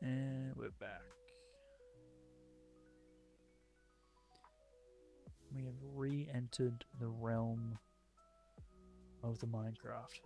And we're back. We have re-entered the realm of the Minecraft.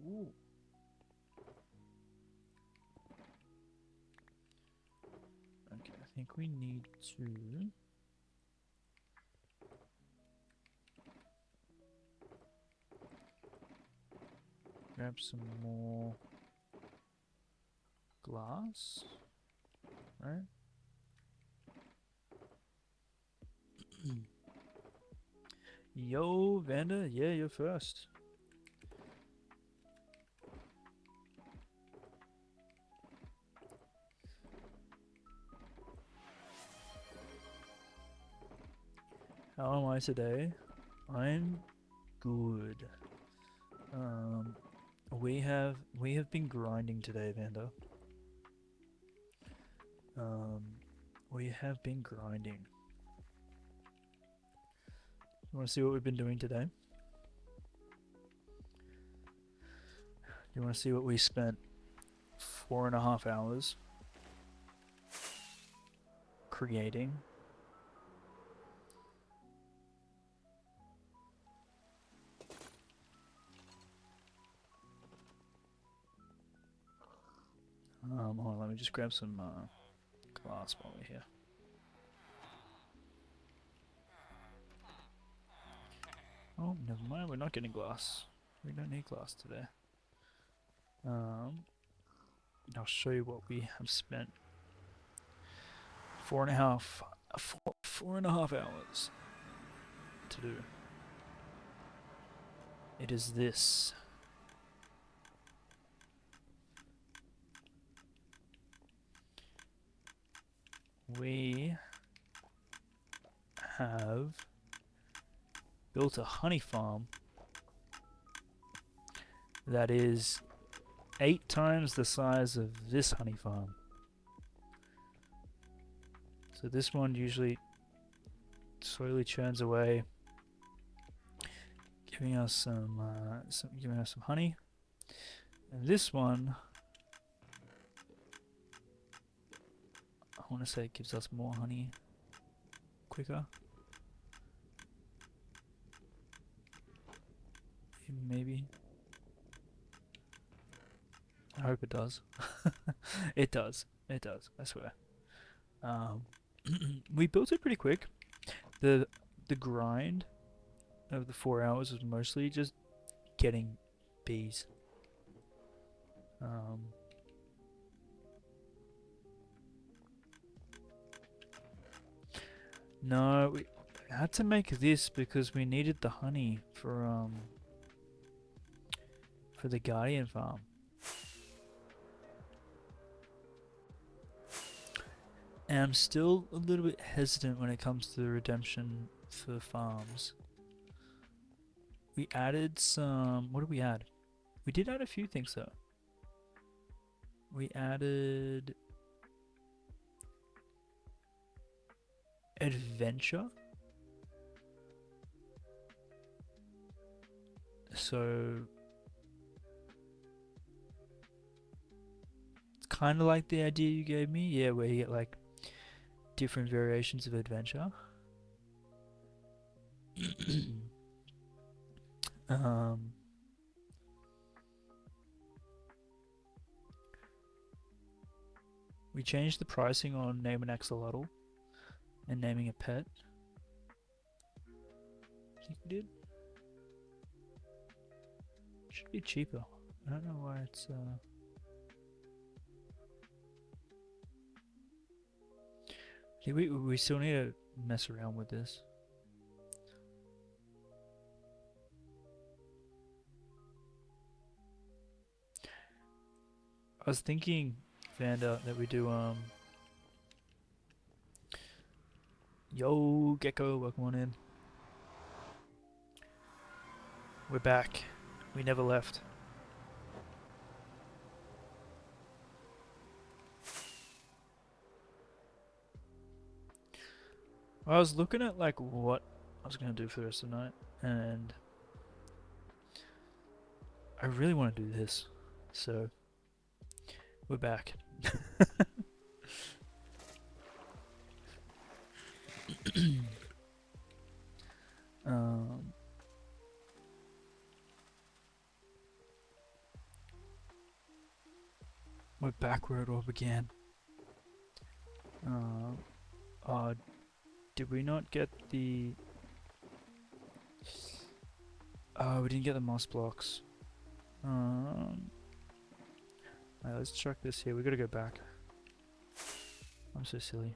Ooh. Okay, I think we need to grab some more glass, right? Yo, Vanda, yeah, you're first. How am I today? I'm good. We have been grinding today, Vanda. We have been grinding. You want to see what we've been doing today? You want to see what we spent 4.5 hours creating? Hold on, let me just grab some glass while we're here. Oh, never mind, we're not getting glass. We don't need glass today. I'll show you what we have spent. 4.5 hours to do. It is this. We have built a honey farm that is 8 times the size of this honey farm. So this one usually slowly churns away, giving us some honey, and this one, I want to say it gives us more honey quicker. Maybe. I hope it does. It does. I swear. We built it pretty quick. The the grind of the 4 hours was mostly just getting bees. No, we had to make this because we needed the honey for the Guardian farm. And I'm still a little bit hesitant when it comes to the redemption for farms. We added some... What did we add? We did add a few things though. We added... adventure. So... it's kind of like the idea you gave me. Yeah, where you get like different variations of adventure. We changed the pricing on name an axolotl and naming a pet. I think we did. Should be cheaper. I don't know why it's we still need to mess around with this. I was thinking, Vanda, that we do yo Gecko, welcome on in. We're back. We never left. I was looking at like what I was gonna do for the rest of the night, and I really want to do this, so we're back. We're back where it all began. Did we not get the... Oh, we didn't get the moss blocks. Alright, let's check this here. We gotta go back. I'm so silly.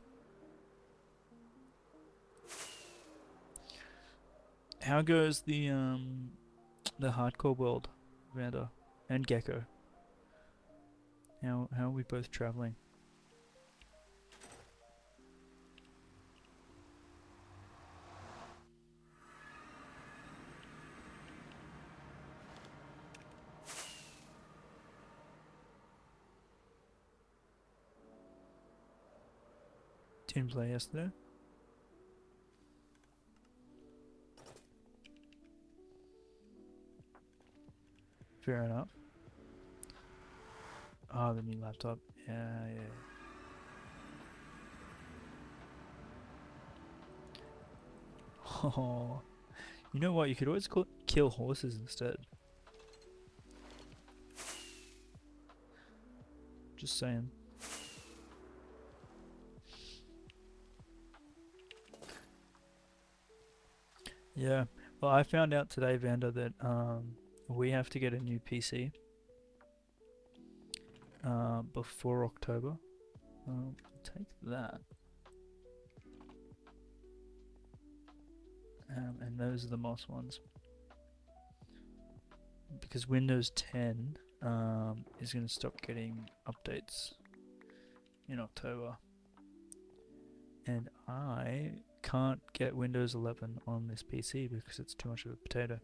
How goes the hardcore world, Vanda and Gecko? How are we both traveling? Didn't play yesterday. Fair enough. Oh, the new laptop. Yeah. Oh, you know what? You could always kill horses instead. Just saying. Yeah. Well, I found out today, Vanda, that we have to get a new PC before October. Take that. And those are the moss ones. Because Windows 10 is going to stop getting updates in October. And I can't get Windows 11 on this PC because it's too much of a potato.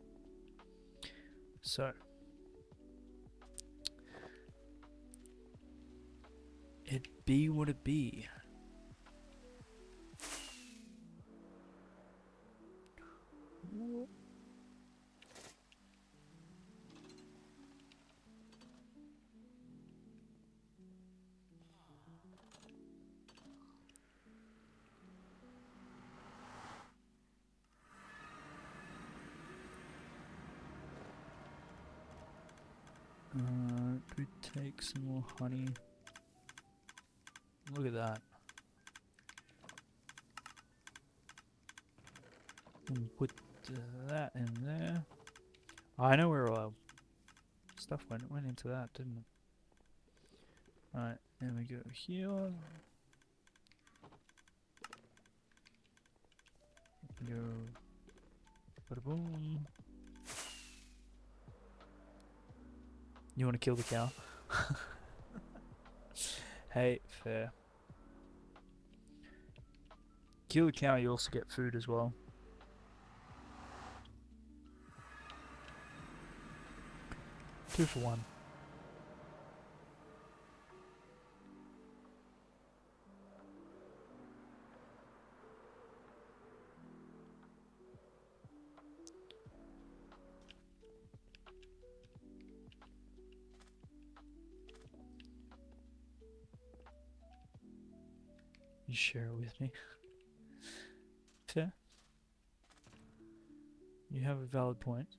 So, it be what it be. Do we take some more honey? Look at that. Put that in there. I know where all our stuff went into that, didn't it? Alright, then we go here. Go. Bada boom. You want to kill the cow? Hey, fair. Kill the cow, you also get food as well. Two for one. You share it with me. Fair. You have a valid point.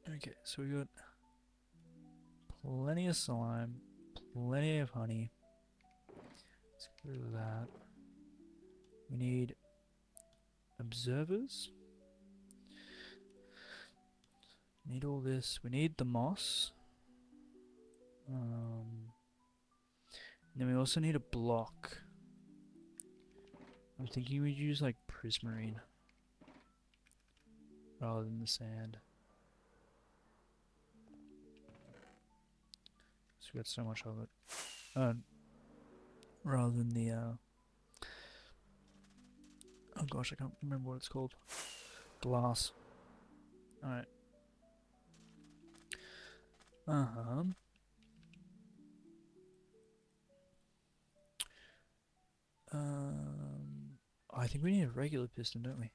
Okay, so we got plenty of slime, plenty of honey. Let's go to that. We need observers. Need all this. We need the moss. Then we also need a block. I'm thinking we'd use like prismarine rather than the sand. So we got so much of it. Rather than the oh gosh, I can't remember what it's called. Glass. Alright. I think we need a regular piston, don't we?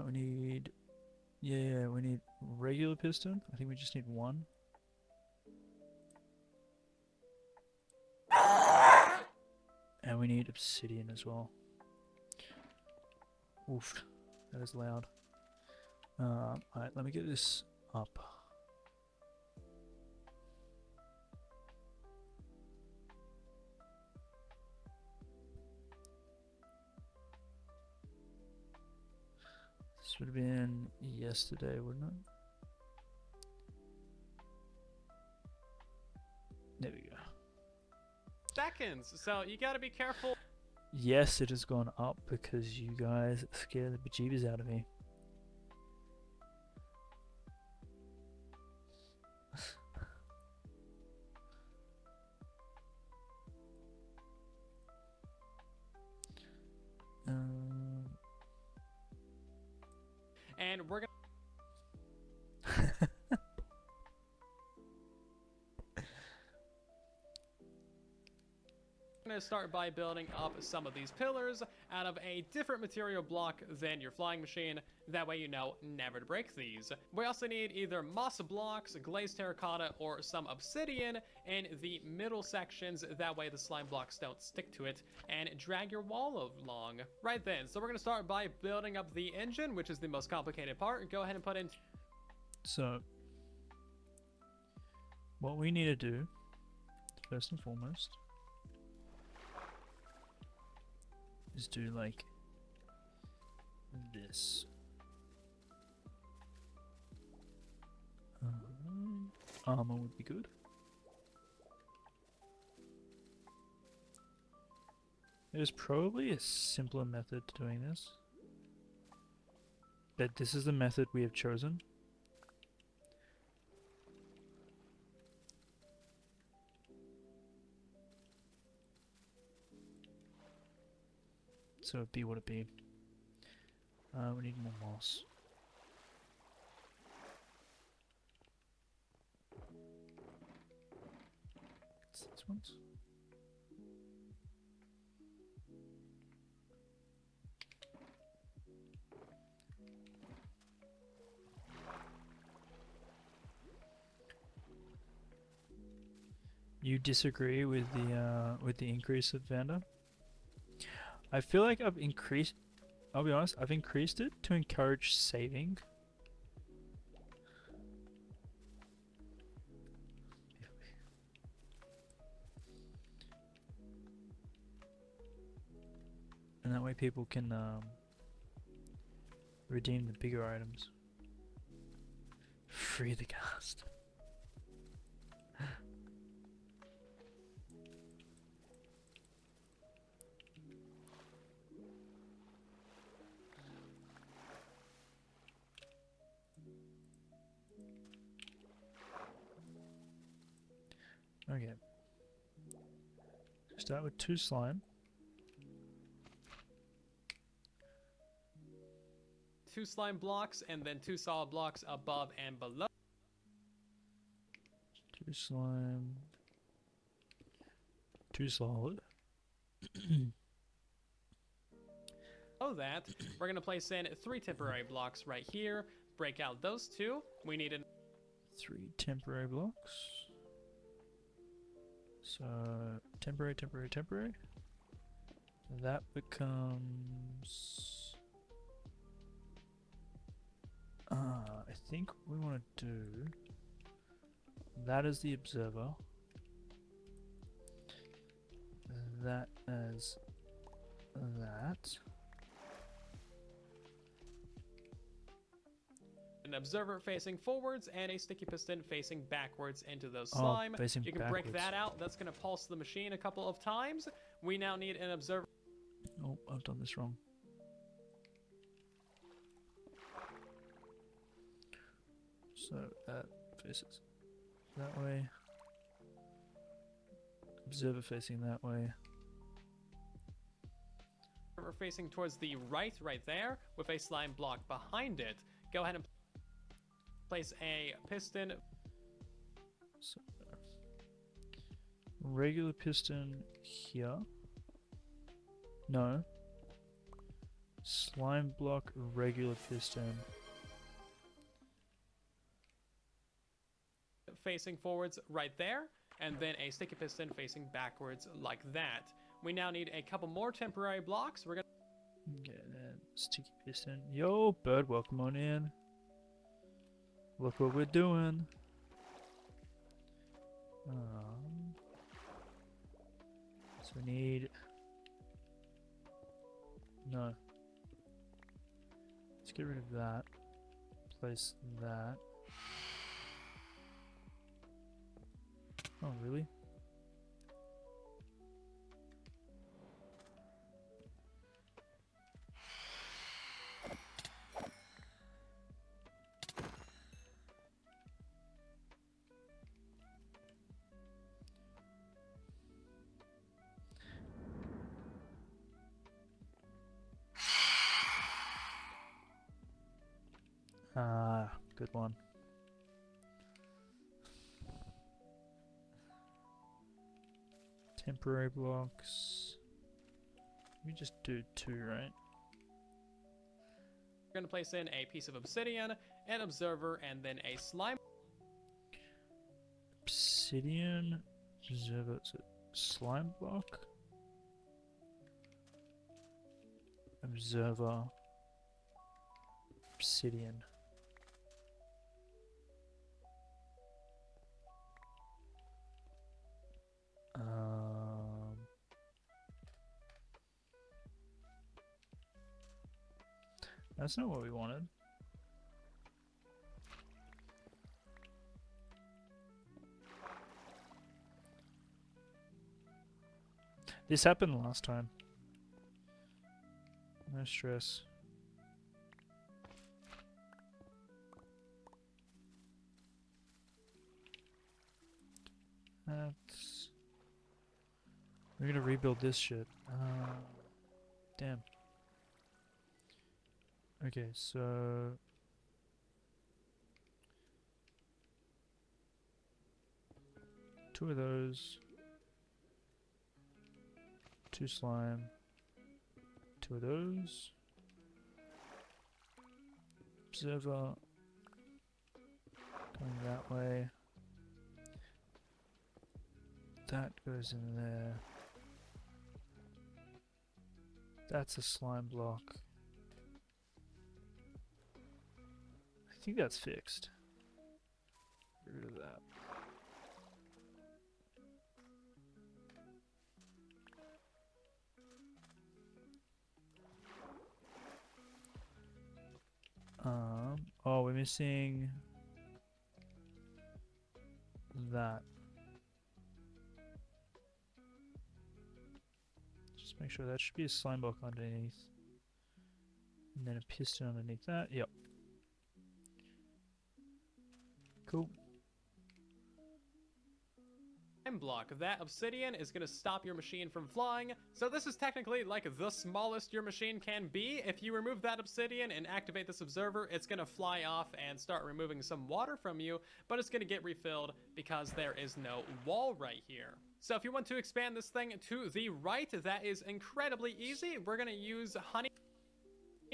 We need... Yeah, we need regular piston. I think we just need one. And we need obsidian as well. Oof, that is loud. Alright, let me get this up. This would have been yesterday, wouldn't it? There we go. Seconds, so you gotta be careful. Yes, it has gone up because you guys scared the bejeebers out of me. And we're gonna start by building up some of these pillars out of a different material block than your flying machine. That way you know never to break these. We also need either moss blocks, glazed terracotta, or some obsidian in the middle sections. That way the slime blocks don't stick to it and drag your wall along. Right then, so we're going to start by building up the engine, which is the most complicated part. Go ahead and put in... So, what we need to do, first and foremost, is do like this. Armor would be good. There's probably a simpler method to doing this, but this is the method we have chosen. So it'd be what it be. We need more moss. It's these ones. You disagree with the increase of Vanda? I feel like I've increased. I'll be honest. I've increased it to encourage saving. that way people can redeem the bigger items. Free the cast. Okay. Start with 2 slime. 2 slime blocks and then 2 solid blocks above and below 2 slime. 2 solid. that. We're gonna place in 3 temporary blocks right here. Break out those 2. We need 3 temporary blocks. So temporary, temporary, temporary. That becomes. I think we want to do that as the observer. That as that. an observer facing forwards and a sticky piston facing backwards into those Oh, slime. facing You can break backwards. that out. That's going to pulse the machine a couple of times. We now need an observer. Oh, I've done this wrong. So that faces that way. Observer facing that way. Facing towards the right there with a slime block behind it. Go ahead and place a piston. So, regular piston here. No. Slime block, regular piston. Facing forwards right there, and then a sticky piston facing backwards like that. We now need a couple more temporary blocks. We're gonna Get that sticky piston. Yo, bird, welcome on in. Look what we're doing. So we need. No. Let's get rid of that. Place that. Oh, really? Ah, good one. Temporary blocks. We just do 2, right? We're gonna place in a piece of obsidian, an observer, and then a slime. Obsidian, observer, so slime block, observer, obsidian. That's not what we wanted. This happened last time. No stress. That's... We're gonna rebuild this shit. Damn. Okay, so... Two of those. 2 slime. 2 of those. Observer. Going that way. That goes in there. That's a slime block. I think that's fixed. Get rid of that. Oh, we're missing that. Just make sure that should be a slime block underneath. And then a piston underneath that. Yep. Cool. Block. That obsidian is going to stop your machine from flying. So this is technically like the smallest your machine can be. If you remove that obsidian and activate this observer, it's going to fly off and start removing some water from you, but it's going to get refilled because there is no wall right here. So if you want to expand this thing to the right, that is incredibly easy. We're going to use honey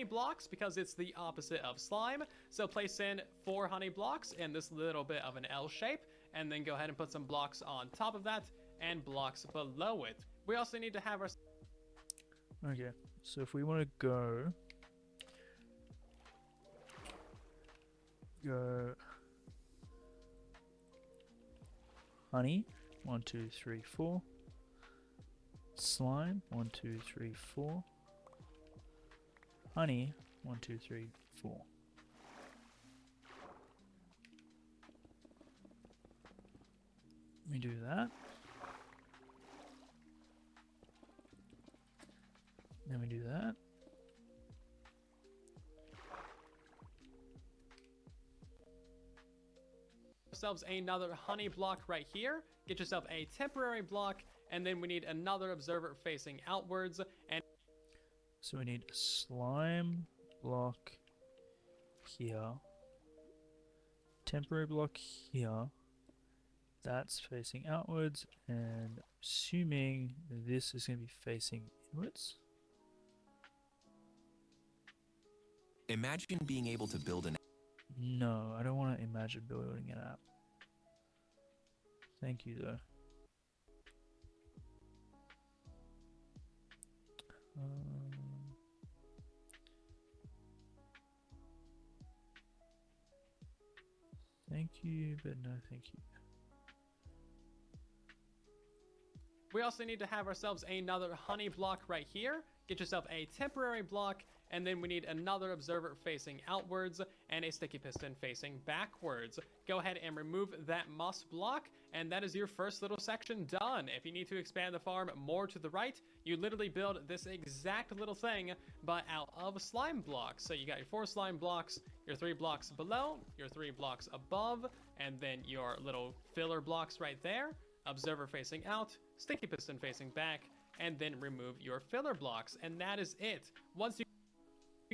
blocks because it's the opposite of slime. So place in 4 honey blocks in this little bit of an L shape, and then go ahead and put some blocks on top of that and blocks below it. We also need to have our... Okay, so if we want to go honey, 1, 2, 3, 4. Slime, 1, 2, 3, 4. Honey, 1, 2, 3, 4. We do that. Then we do that. Ourselves another honey block right here. Get yourself a temporary block, and then we need another observer facing outwards. And so we need a slime block here. Temporary block here. That's facing outwards, and assuming this is going to be facing inwards. Imagine being able to build an... No, I don't want to imagine building an app. Thank you, though. Thank you, but no thank you. we also need to have ourselves another honey block right here. Get yourself a temporary block, and then we need another observer facing outwards and a sticky piston facing backwards. Go ahead and remove that moss block, and that is your first little section done. If you need to expand the farm more to the right, you literally build this exact little thing, but out of slime blocks. So you got your 4 slime blocks, your 3 blocks below, your 3 blocks above, and then your little filler blocks right there. Observer facing out, sticky piston facing back, and then remove your filler blocks, and that is it. Once you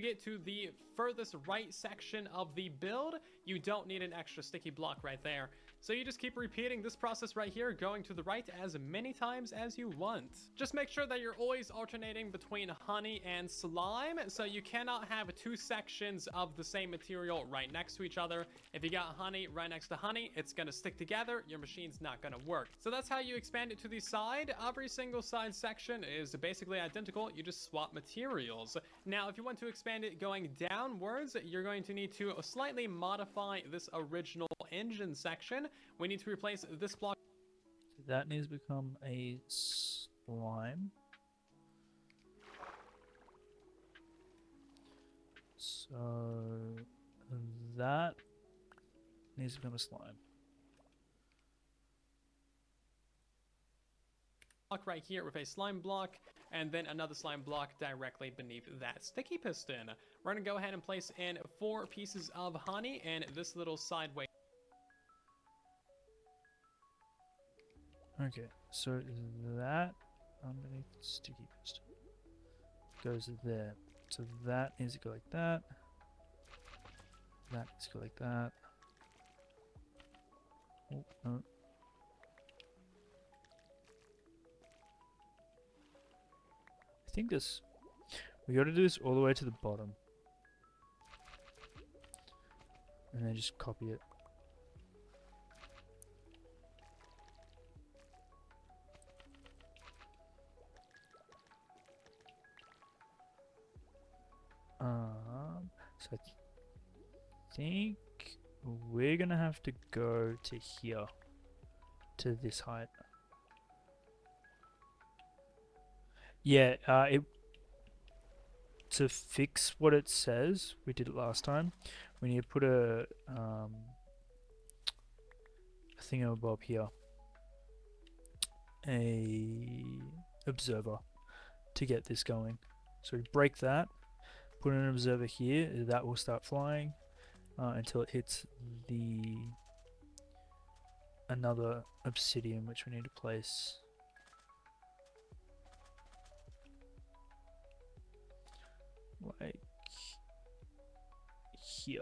get to the furthest right section of the build, you don't need an extra sticky block right there. So you just keep repeating this process right here, going to the right as many times as you want. Just make sure that you're always alternating between honey and slime, so you cannot have 2 sections of the same material right next to each other. If you got honey right next to honey, it's gonna stick together, your machine's not gonna work. So that's how you expand it to the side. Every single side section is basically identical, you just swap materials. Now, if you want to expand it going downwards, you're going to need to slightly modify this original engine section. We need to replace this block. That needs to become a slime. So that needs to become a slime. Right here with a slime block, and then another slime block directly beneath that sticky piston. We're going to go ahead and place in 4 pieces of honey in this little sideways. Okay, so that underneath the sticky piston goes there. So that needs to go like that. That needs to go like that. Oh, no. I think this... We gotta do this all the way to the bottom. And then just copy it. So I think we're gonna have to go to here, to this height. Yeah, to fix what it says, we did it last time. We need to put a thingamabob here, a observer to get this going. So we break that, put an observer here. That will start flying until it hits the another obsidian, which we need to place like here.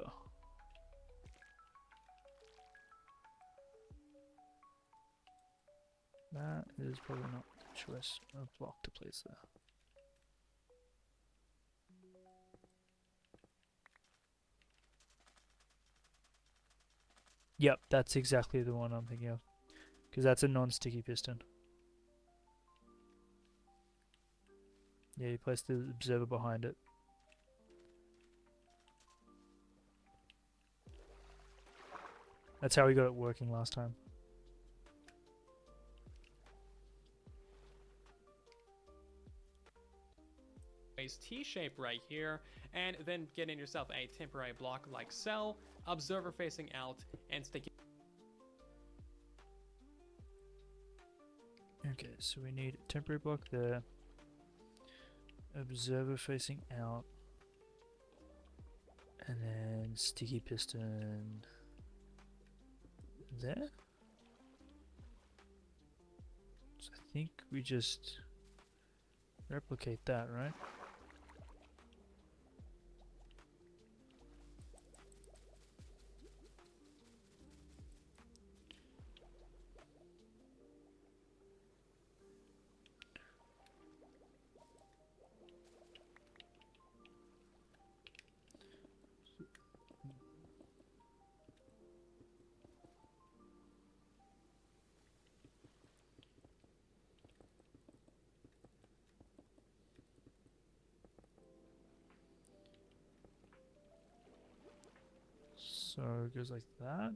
That is probably not the choice of block to place there. Yep, that's exactly the one I'm thinking of. Because that's a non-sticky piston. Yeah, you place the observer behind it. That's how we got it working last time. T shape right here, and then get in yourself a temporary block like so, observer facing out, and stick it. Okay, so we need a temporary block there, observer facing out, and then sticky piston there. So I think we just replicate that, right? So it goes like that.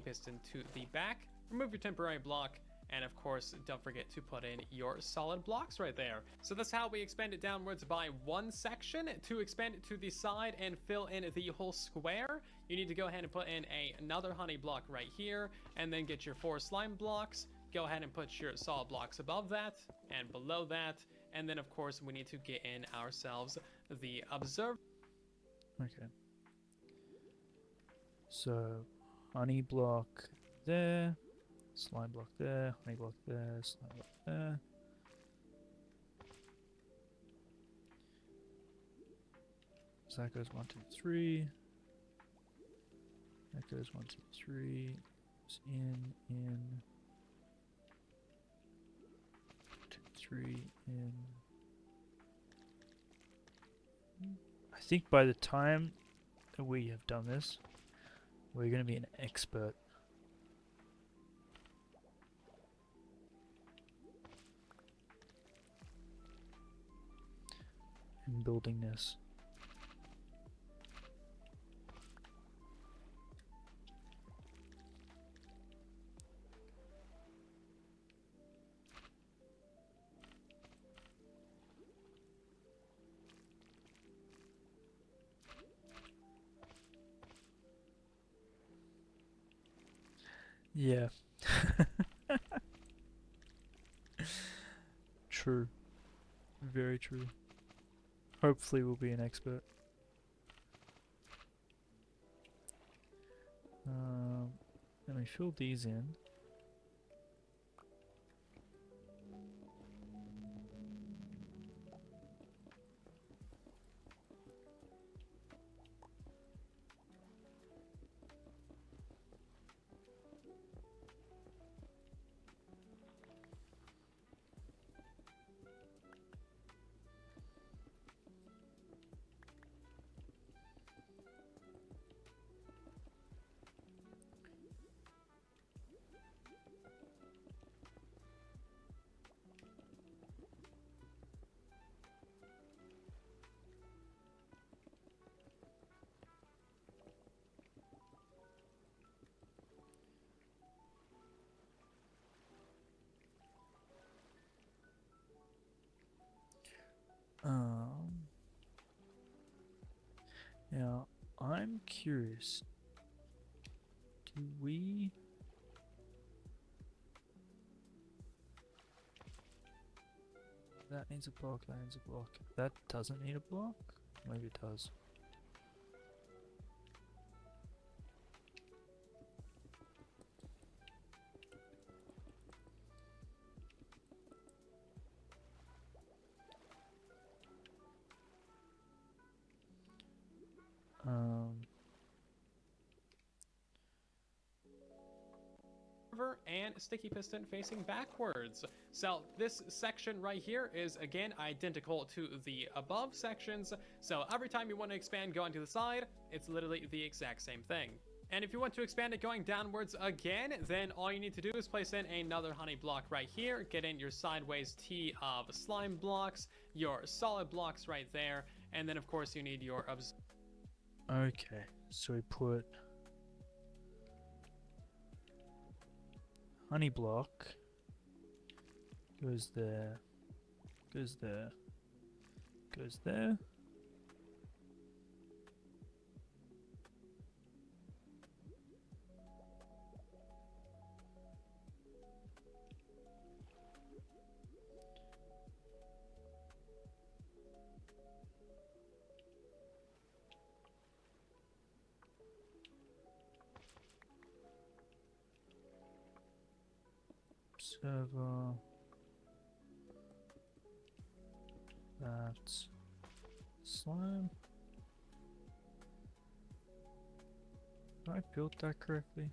Piston to the back, remove your temporary block, and of course don't forget to put in your solid blocks right there. So that's how we expand it downwards by one section. To expand it to the side and fill in the whole square, you need to go ahead and put in another honey block right here, and then get your 4 slime blocks. Go ahead and put your solid blocks above that and below that, and then of course we need to get in ourselves the observer. Okay. So honey block there, slime block there, honey block there, slime block there. So that goes 1, 2, 3. That goes 1, 2, 3. Goes in, 2, 3, in. I think by the time that we have done this, we're going to be an expert. In building this. Yeah. True. Very true. Hopefully we'll be an expert. Let me fill these in. Now, I'm curious. Do we... That needs a block, that needs a block. That doesn't need a block? Maybe it does. And sticky piston facing backwards. So this section right here is again identical to the above sections. So every time you want to expand going to the side, it's literally the exact same thing. And if you want to expand it going downwards again, then all you need to do is place in another honey block right here, get in your sideways T of slime blocks, your solid blocks right there, and then of course you need your Okay, so we put honey block, goes there, goes there, goes there. Server. That's slime. Did I build that correctly?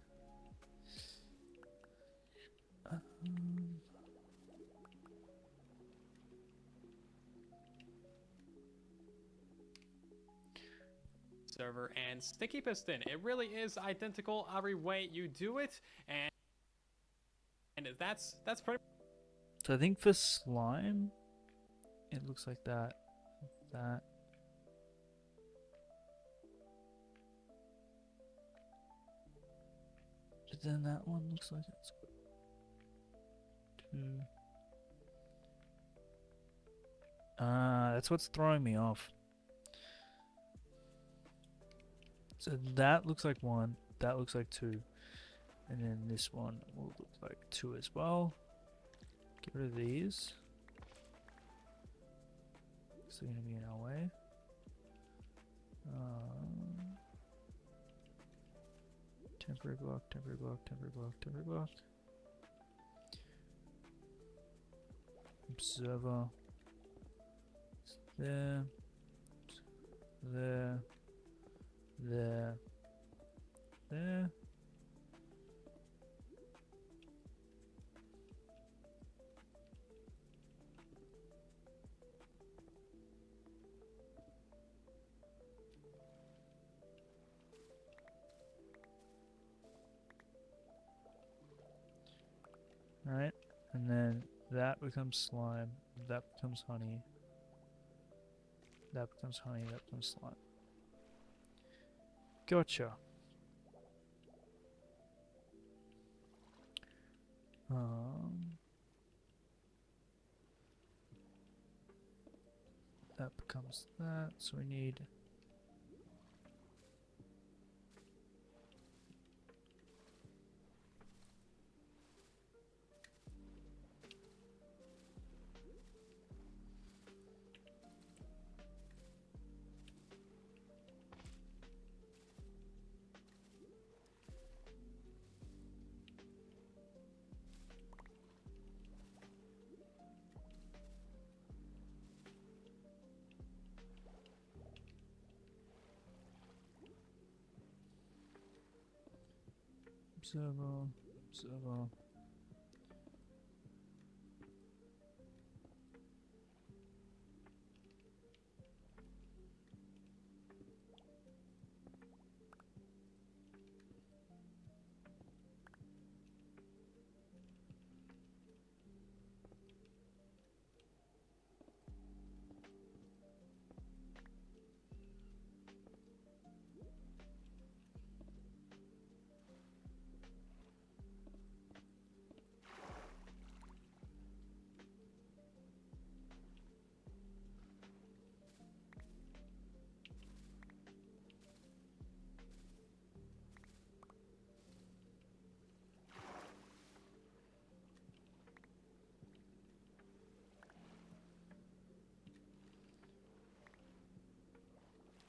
server and sticky piston. It really is identical every way you do it, and that's pretty. So I think for slime, it looks like that. That. But then that one looks like it's two. That's what's throwing me off. So that looks like one, that looks like two, and then this one will look like two as well. Get rid of these. So they're gonna be in our way. Temporary block, temporary block, temporary block, temporary block. Observer. There. There. There. There. Alright, and then that becomes slime, that becomes honey, that becomes honey, that becomes slime. Gotcha. That becomes that, so we need observer, observer.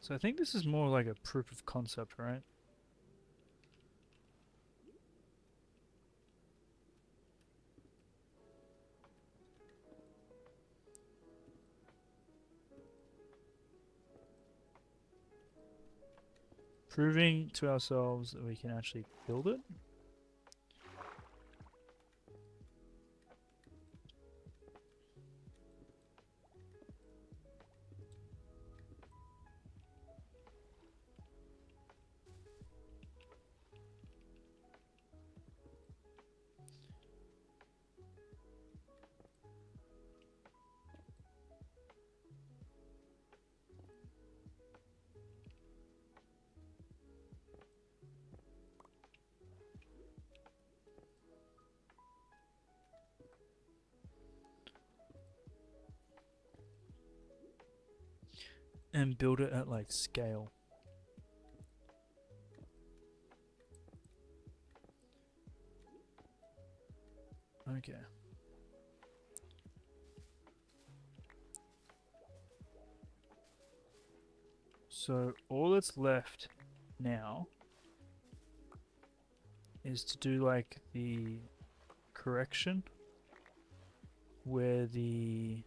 So I think this is more like a proof of concept, right? Proving to ourselves that we can actually build it. And build it at like scale. Okay. So all that's left now is to do like the correction where the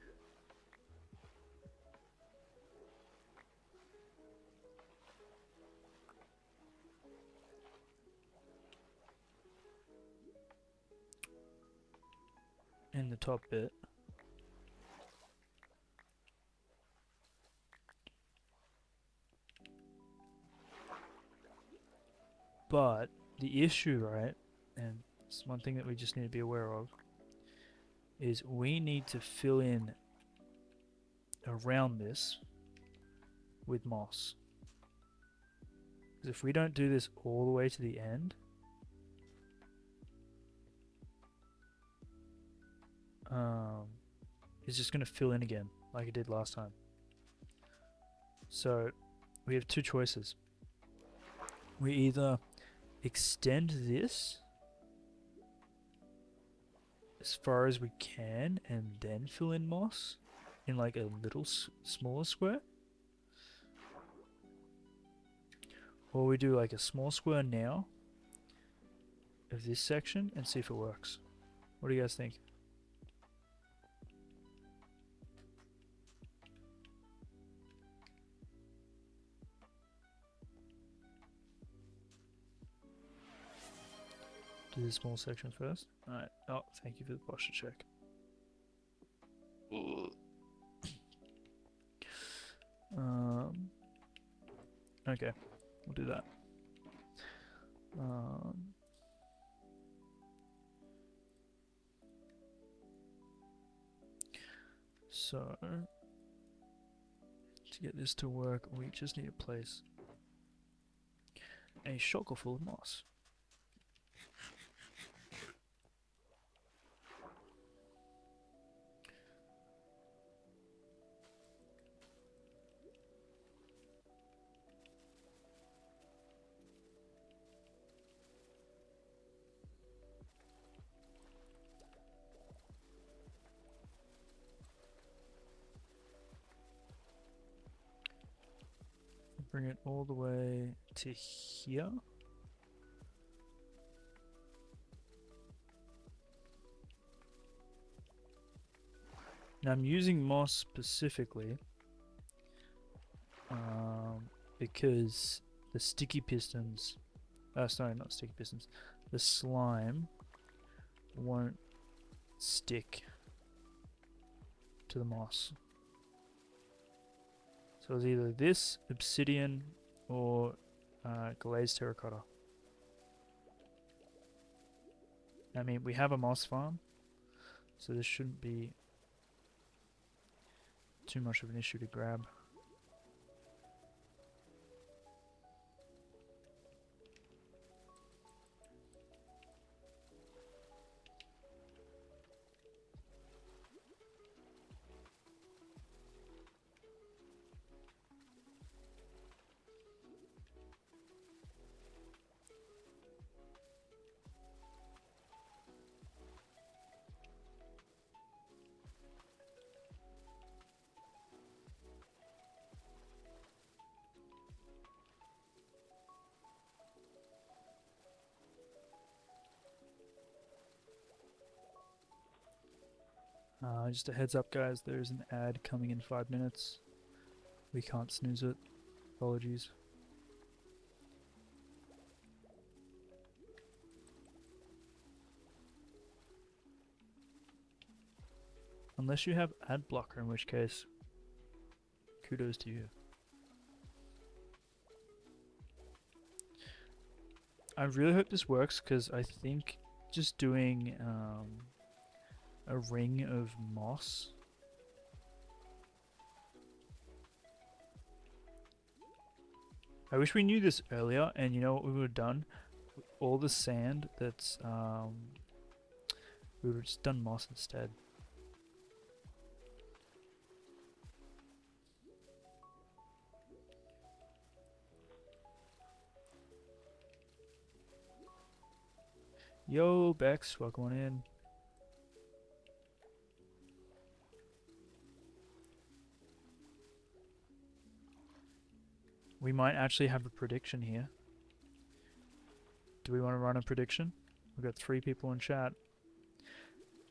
in the top bit. But the issue, right, and it's one thing that we just need to be aware of, is we need to fill in around this with moss. Because if we don't do this all the way to the end, it's just going to fill in again like it did last time. So we have two choices. We either extend this as far as we can and then fill in moss in like a little smaller square, or we do like a small square now of this section and see if it works. What do you guys think? Do the small section first. Alright. Oh, thank you for the posture check. Okay, we'll do that. So to get this to work, we just need to place a shotgun full of moss. Bring it all the way to here. Now I'm using moss specifically because the sticky pistons, sorry, not sticky pistons, the slime won't stick to the moss. So it's either this, obsidian, or glazed terracotta. I mean, we have a moss farm, so this shouldn't be too much of an issue to grab. Just a heads up, guys. There's an ad coming in 5 minutes. We can't snooze it. Apologies. Unless you have ad blocker, in which case, kudos to you. I really hope this works because I think just doing a ring of moss. I wish we knew this earlier, and you know what we would have done? All the sand that's we would have just done moss instead. Yo, Bex, welcome on in. We might actually have a prediction here. Do we want to run a prediction? We've got 3 people in chat.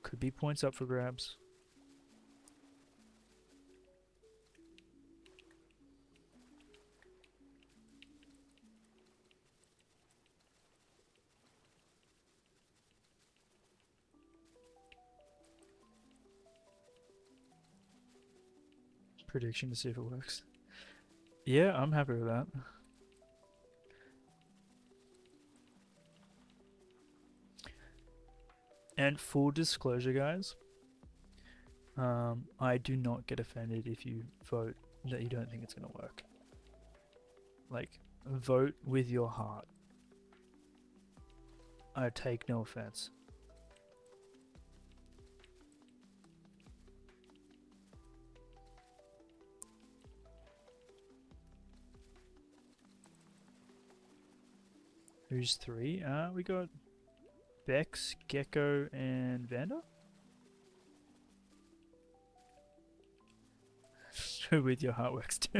Could be points up for grabs. Prediction to see if it works. Yeah, I'm happy with that. And full disclosure, guys, I do not get offended if you vote that you don't think it's going to work. Like, vote with your heart. I take no offense. Who's 3? We got Bex, Gecko, and Vanda? With your heart works too.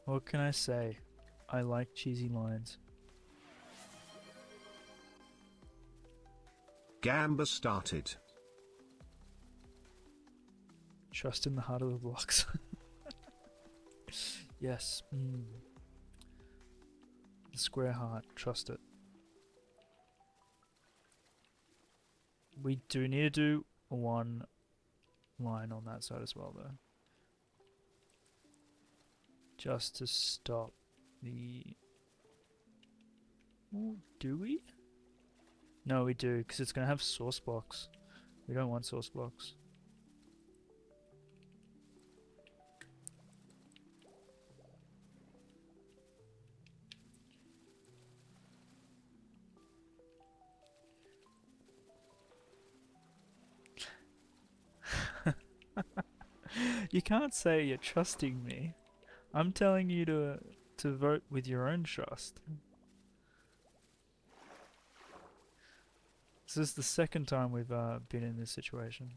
What can I say? I like cheesy lines. Gamba started. Trust in the heart of the blocks. Yes. The square heart. Trust it. We do need to do one line on that side as well, though. Just to stop the... Well, do we? No, we do, because it's going to have source blocks. We don't want source blocks. You can't say you're trusting me. I'm telling you to vote with your own trust. This is the second time we've been in this situation.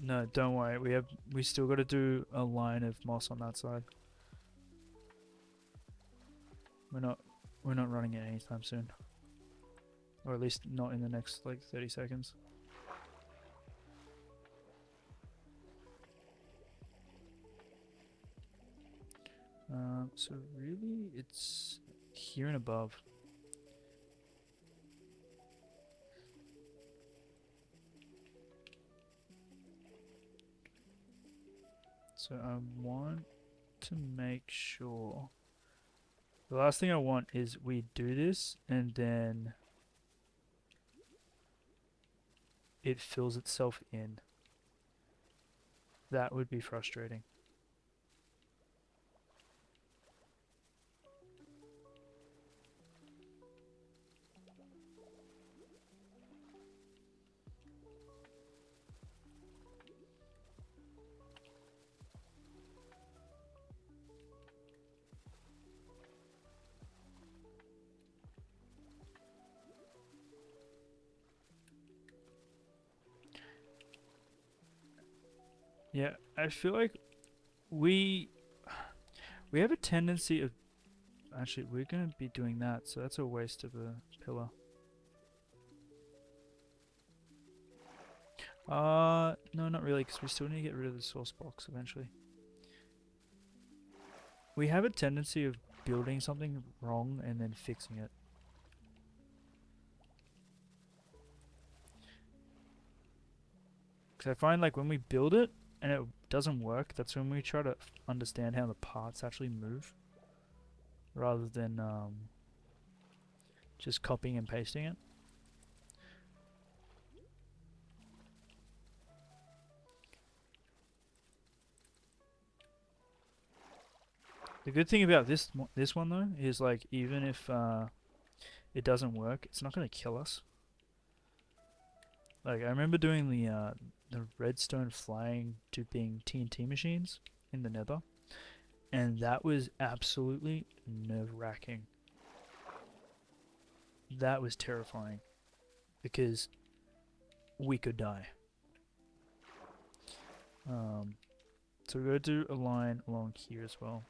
No, don't worry. We still got to do a line of moss on that side. We're not running it anytime soon. Or at least not in the next like 30 seconds. So really it's here and above. So I want to make sure. The last thing I want is we do this and then it fills itself in. That would be frustrating. Yeah, I feel like we we have a tendency of actually we're gonna be doing that, so that's a waste of a pillar. No, not really, because we still need to get rid of the source box eventually. We have a tendency of building something wrong and then fixing it. Because I find like when we build it and it doesn't work, that's when we try to understand how the parts actually move, rather than just copying and pasting it. The good thing about this one though is like even if it doesn't work, it's not gonna kill us. Like I remember doing the redstone flying to being TNT machines in the Nether, and that was absolutely nerve-wracking. That was terrifying because we could die. So we're going to do a line along here as well.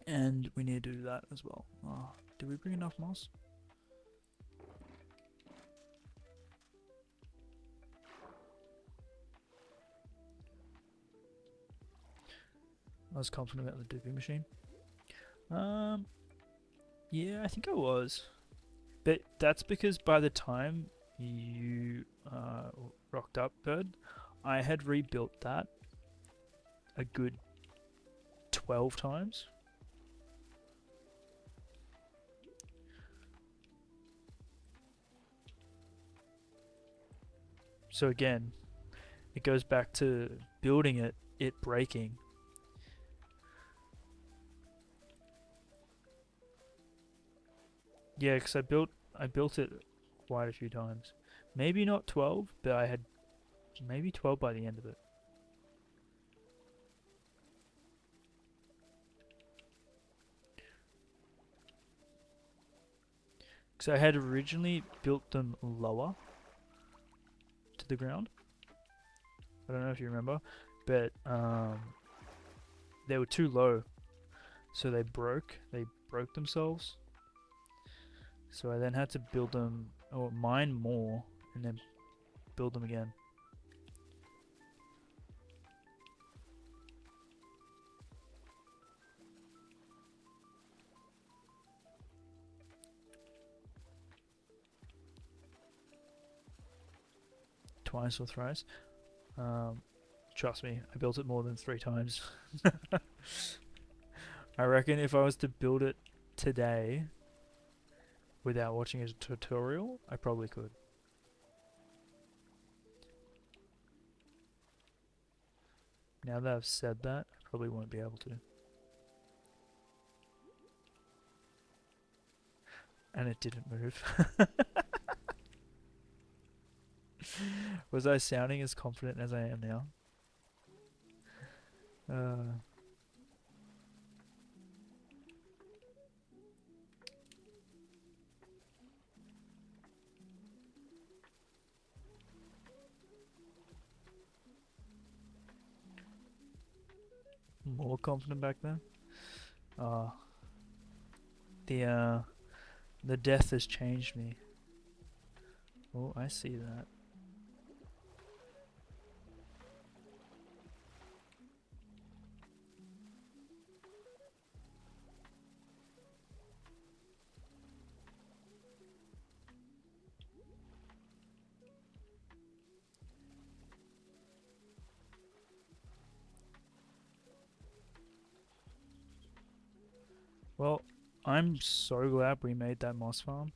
And we need to do that as well. Oh, did we bring enough moss? I was confident about the duping machine. Yeah, I think I was. But that's because by the time you rocked up, Bird, I had rebuilt that a good 12 times. So again, it goes back to building it breaking. Yeah, because I built it quite a few times. Maybe not 12, but I had maybe 12 by the end of it. Because I had originally built them lower to the ground. I don't know if you remember, but they were too low, so they broke. They broke themselves. So I then had to build them, or mine more, and then build them again. Twice or thrice. Trust me, I built it more than 3 times. I reckon if I was to build it today without watching a tutorial, I probably could. Now that I've said that, I probably won't be able to. And it didn't move. Was I sounding as confident as I am now? More confident back then? Uh, the death has changed me. Oh, I see that. Well, I'm so glad we made that moss farm.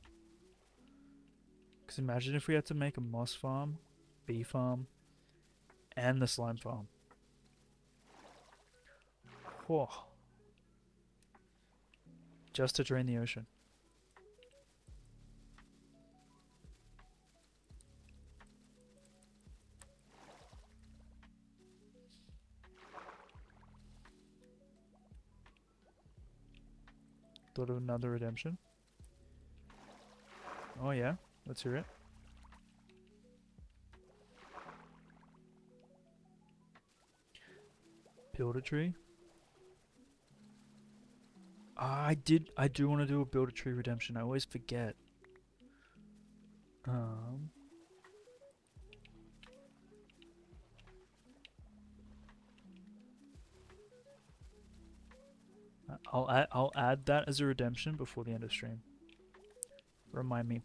Because imagine if we had to make a moss farm, bee farm, and the slime farm. Whoa. Just to drain the ocean. Thought of another redemption. Oh yeah, let's hear it. build a tree. I do want to do a build a tree redemption. I always forget. Um, I'll add that as a redemption before the end of stream. Remind me.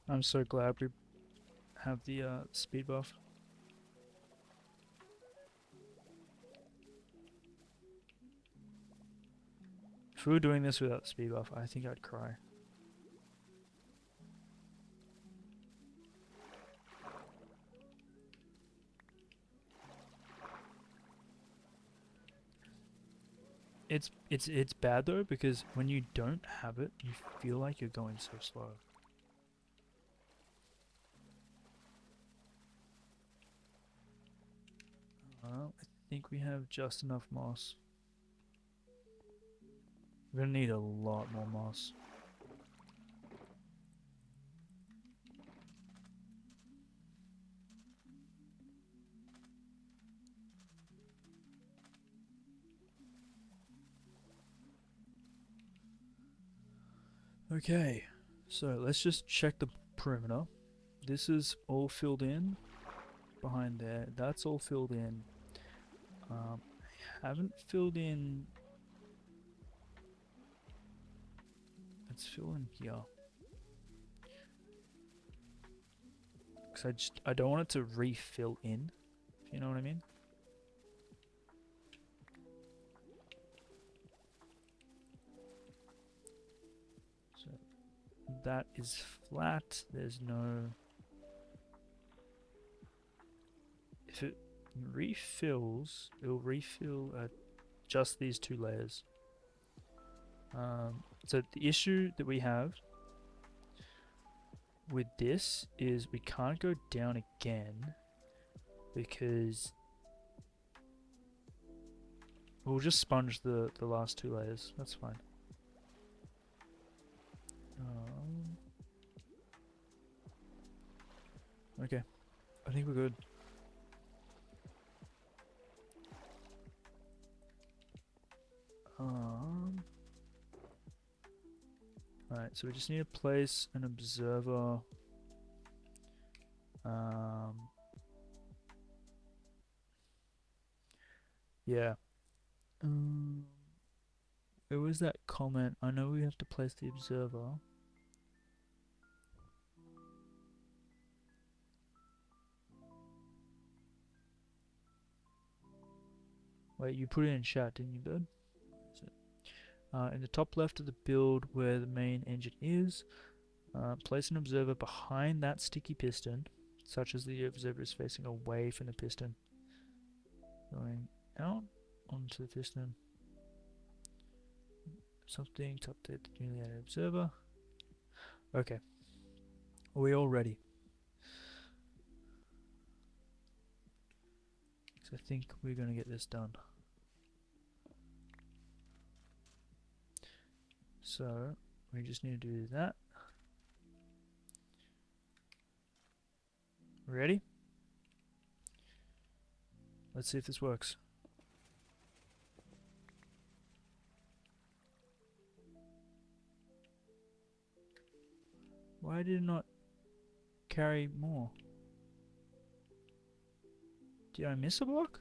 I'm so glad we have the speed buff. If we were doing this without the speed buff, I think I'd cry. It's bad though, because when you don't have it, you feel like you're going so slow. Well, I think we have just enough moss. We're gonna need a lot more moss. Okay, so let's just check the perimeter. This is all filled in behind there. That's all filled in. I haven't filled in. Let's fill in here. Because I don't want it to refill in, if you know what I mean. So that is flat. There's no. If it refills, it'll refill at just these two layers. So the issue that we have with this is we can't go down again because we'll just sponge the last two layers. That's fine. Okay, I think we're good. Alright, so we just need to place an observer. Yeah. Where was that comment? I know we have to place the observer. Wait, you put it in chat, didn't you, Bird? In the top left of the build where the main engine is, place an observer behind that sticky piston, such as the observer is facing away from the piston. Going out onto the piston. Something to update the newly added observer. Okay. Are we all ready? So I think we're going to get this done. So we just need to do that. Ready? Let's see if this works. Why did it not carry more? Did I miss a block?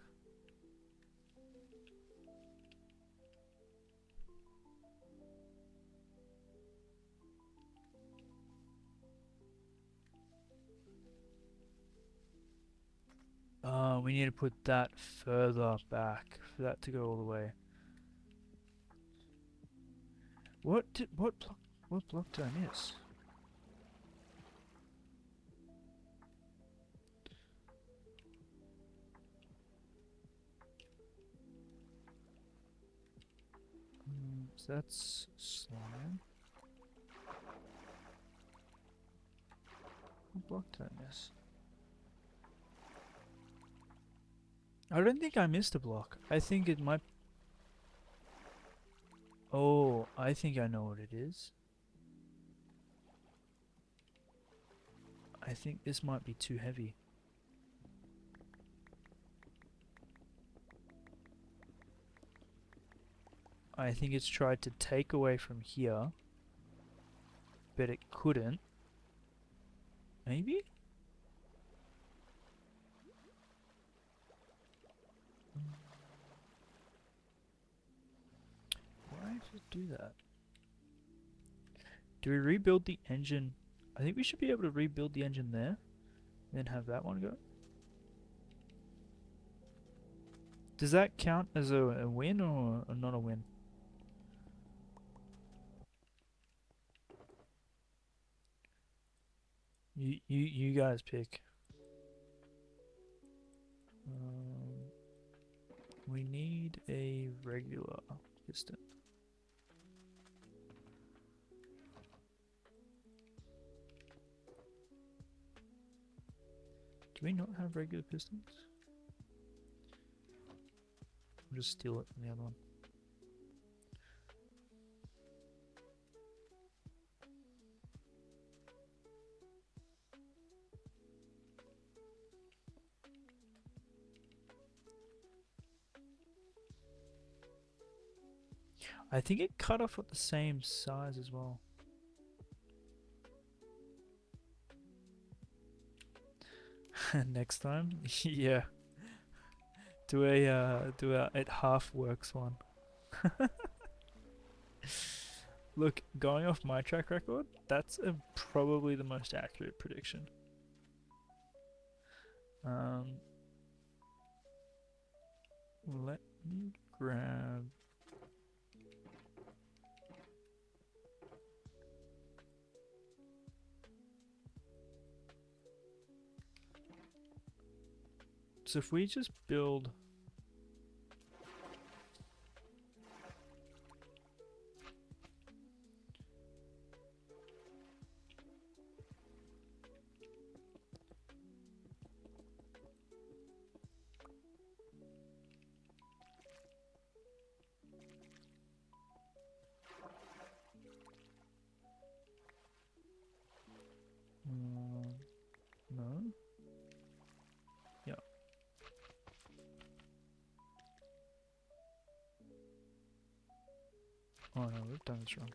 We need to put that further back for that to go all the way. What block did I miss? So that's slime. What block did I miss? I don't think I missed a block. I think it might... Oh, I think I know what it is. I think this might be too heavy. I think it's tried to take away from here, but it couldn't. Maybe? Why did it do that? Do we rebuild the engine? I think we should be able to rebuild the engine there, then have that one go. Does that count as a win or not a win? You guys pick. We need a regular piston. Do we not have regular pistons? We'll just steal it from the other one. I think it cut off at the same size as well. Next time, yeah. Do a it half works one. Look, going off my track record, that's probably the most accurate prediction. Let me grab. So if we just build no. Yeah. Oh no, we've done this wrong.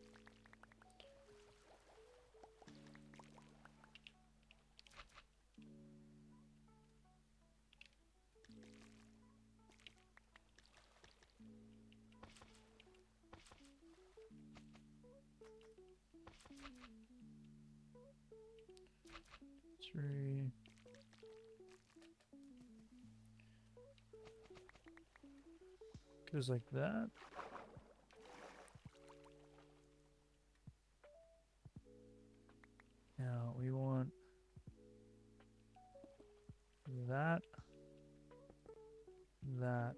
Three. Goes like that. Now we want that, that.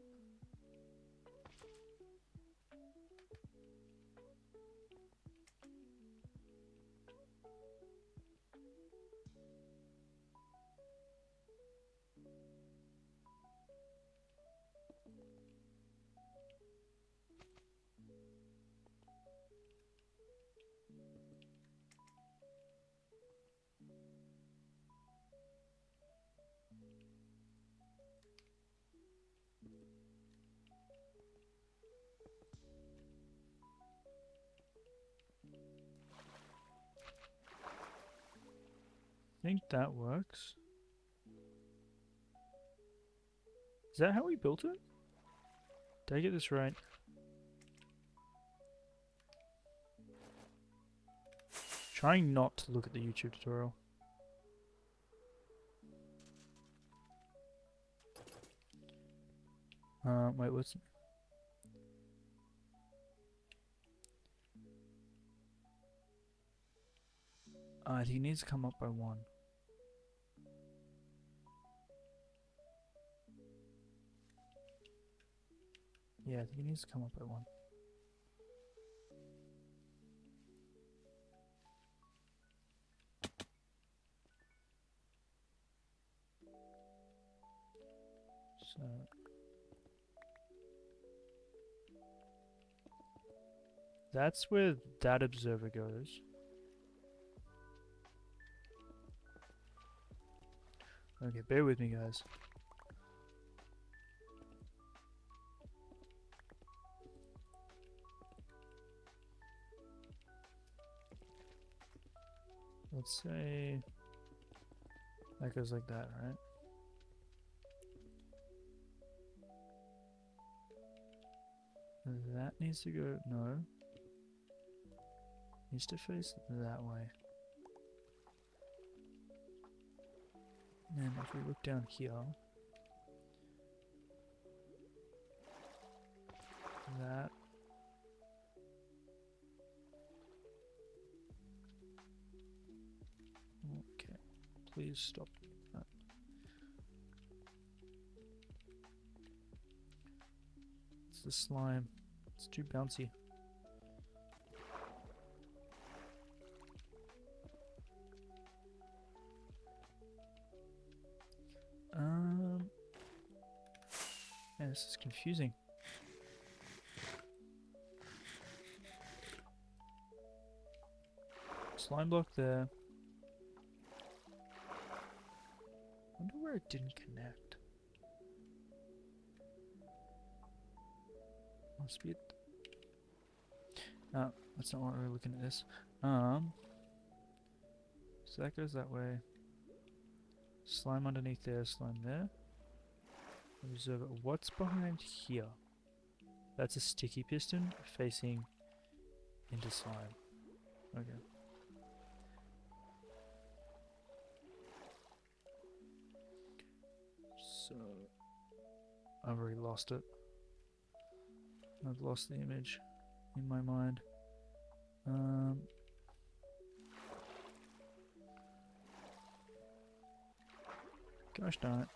I think that works. Is that how we built it? Did I get this right? Trying not to look at the YouTube tutorial. Wait, what's... he needs to come up by 1. Yeah, I think he needs to come up by 1. So... That's where that observer goes. Okay, bear with me, guys. Let's say that goes like that, right? That needs to go, no. Needs to face that way. And if we look down here, that okay, please stop that. It's the slime. It's too bouncy. Man, this is confusing. Slime block there. Wonder where it didn't connect. Must be it. No, that's not what we're looking at this. So that goes that way. Slime underneath there, slime there. Observe it. What's behind here? That's a sticky piston facing into slime. Okay. So I've already lost it. I've lost the image in my mind. Gosh darn it.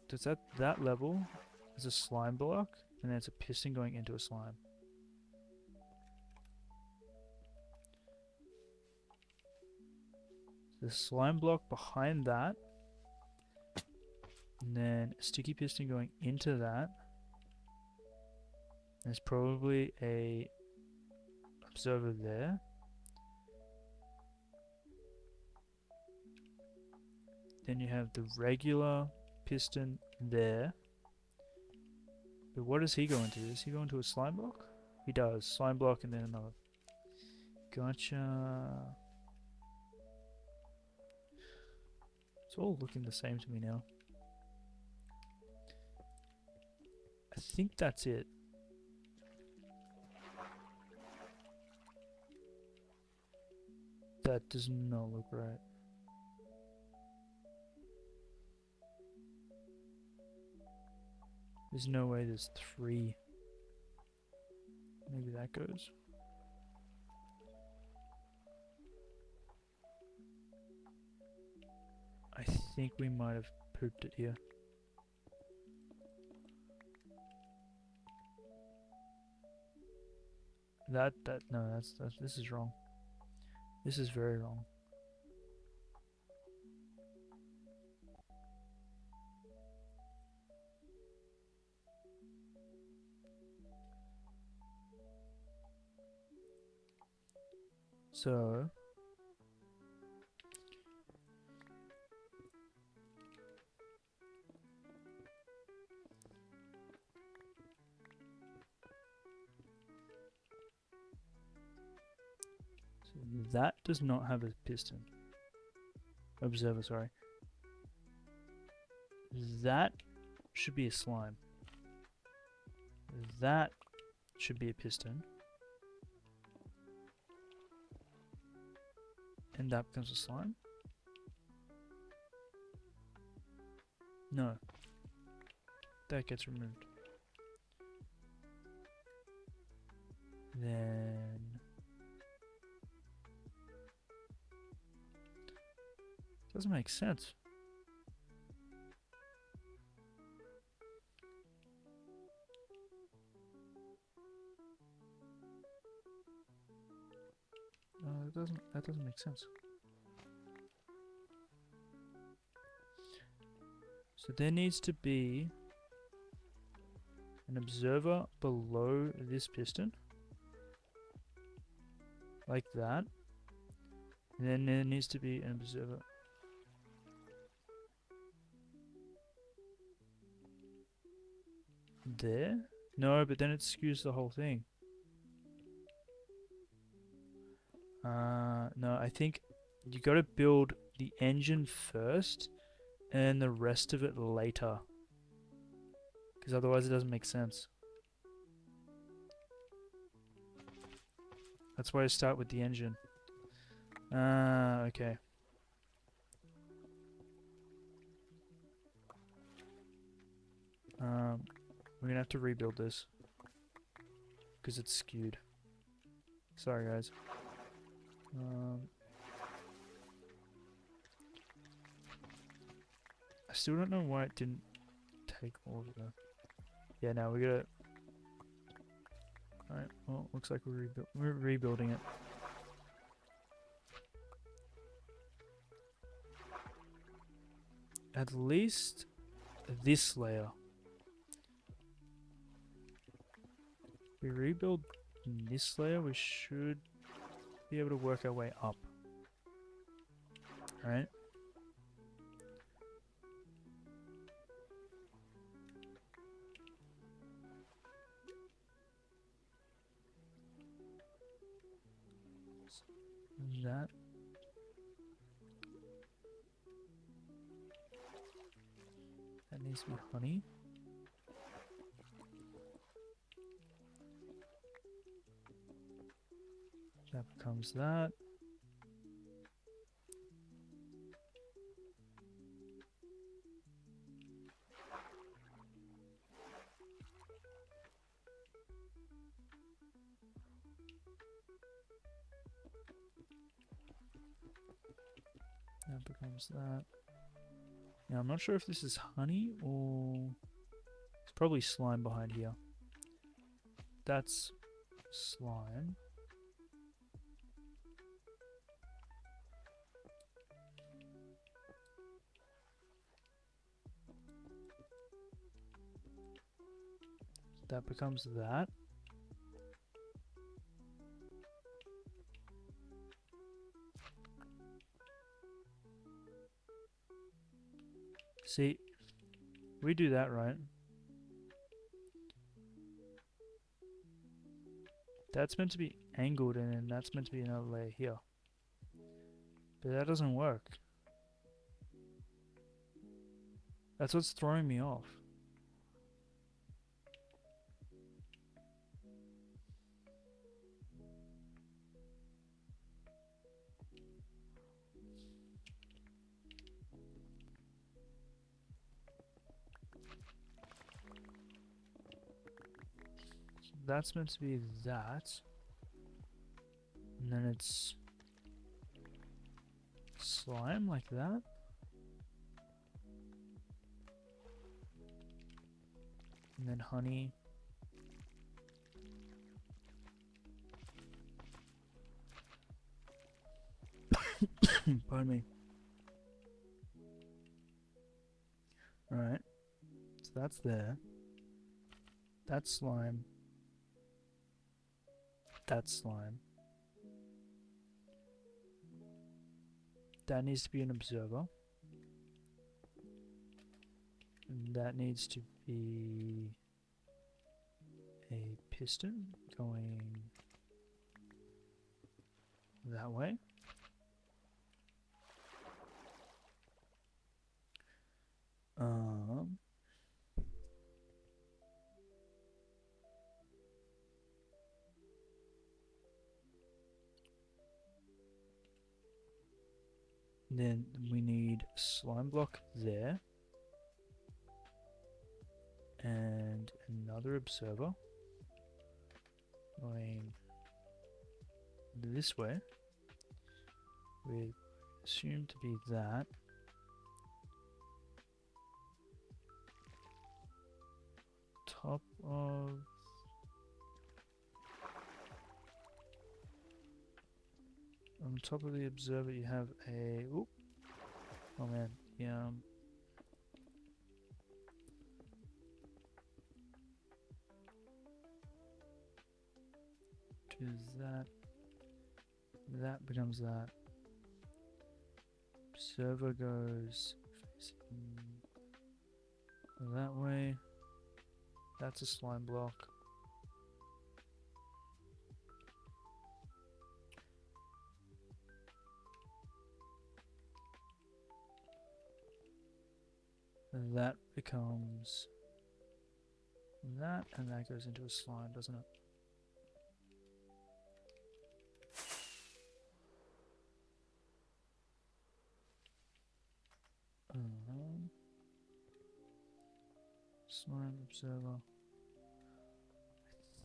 Does that level is a slime block, and then it's a piston going into a slime. The slime block behind that, and then a sticky piston going into that. There's probably a observer there. Then you have the regular piston there. But what does he go into? Does he go into a slime block? He does. Slime block and then another. Gotcha. It's all looking the same to me now. I think that's it. That does not look right. There's no way there's 3. Maybe that goes. I think we might have pooped it here. No, that's this is wrong. This is very wrong. So that does not have a piston. Observer, sorry. That should be a slime. That should be a piston. And that becomes a slime. No. That gets removed. Then... Doesn't make sense. That doesn't make sense. So there needs to be an observer below this piston. Like that. And then there needs to be an observer. There? No, but then it skews the whole thing. No, I think you gotta build the engine first and the rest of it later. Because otherwise it doesn't make sense. That's why I start with the engine. Okay. We're gonna have to rebuild this. Because it's skewed. Sorry guys. I still don't know why it didn't take all of the... Yeah, now we gotta... Alright, well, looks like we're rebuilding it. At least this layer. If we rebuild this layer, we should be able to work our way up. Alright? That. That needs to be honey. That becomes that. That becomes that. Now I'm not sure if this is honey or... It's probably slime behind here. That's slime. That becomes that. See, we do that right. That's meant to be angled and then that's meant to be another layer here. But that doesn't work. That's what's throwing me off. That's meant to be that. And then it's slime like that. And then honey. Pardon me. Alright. So that's there. That's slime. That's slime. That needs to be an observer. And that needs to be a piston going that way. Then we need slime block there. and another observer going this way. We assume to be that. Top of on top of the observer you have a oop. Oh man, yeah. Is that becomes that. Server goes facing that way. That's a slime block. That becomes that, and that goes into a slime, doesn't it? Slime observer.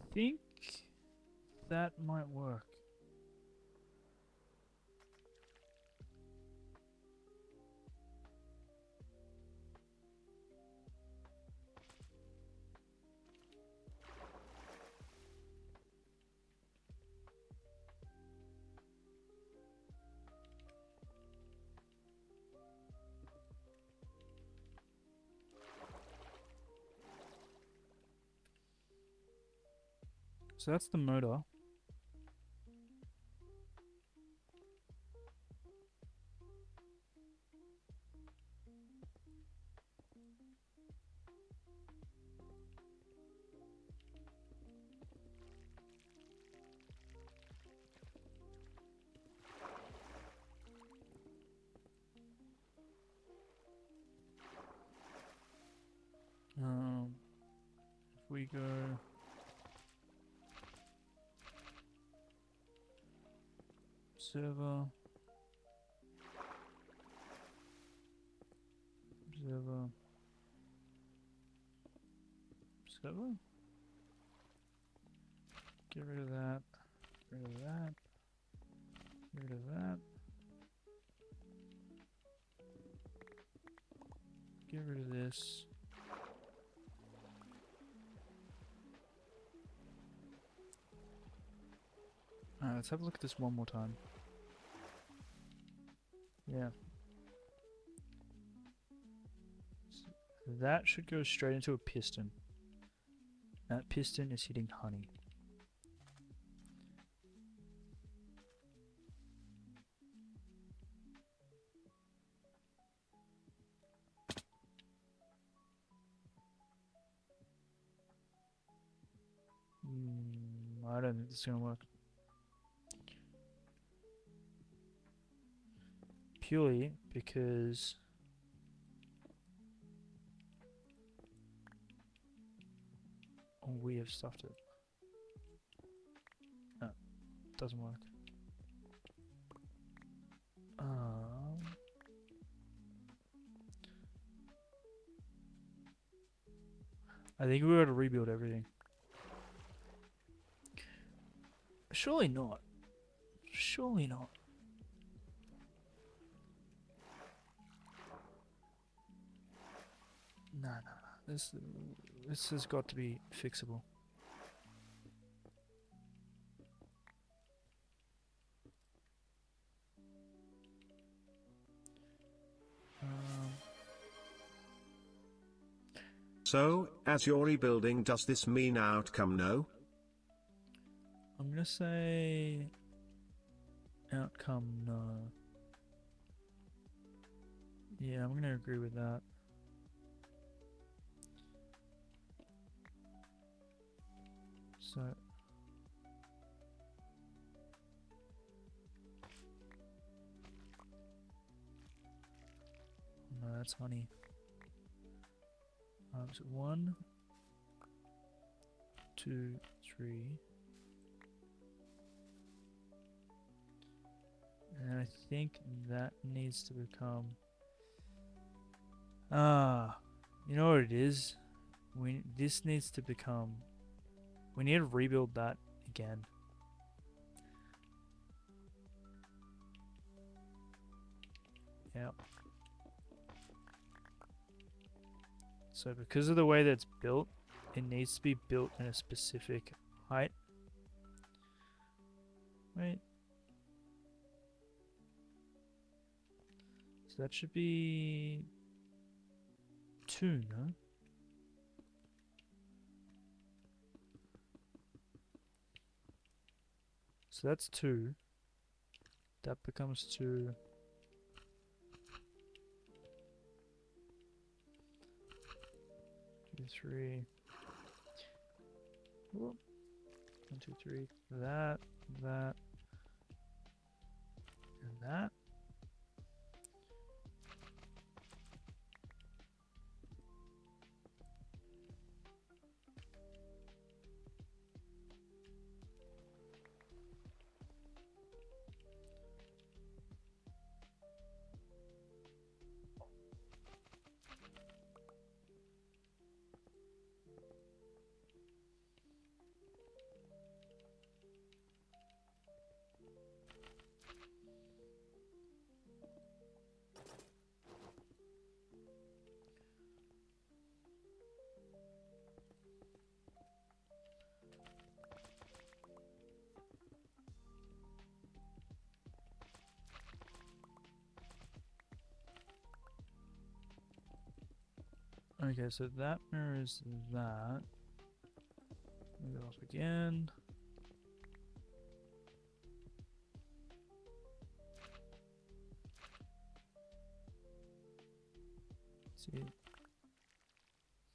I think that might work. So that's the motor. If we go server, observer, server. Get rid of that. Get rid of that. Get rid of that. Get rid of this. Alright, let's have a look at this one more time. Yeah. That should go straight into a piston. That piston is hitting honey. I don't think this is going to work. Purely because we have stuffed it. No, doesn't work. I think we got to rebuild everything. Surely not. Surely not. No. This has got to be fixable. So, as you're rebuilding, does this mean outcome no? I'm gonna say outcome no. Yeah, I'm gonna agree with that. So no, that's honey. So 1, 2, 3. And I think that needs to become... you know what it is? This needs to become. We need to rebuild that again. Yep. So because of the way that it's built, it needs to be built in a specific height. Wait. So that should be 2, no? So that's 2. That becomes 2. 2, 3. Whoop. 1, 2, 3. That, and that. Okay, so that mirrors that. Move it off again. See, I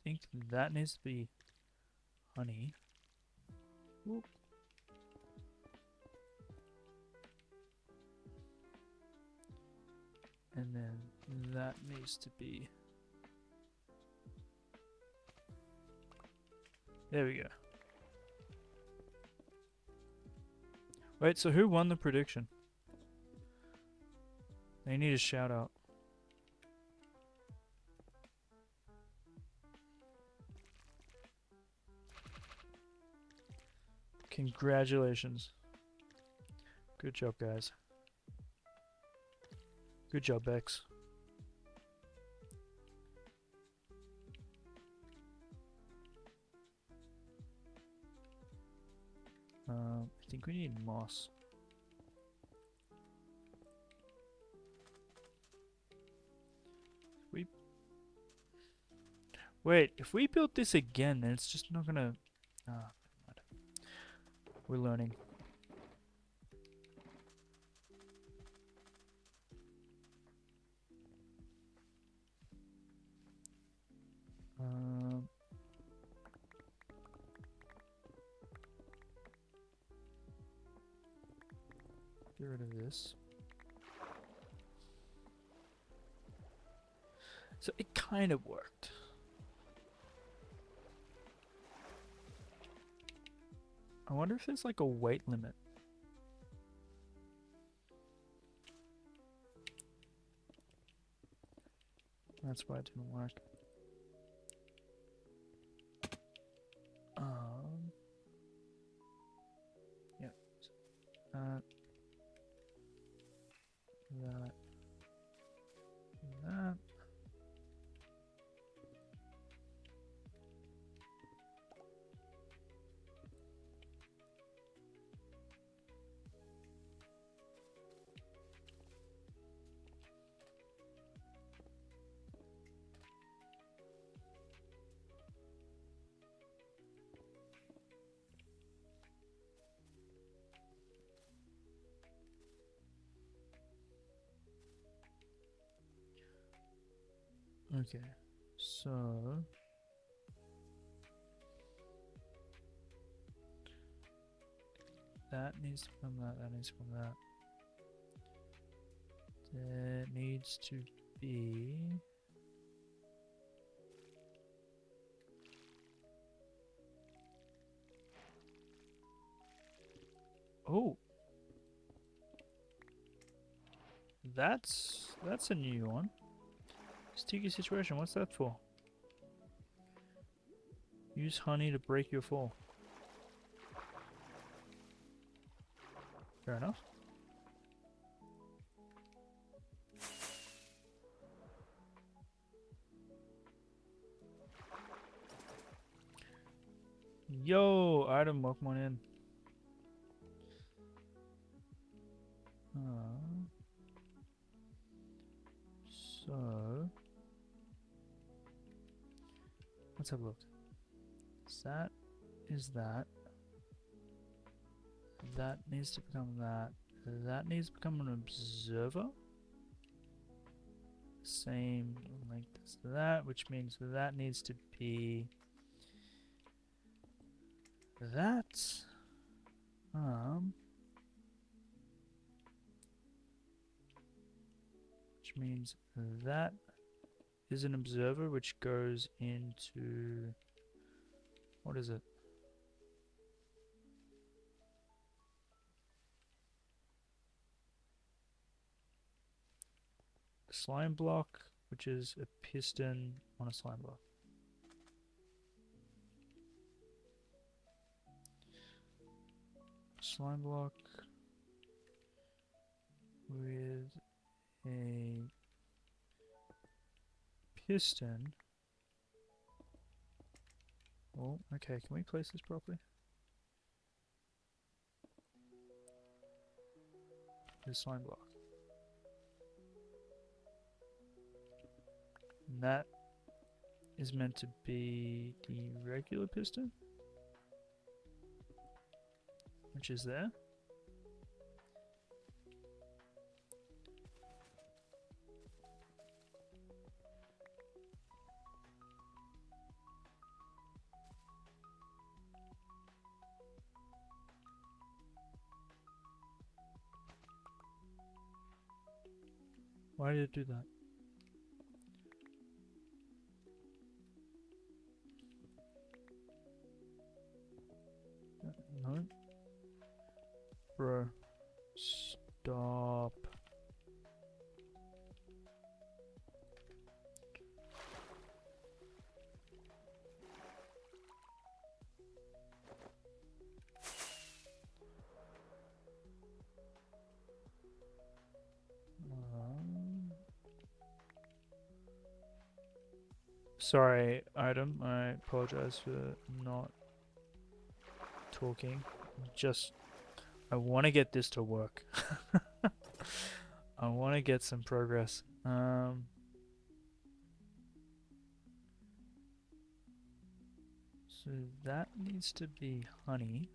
think that needs to be honey. Whoop. And then that needs to be. There we go. Wait, so who won the prediction? They need a shout out. Congratulations. Good job, guys. Good job, Bex. I think we need moss. Wait, if we build this again, then it's just not gonna. Ah, we're learning. Get rid of this. So it kind of worked. I wonder if there's like a weight limit. That's why it didn't work. Yeah. That. That. That. Okay, so that needs to become that, that needs to become that. That needs to be oh, that's a new one. Sticky situation, what's that for? Use honey to break your fall. Fair enough. Yo, item, welcome on in. So let's have a look. That is that. That needs to become that. That needs to become an observer. Same length as that, which means that needs to be that. Which means that is an observer, which goes into, what is it? Slime block, which is a piston on a slime block. Slime block with a piston. Oh, okay, can we place this properly? This slime block. And that is meant to be the regular piston, which is there. Why did it do that? No. Bro. Stop. Sorry, item. I apologize for not talking. I want to get this to work. I want to get some progress. So that needs to be honey.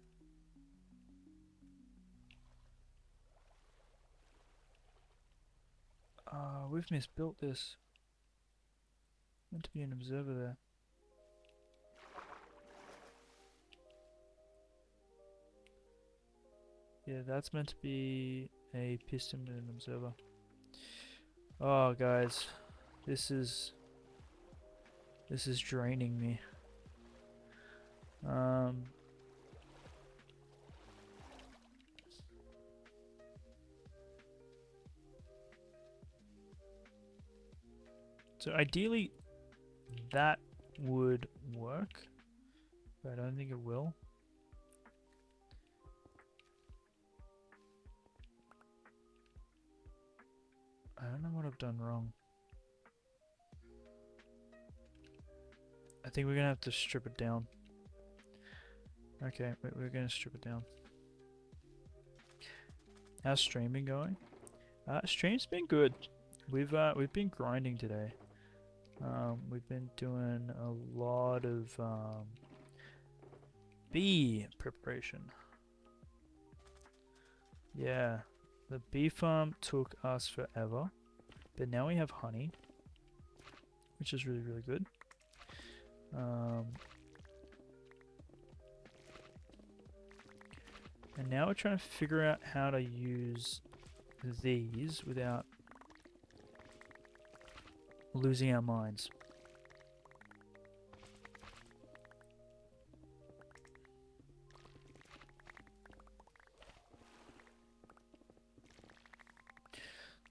We've misbuilt this. Meant to be an observer there. Yeah, that's meant to be a piston and an observer. Oh, guys, this is draining me. So ideally, that would work, but I don't think it will. I don't know what I've done wrong. I think we're gonna have to strip it down. Okay, we're gonna strip it down. How's stream been going? Stream's been good. We've been grinding today. We've been doing a lot of bee preparation. Yeah, the bee farm took us forever, but now we have honey, which is really, really good. And now we're trying to figure out how to use these without losing our minds.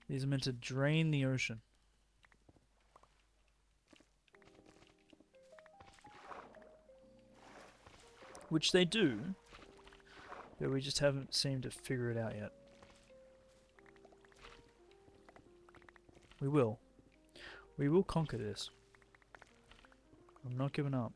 These are meant to drain the ocean. which they do, but we just haven't seemed to figure it out yet. We will. We will conquer this. I'm not giving up.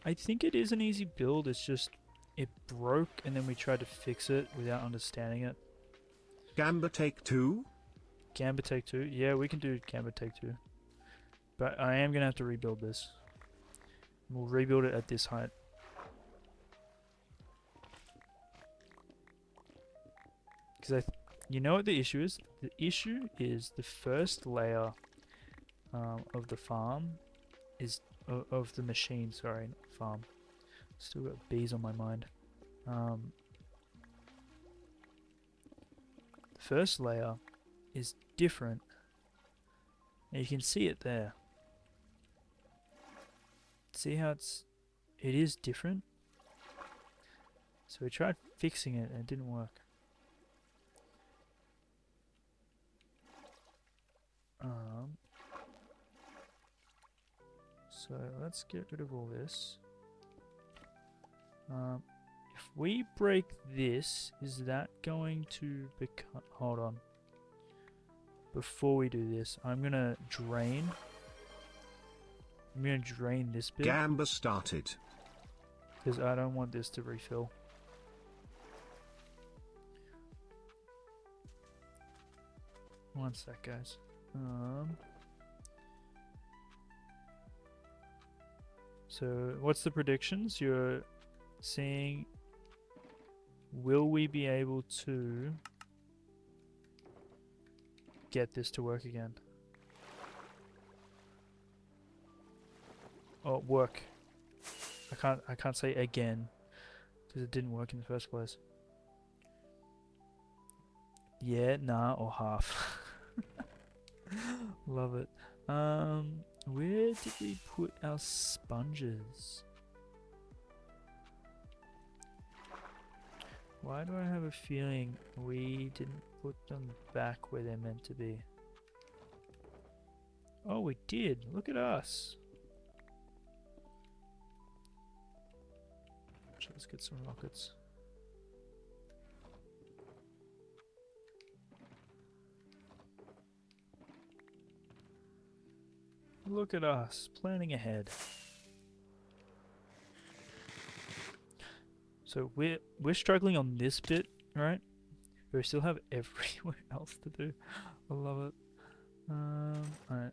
I think it is an easy build, it's just it broke and then we tried to fix it without understanding it. Gamba take 2? Gamba take 2? Yeah, we can do Gamba take 2. But I am gonna have to rebuild this. We'll rebuild it at this height. Because you know what the issue is? The issue is the first layer of the farm is of the machine. Sorry, not farm. Still got bees on my mind. The first layer is different. And you can see it there. See how it is different? So we tried fixing it and it didn't work. So let's get rid of all this. If we break this, is that going to become... Hold on. Before we do this, I'm gonna drain. I'm gonna drain this bit. Gamba started. Because I don't want this to refill. One sec, guys. So, what's the predictions? You're seeing... Will we be able to get this to work again? Oh, work. I can't say again because it didn't work in the first place. Yeah, nah, or half. Love it. Where did we put our sponges? Why do I have a feeling we didn't put them back where they're meant to be? Oh, we did. Look at us. So let's get some rockets. Look at us, planning ahead. So we're struggling on this bit, right? But we still have everywhere else to do. I love it. Alright.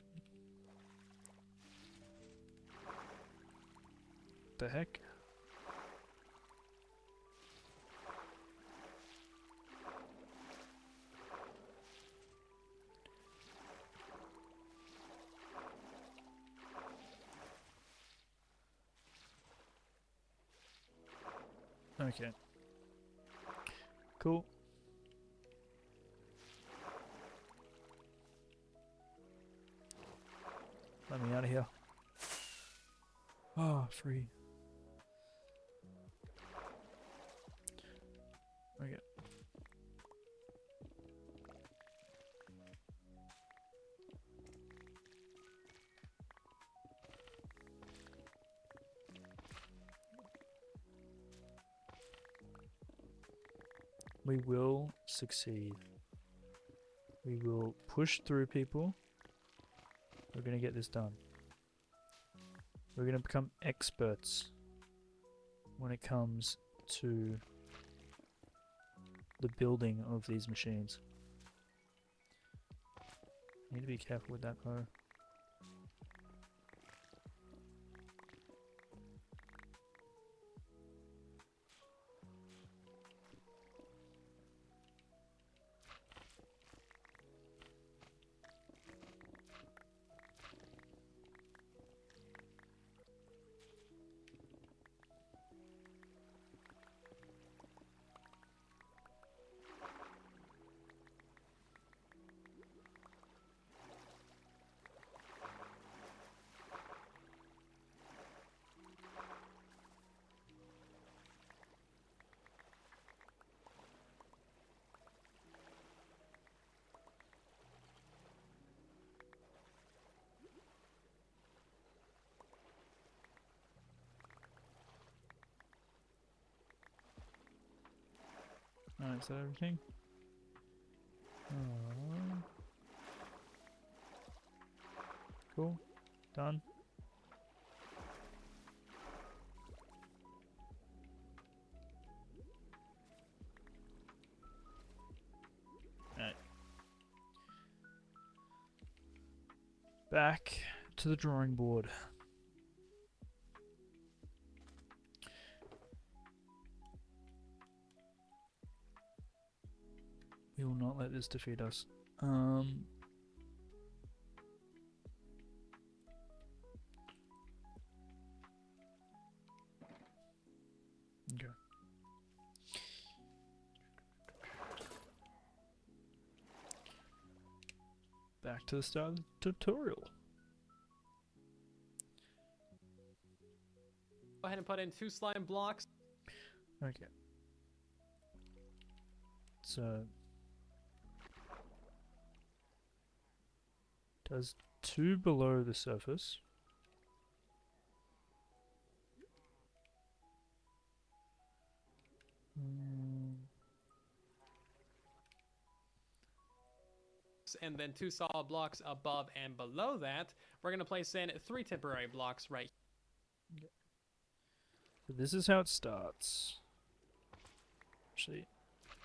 The heck? Okay. Cool. Let me out of here. Oh, free. Okay. We will succeed. We will push through people. We're going to get this done. We're going to become experts when it comes to the building of these machines. Need to be careful with that though. Alright, is that everything? Cool. Done. Alright. Back to the drawing board. We will not let this defeat us. Okay. Back to the start of the tutorial. Go ahead and put in 2 slime blocks. Okay. So does 2 below the surface. And then 2 solid blocks above and below that. We're going to place in 3 temporary blocks right here. So this is how it starts. Actually,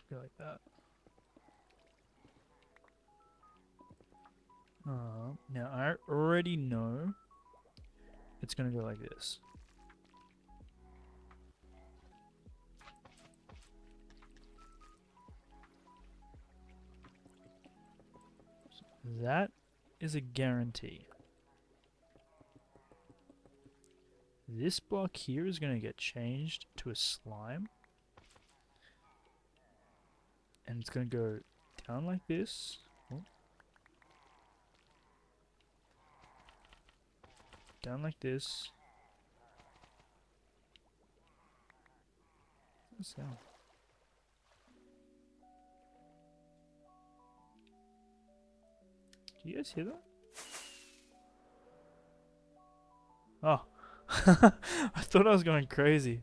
go like that. Now I already know it's gonna go like this. That is a guarantee. This block here is going to get changed to a slime. And it's going to go down like this. Oh. Down like this. What's that sound? Do you guys hear that? Oh. I thought I was going crazy.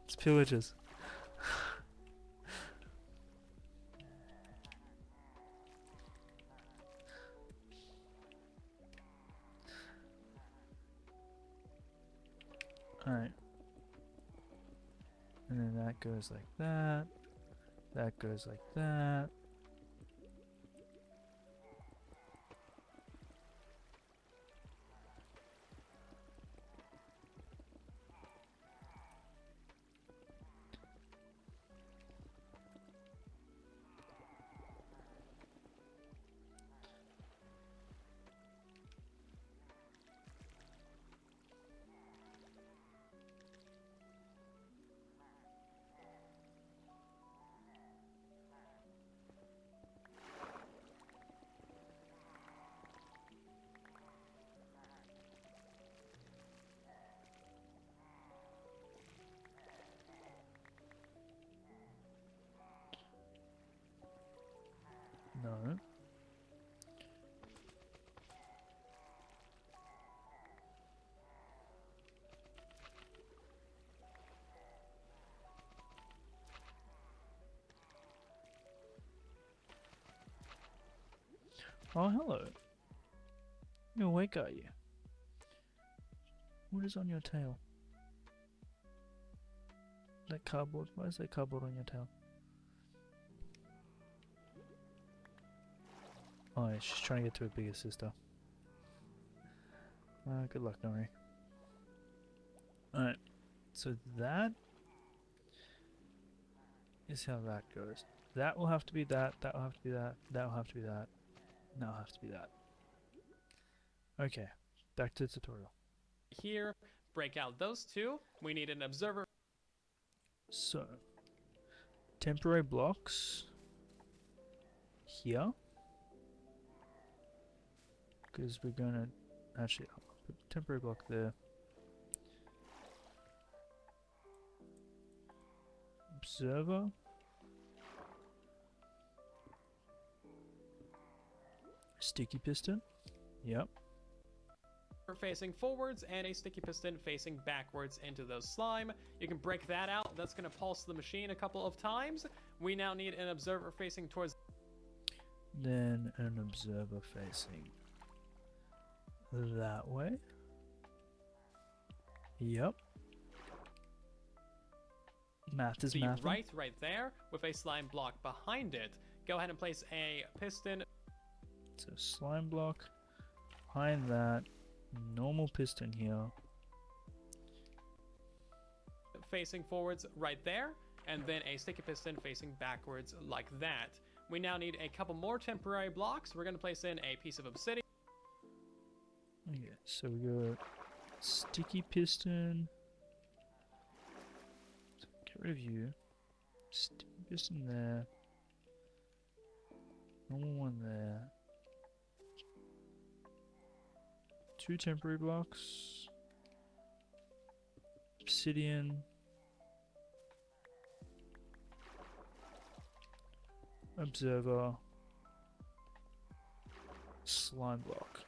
It's pillagers. Alright. And then that goes like that. That goes like that. No. Oh, hello. You're awake, are you? What is on your tail? That cardboard? Why is that cardboard on your tail? Oh, yeah, she's trying to get to her bigger sister. Good luck, Nori. Alright, so that is how that goes. That will have to be that, that will have to be that, that will have to be that, and that will have to be that. Okay, back to the tutorial. Here, break out those 2. We need an observer. So, temporary blocks here. Because we're gonna actually I'll put a temporary block there. Observer. Sticky piston. Yep. facing forwards and a sticky piston facing backwards into those slime. You can break that out. That's going to pulse the machine a couple of times. We now need an observer facing towards... Then an observer facing that way. Yep. Math is the math. right there with a slime block behind it. Go ahead and place a piston. So slime block behind that. Normal piston here. Facing forwards right there, and then a sticky piston facing backwards like that. We now need a couple more temporary blocks. We're going to place in a piece of obsidian. Okay, so we got sticky piston. So get rid of you. Sticky piston there. Normal one there. 2 temporary blocks. Obsidian. Observer. Slime block.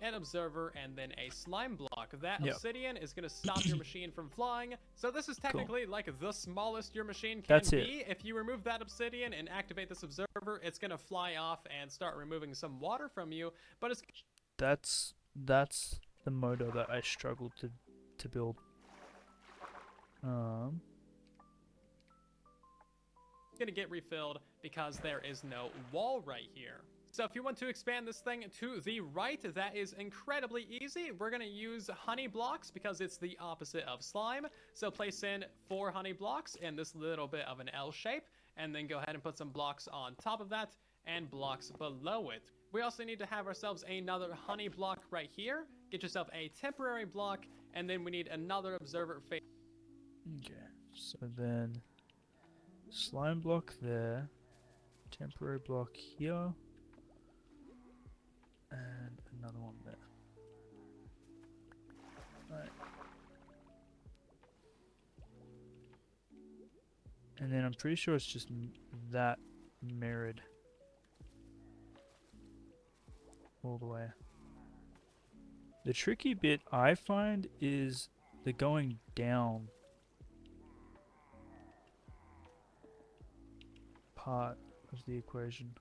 An observer, and then a slime block. That Yep. obsidian is going to stop your machine from flying. So this is technically like the smallest your machine can That's be. If you remove that obsidian and activate this observer, it's going to fly off and start removing some water from you. But it's That's the motor that I struggled to build. going to get refilled because there is no wall right here. So if you want to expand this thing to the right, that is incredibly easy. We're going to use honey blocks because it's the opposite of slime. So place in 4 honey blocks in this little bit of an L shape, and then go ahead and put some blocks on top of that and blocks below it. We also need to have ourselves another honey block right here. Get yourself a temporary block, and then we need another observer face. Okay, so then slime block there, temporary block here, and another one there. Right. And then I'm pretty sure it's just that mirrored all the way. The tricky bit I find is the going down part of the equation.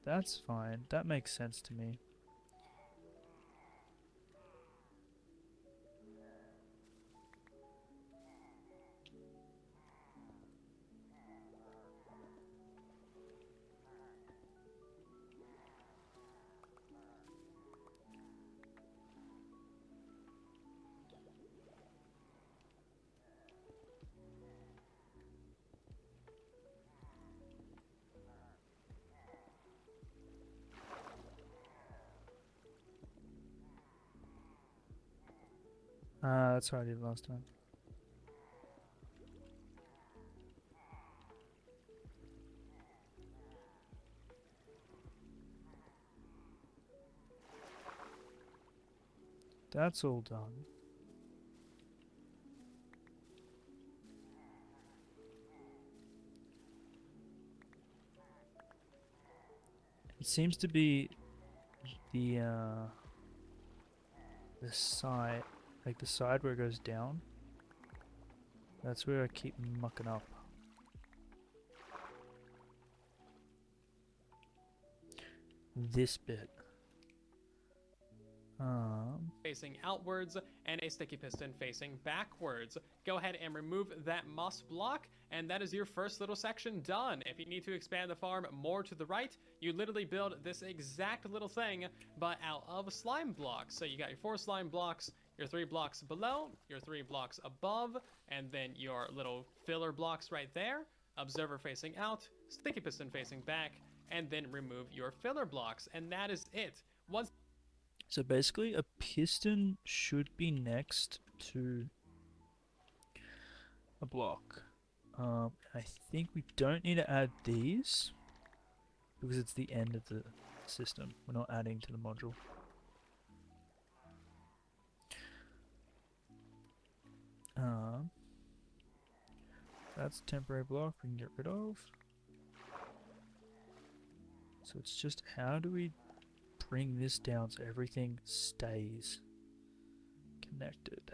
That's fine. That makes sense to me. That's what I did last time. That's all done. It seems to be the side, like the side where it goes down. That's where I keep mucking up. This bit. Facing outwards and a sticky piston facing backwards. Go ahead and remove that moss block, and that is your first little section done. If you need to expand the farm more to the right, you literally build this exact little thing, but out of slime blocks. So you got your 4 slime blocks, your 3 blocks below, your 3 blocks above, and then your little filler blocks right there. Observer facing out, sticky piston facing back, and then remove your filler blocks, and that is it. Once So basically a piston should be next to a block. I think we don't need to add these because it's the end of the system. We're not adding to the module. That's a temporary block we can get rid of. So it's just how do we bring this down so everything stays connected?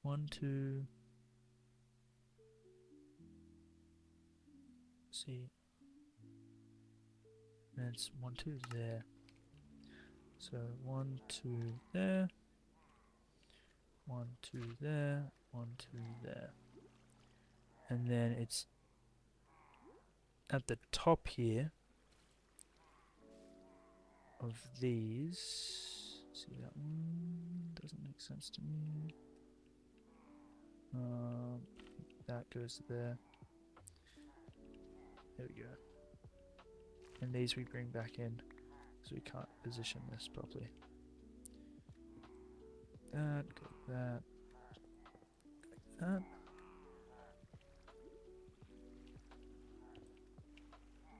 1, 2. See, and it's 1, 2 there. So 1, 2 there. 1, 2 there. 1, 2 there. And then it's at the top here of these. See, that one doesn't make sense to me. That goes there. There we go. And these we bring back in because we can't position this properly. That, go that, like that.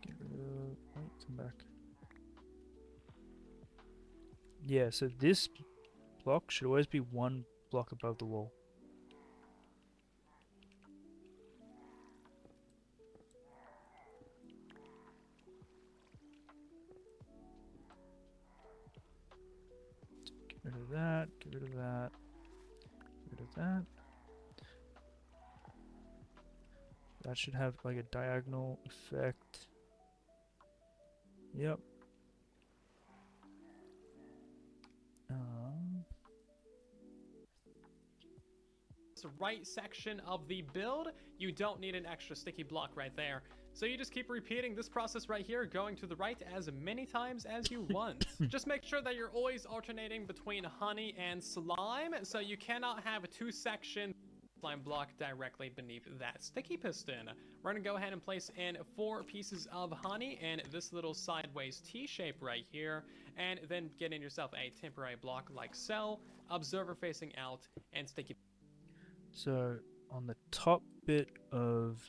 Get rid of. Wait, come back. Yeah, so this block should always be one block above the wall. Get rid of that, get rid of that, get rid of that. That should have like a diagonal effect. Yep. This right section of the build, you don't need an extra sticky block right there. So you just keep repeating this process right here, going to the right as many times as you want. Just make sure that you're always alternating between honey and slime, so you cannot have a 2-section slime block directly beneath that sticky piston. We're gonna go ahead and place in 4 pieces of honey in this little sideways T shape right here, and then get in yourself a temporary block like so, observer facing out, and sticky. So on the top bit of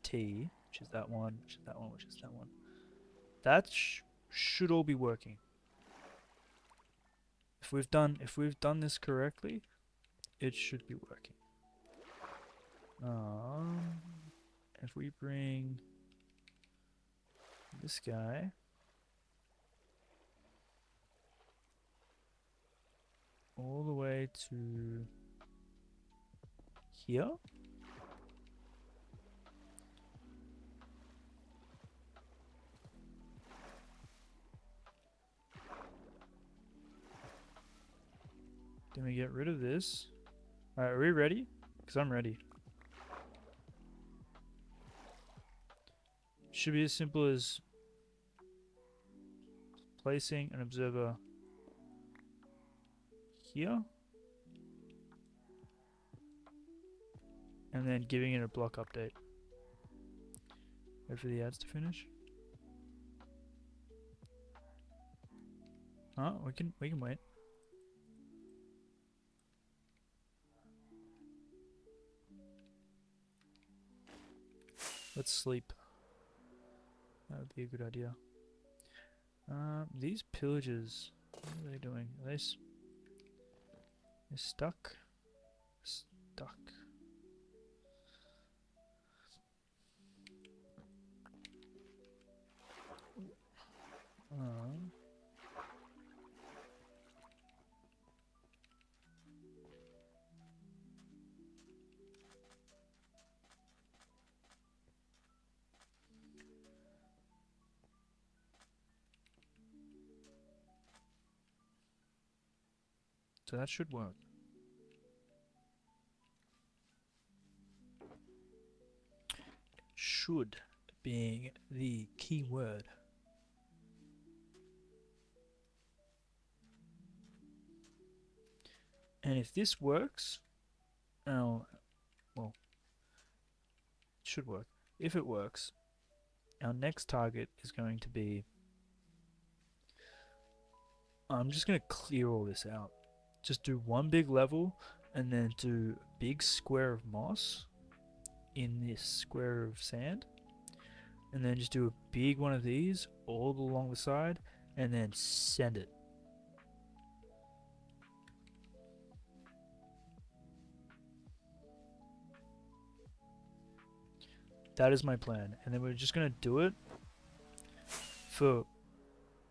T, which is that one, which is that one, which is that one, that should all be working. If we've done this correctly, it should be working. If we bring this guy all the way to here. Then we get rid of this. Alright, are we ready? Because I'm ready. Should be as simple as placing an observer here. And then giving it a block update. Wait for the ads to finish. Oh, we can wait. Let's sleep. That would be a good idea. These pillagers, what are they doing? Are they they're stuck? Stuck. So that should work. Should being the key word. And if this works, well, it should work. If it works, our next target is going to be, I'm just going to clear all this out. Just do one big level and then do a big square of moss in this square of sand. And then just do a big one of these all along the side and then send it. That is my plan. And then we're just going to do it for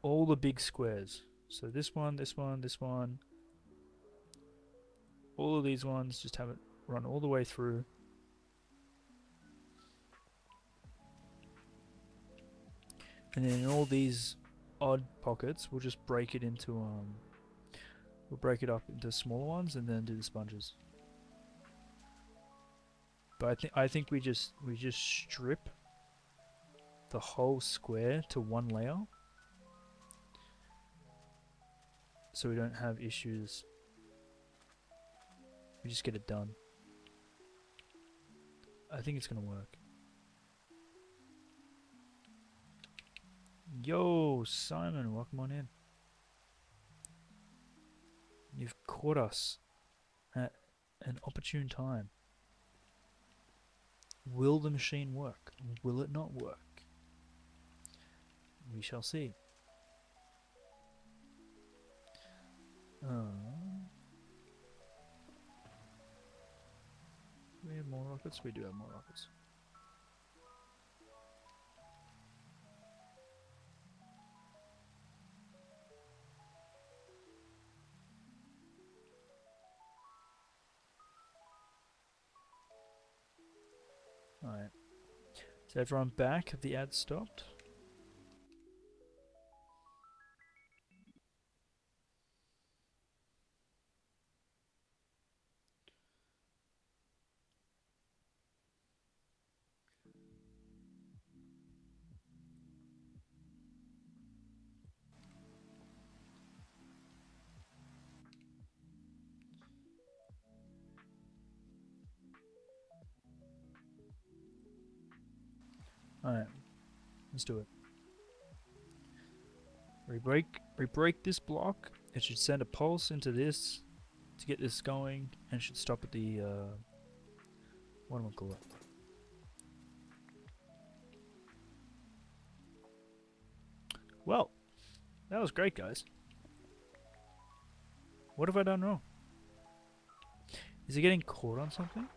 all the big squares. So this one, this one, this one. All of these ones, just have it run all the way through. And then in all these odd pockets, we'll just break it into we'll break it up into smaller ones and then do the sponges. But I think we just strip the whole square to one layer, so we don't have issues. We just get it done. I think it's gonna work. Yo, Simon, welcome on in. You've caught us at an opportune time. Will the machine work? Will it not work? We shall see. Do we have more rockets? We do have more rockets. Alright. Is everyone back? Have the ads stopped? Alright. Let's do it. We break this block. It should send a pulse into this to get this going, and should stop at the what am I call it? Well, that was great, guys. What have I done wrong? Is it getting caught on something?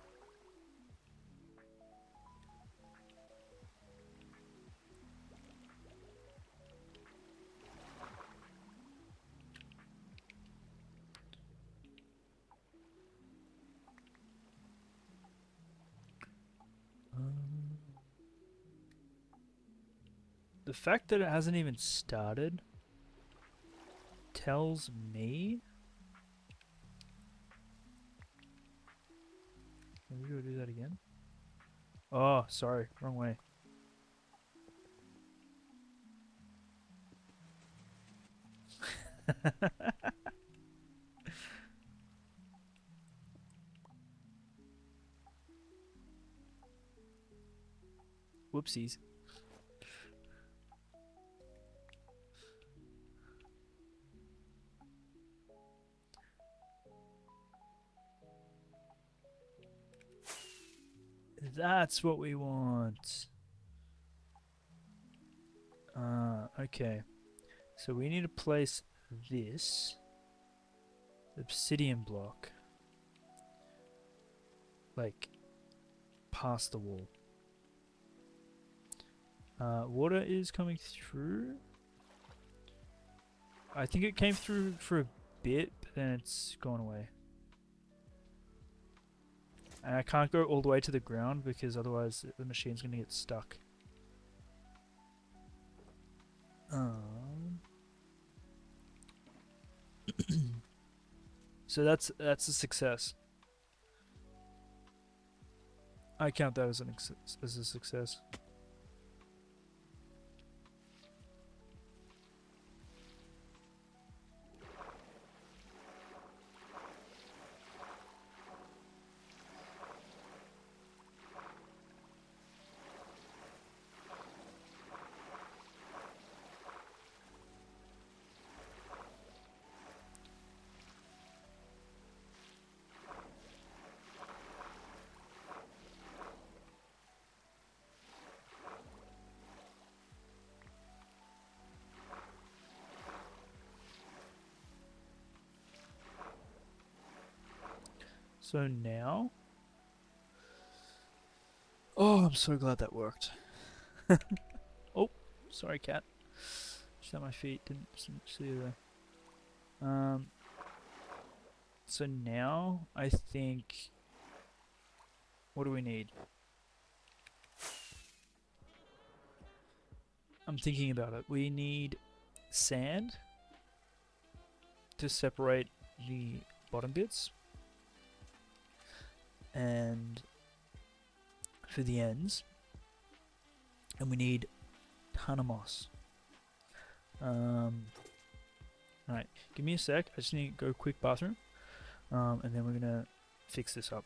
The fact that it hasn't even started tells me... Maybe we'll do that again? Oh, sorry. Wrong way. Whoopsies. That's what we want. Okay. So we need to place this obsidian block like past the wall. Water is coming through. I think it came through for a bit, but then it's gone away. And I can't go all the way to the ground because otherwise the machine's gonna get stuck. So that's a success. I count that as a success. So now... Oh, I'm so glad that worked. Oh, sorry, cat. Just that my feet didn't see there. So now I think, what do we need? I'm thinking about it. We need sand to separate the bottom bits, and for the ends, and we need ton of moss. Alright, give me a sec. I just need to go quick bathroom, and then we're gonna fix this up.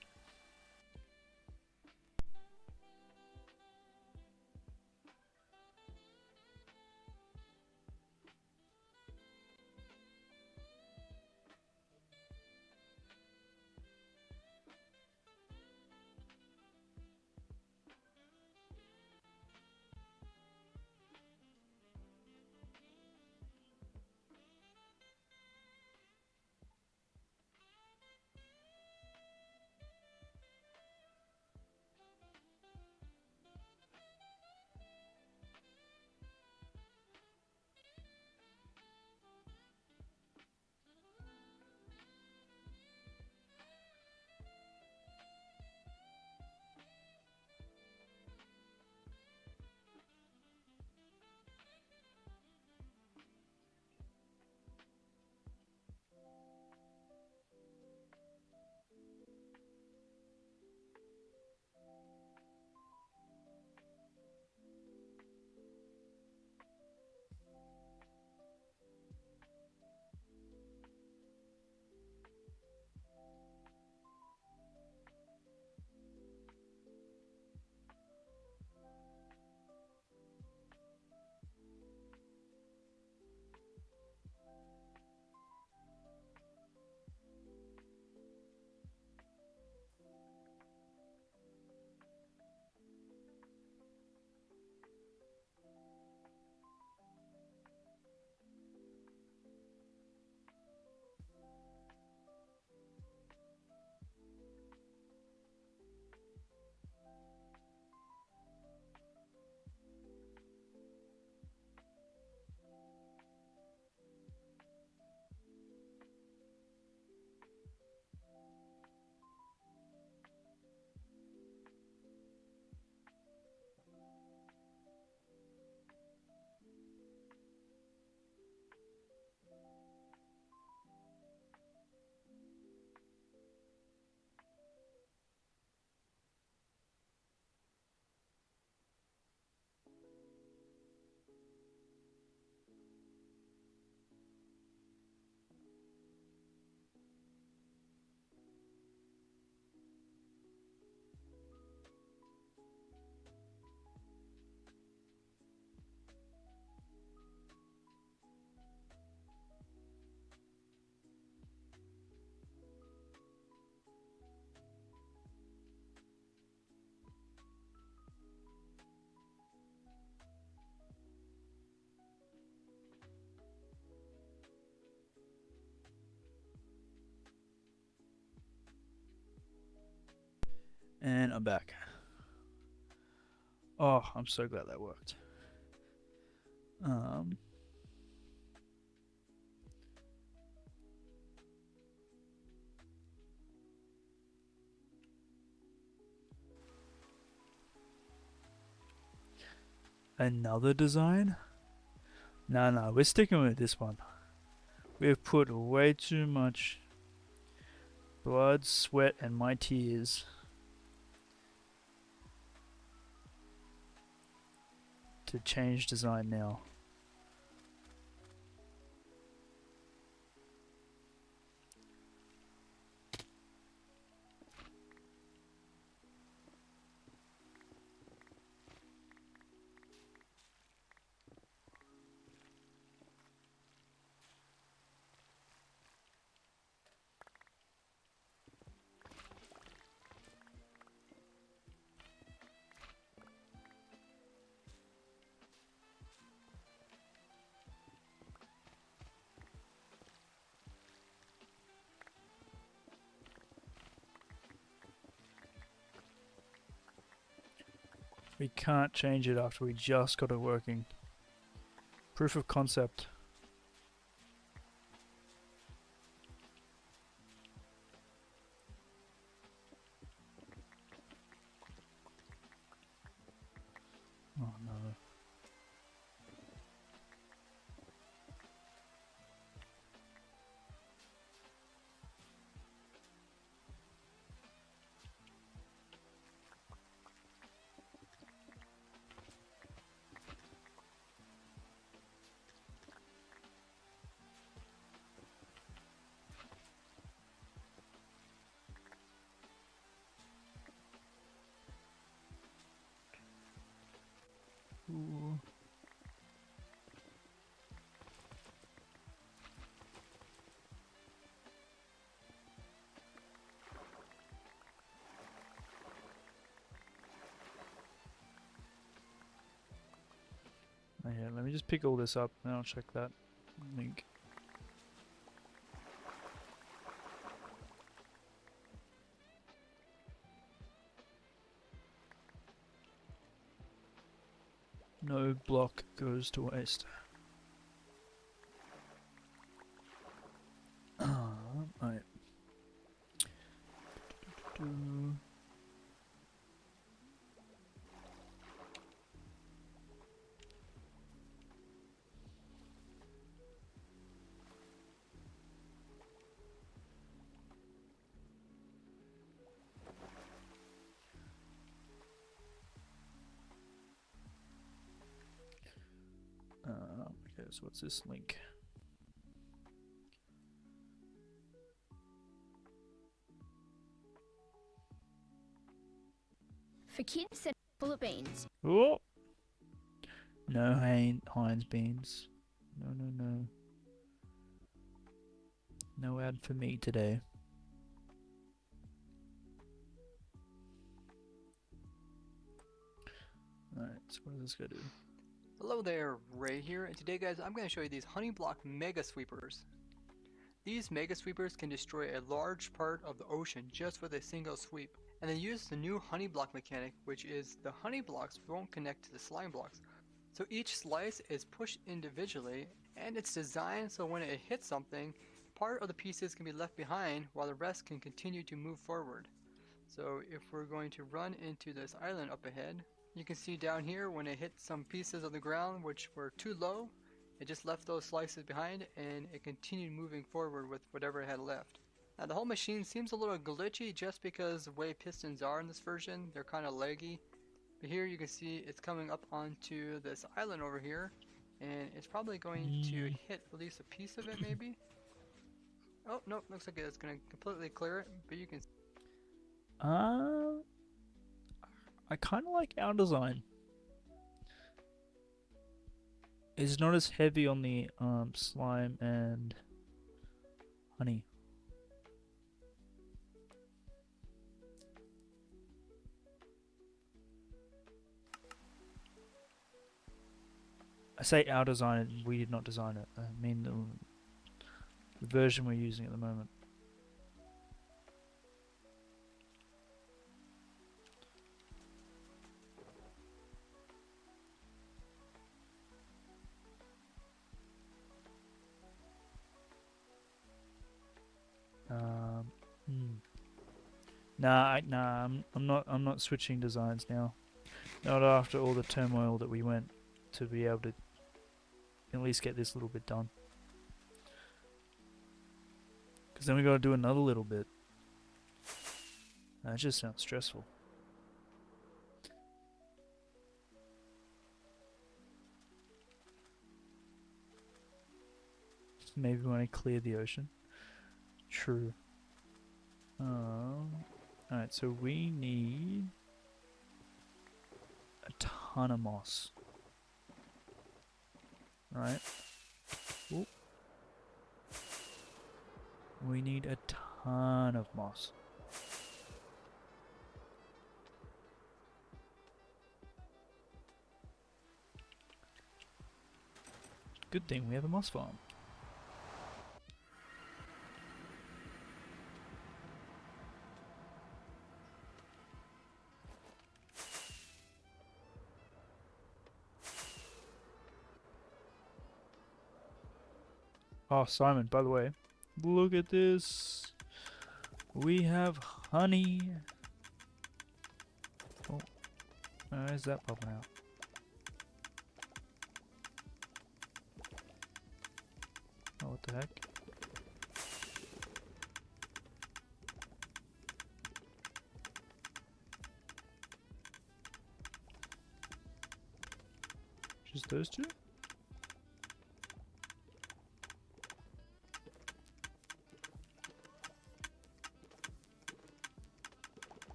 And I'm back. Oh, I'm so glad that worked. Another design? No, we're sticking with this one. We've put way too much blood, sweat, and my tears to change design now. We can't change it after we just got it working. Proof of concept. Oh no. Ooh. Oh, yeah, let me just pick all this up and I'll check that link. No block goes to waste. Alright. Okay, so what's this link? For kids that are full of beans. Oh! No Heinz beans. No, no, no. No ad for me today. Alright, so what does this go do? Hello there, Ray here, and today guys I'm going to show you these honey block mega sweepers. These mega sweepers can destroy a large part of the ocean just with a single sweep. And they use the new honey block mechanic, which is the honey blocks won't connect to the slime blocks. So each slice is pushed individually, and it's designed so when it hits something, part of the pieces can be left behind while the rest can continue to move forward. So if we're going to run into this island up ahead, you can see down here when it hit some pieces of the ground which were too low, it just left those slices behind and it continued moving forward with whatever it had left. Now the whole machine seems a little glitchy just because the way pistons are in this version, they're kind of laggy. But here you can see it's coming up onto this island over here, and it's probably going to hit at least a piece of it maybe. Oh no, looks like it's going to completely clear it, but you can I kind of like our design. It's not as heavy on the slime and honey. I say our design, we did not design it. I mean the version we're using at the moment. Nah, I'm not switching designs now. Not after all the turmoil that we went to be able to at least get this little bit done. Because then we got to do another little bit. That just sounds stressful. Maybe when I clear the ocean. True. Alright, so we need a ton of moss. Right? Ooh. We need a ton of moss. Good thing we have a moss farm. Oh, Simon, by the way, look at this. We have honey. Oh, where is that popping out? Oh, what the heck? Just those two?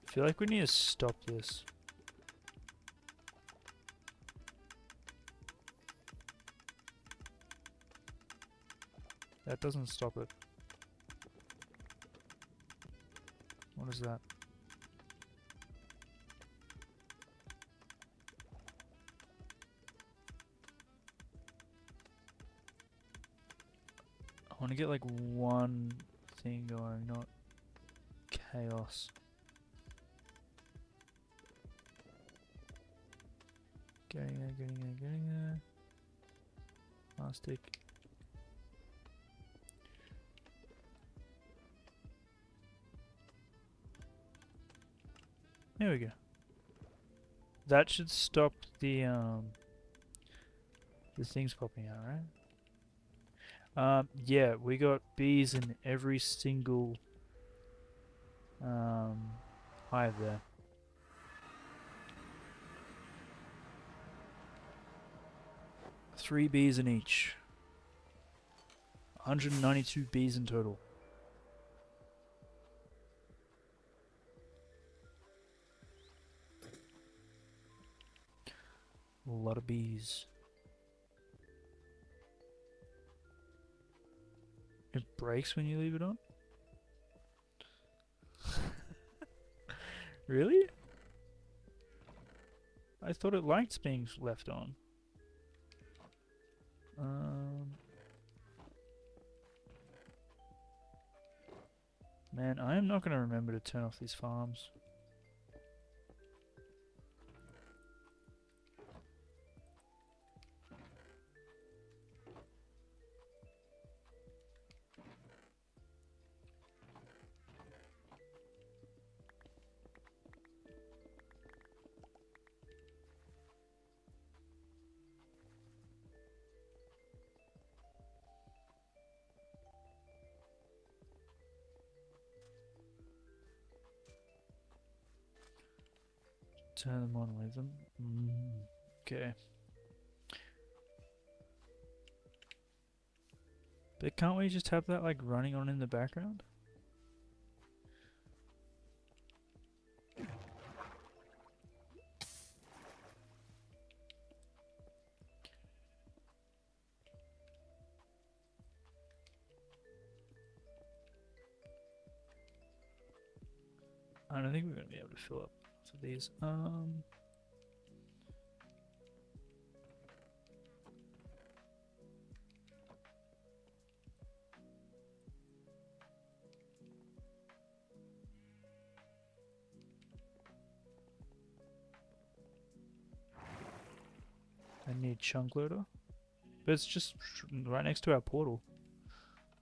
I feel like we need to stop this. That doesn't stop it. What is that? I want to get like one thing going, not chaos. Getting there, getting there, getting there. Plastic. There we go. That should stop the things popping out, right? Yeah, we got bees in every single hive there. Three bees in each. 192 bees in total. A lot of bees. It breaks when you leave it on? Really? I thought it liked being left on. Man, I am not going to remember to turn off these farms. Turn them on, leave them. Okay. But can't we just have that like running on in the background? I don't think we're going to be able to fill up for these. I need chunk loader. But it's just right next to our portal.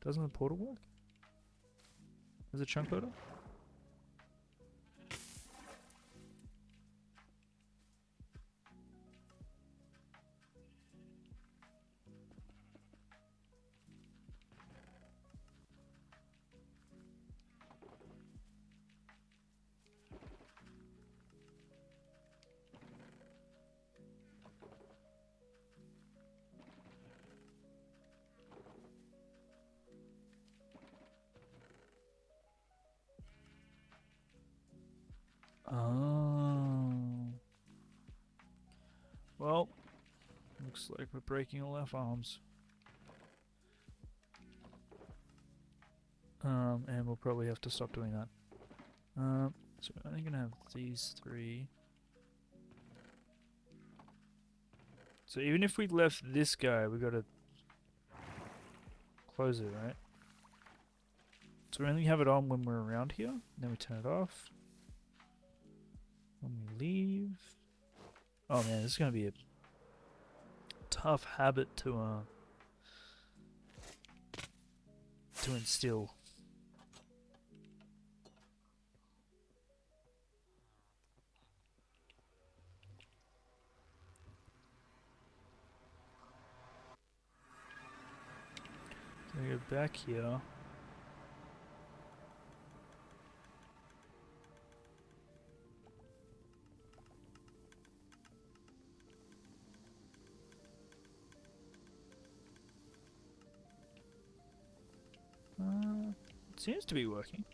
Doesn't the portal work? Is it chunk loader? Oh. Well, looks like we're breaking all our farms. And we'll probably have to stop doing that. So we're only gonna have these three. So even if we left this guy, we gotta close it, right? So we only have it on when we're around here, then we turn it off. When we leave. Oh man, this is gonna be a tough habit to to instill. So we go back here. It seems to be working.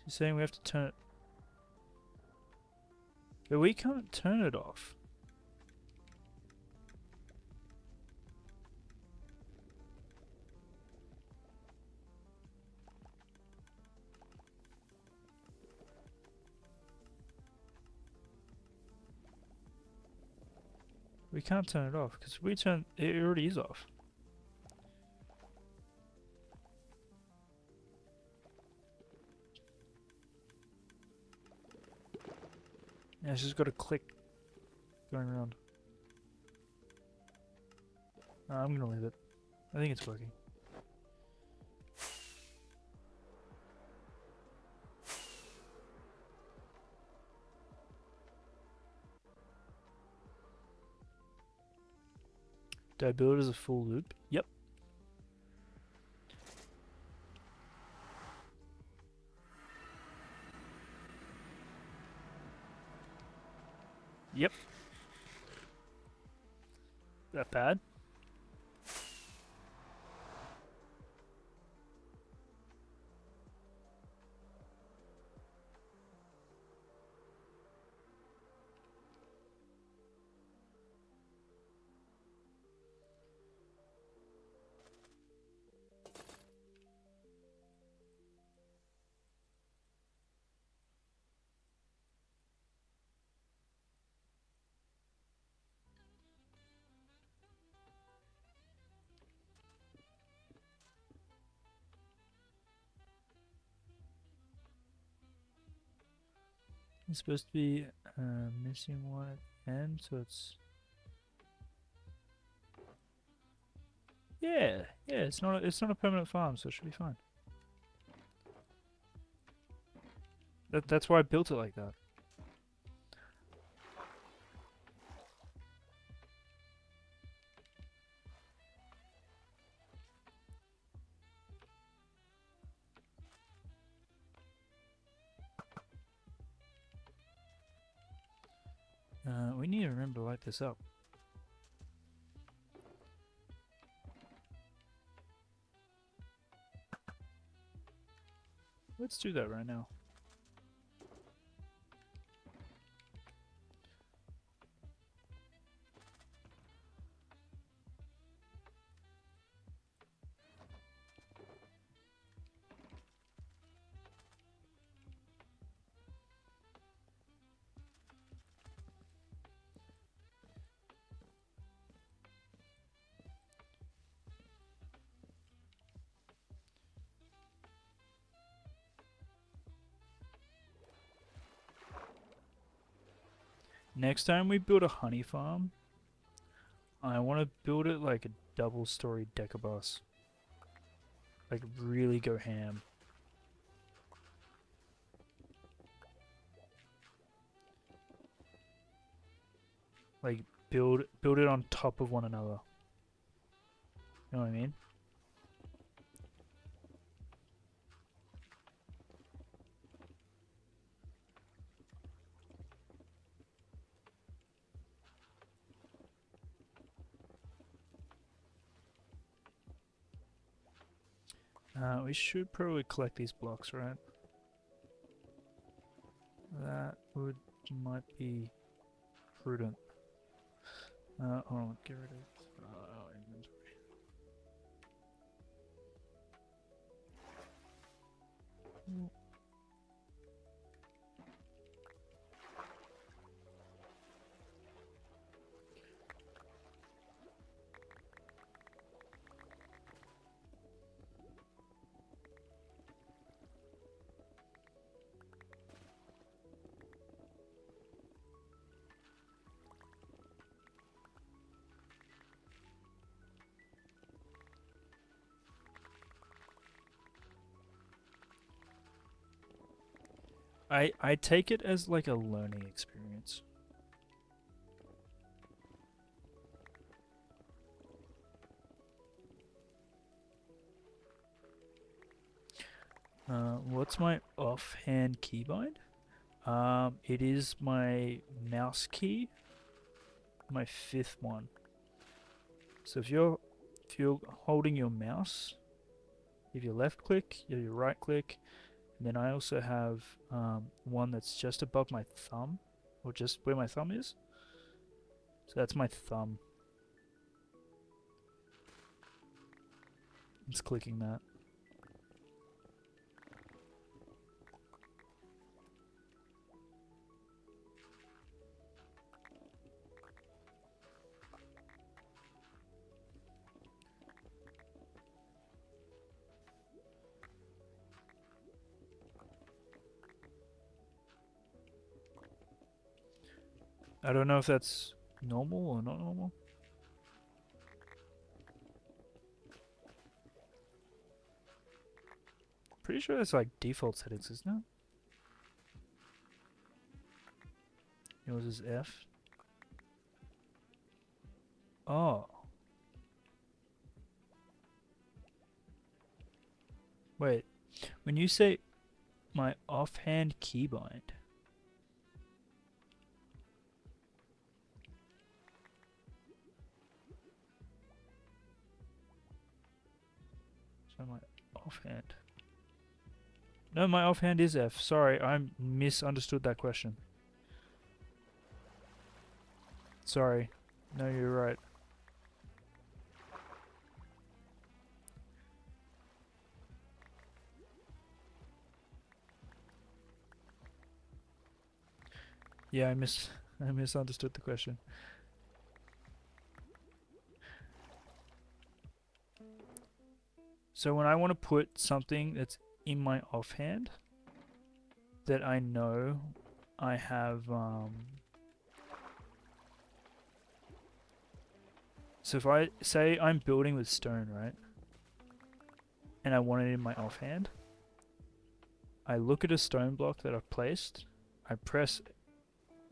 She's saying we have to turn it. But we can't turn it off. We can't turn it off because we turn it already is off. Yeah, it's just got a click going around. I'm gonna leave it. I think it's working. Did I build it as a full loop? Yep. Yep. That bad? It's supposed to be missing one at the end, so it's yeah. It's not a permanent farm, so it should be fine. That's why I built it like that. We need to remember to light this up. Let's do that right now. Next time we build a honey farm, I want to build it like a double-story decker bus. Like really go ham. Like build it on top of one another. You know what I mean? We should probably collect these blocks, right? That might be prudent. Hold on, get rid of inventory. I take it as like a learning experience. What's my offhand keybind? It is my mouse key, my 5th one. So if you're holding your mouse, if you left click, you right click, and then I also have one that's just above my thumb, or just where my thumb is. So that's my thumb. It's clicking that. I don't know if that's normal or not normal. Pretty sure that's like default settings, isn't it? Yours is F. Oh. Wait. When you say my offhand keybind. So my offhand. No, my offhand is F. Sorry, I misunderstood that question. Sorry. No, you're right. Yeah, I misunderstood the question. So when I want to put something that's in my offhand that I know I have so if I say I'm building with stone, right? And I want it in my offhand, I look at a stone block that I've placed, I press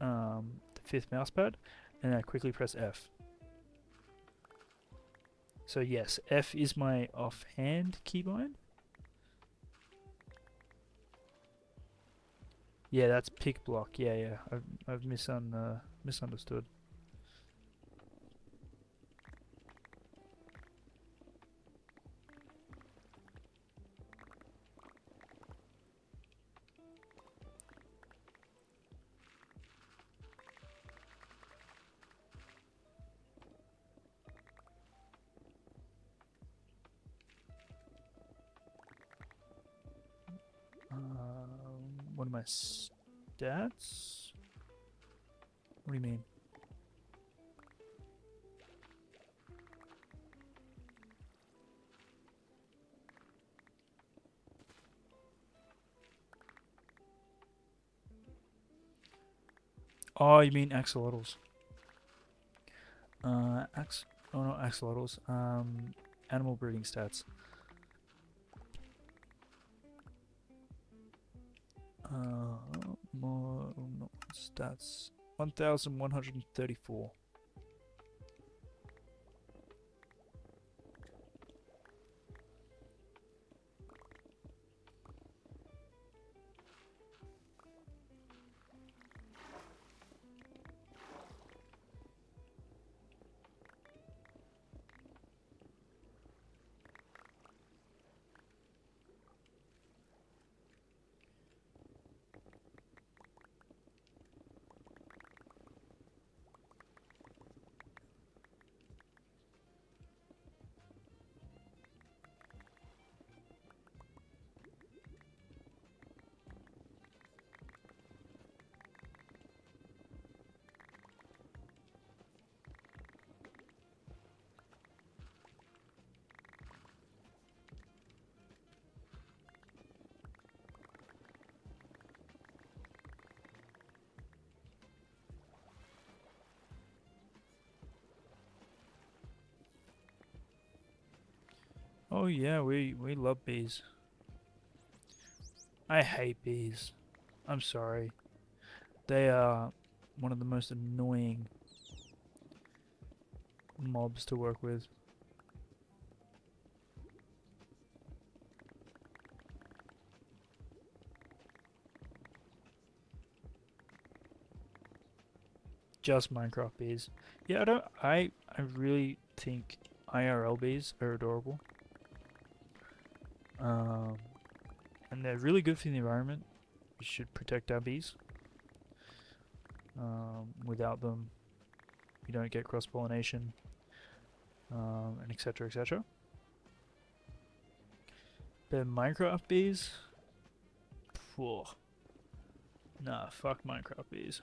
the 5th mouse pad, and I quickly press F. So yes, F is my offhand keybind. Yeah, that's pick block. Yeah. I've misunderstood. What are my stats? What do you mean? Oh, you mean axolotls? Oh, not axolotls. Animal breeding stats. More not stats. 1,134. Oh yeah, we love bees. I hate bees. I'm sorry. They are one of the most annoying mobs to work with. Just Minecraft bees. Yeah, I really think IRL bees are adorable. And they're really good for the environment. We should protect our bees. Without them, you don't get cross-pollination, and etc. etc. But Minecraft bees? Phew. Nah, fuck Minecraft bees.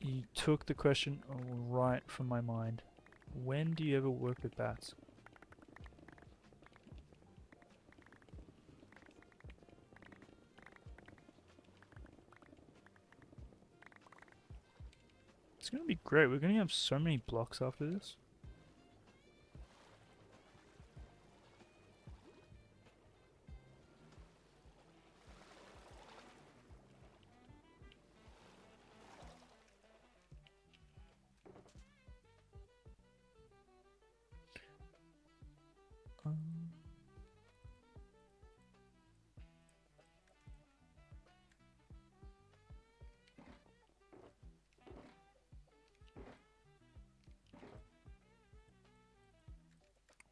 You took the question right from my mind. When do you ever work with bats? It's gonna be great. We're gonna have so many blocks after this. Um,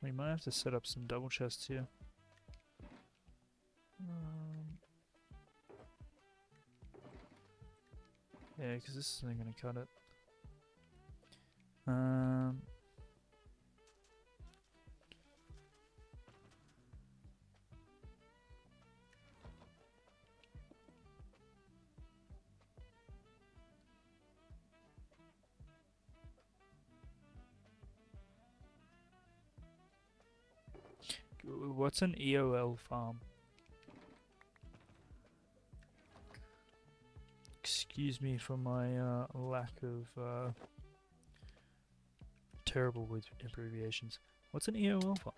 we might have to set up some double chests here. Yeah, because this isn't gonna cut it. What's an EOL farm? Excuse me for my lack of terrible with abbreviations. What's an EOL farm?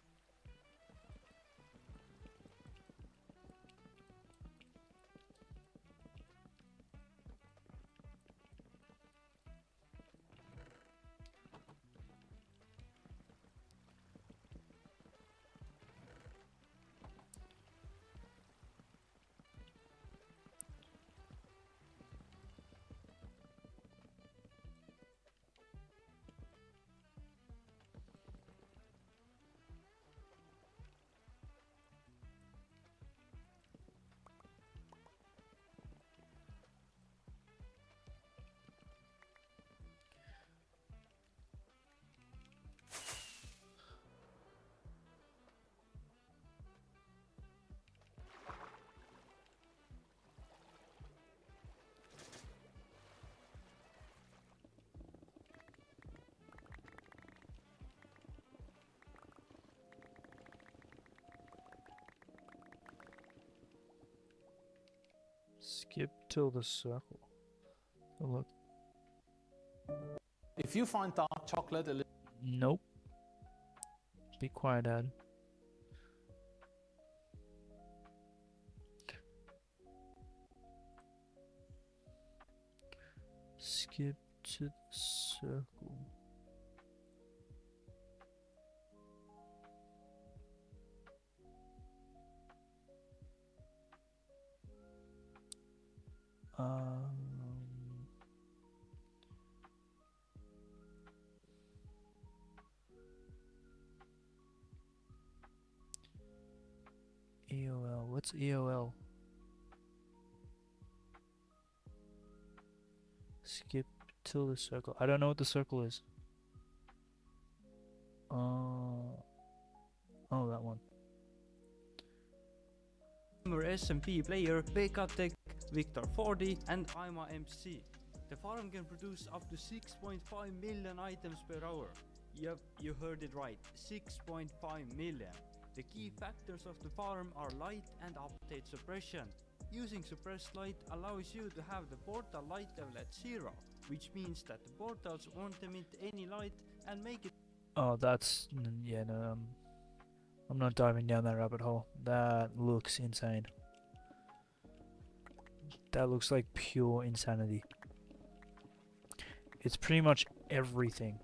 Skip till the circle. Oh, look. If you find dark chocolate a little... Nope. Be quiet, Dad. Skip to the circle. Um, EOL. What's EOL? Skip till the circle. I don't know what the circle is. Oh, that one. SMP player, Tech, Victor 40 and I'm a MC. The farm can produce up to 6.5 million items per hour. Yep, you heard it right, 6.5 million. The key factors of the farm are light and update suppression. Using suppressed light allows you to have the portal light level at 0, which means that the portals won't emit any light and make it. Oh, yeah, no, I'm not diving down that rabbit hole. That looks insane. That looks like pure insanity. It's pretty much everything.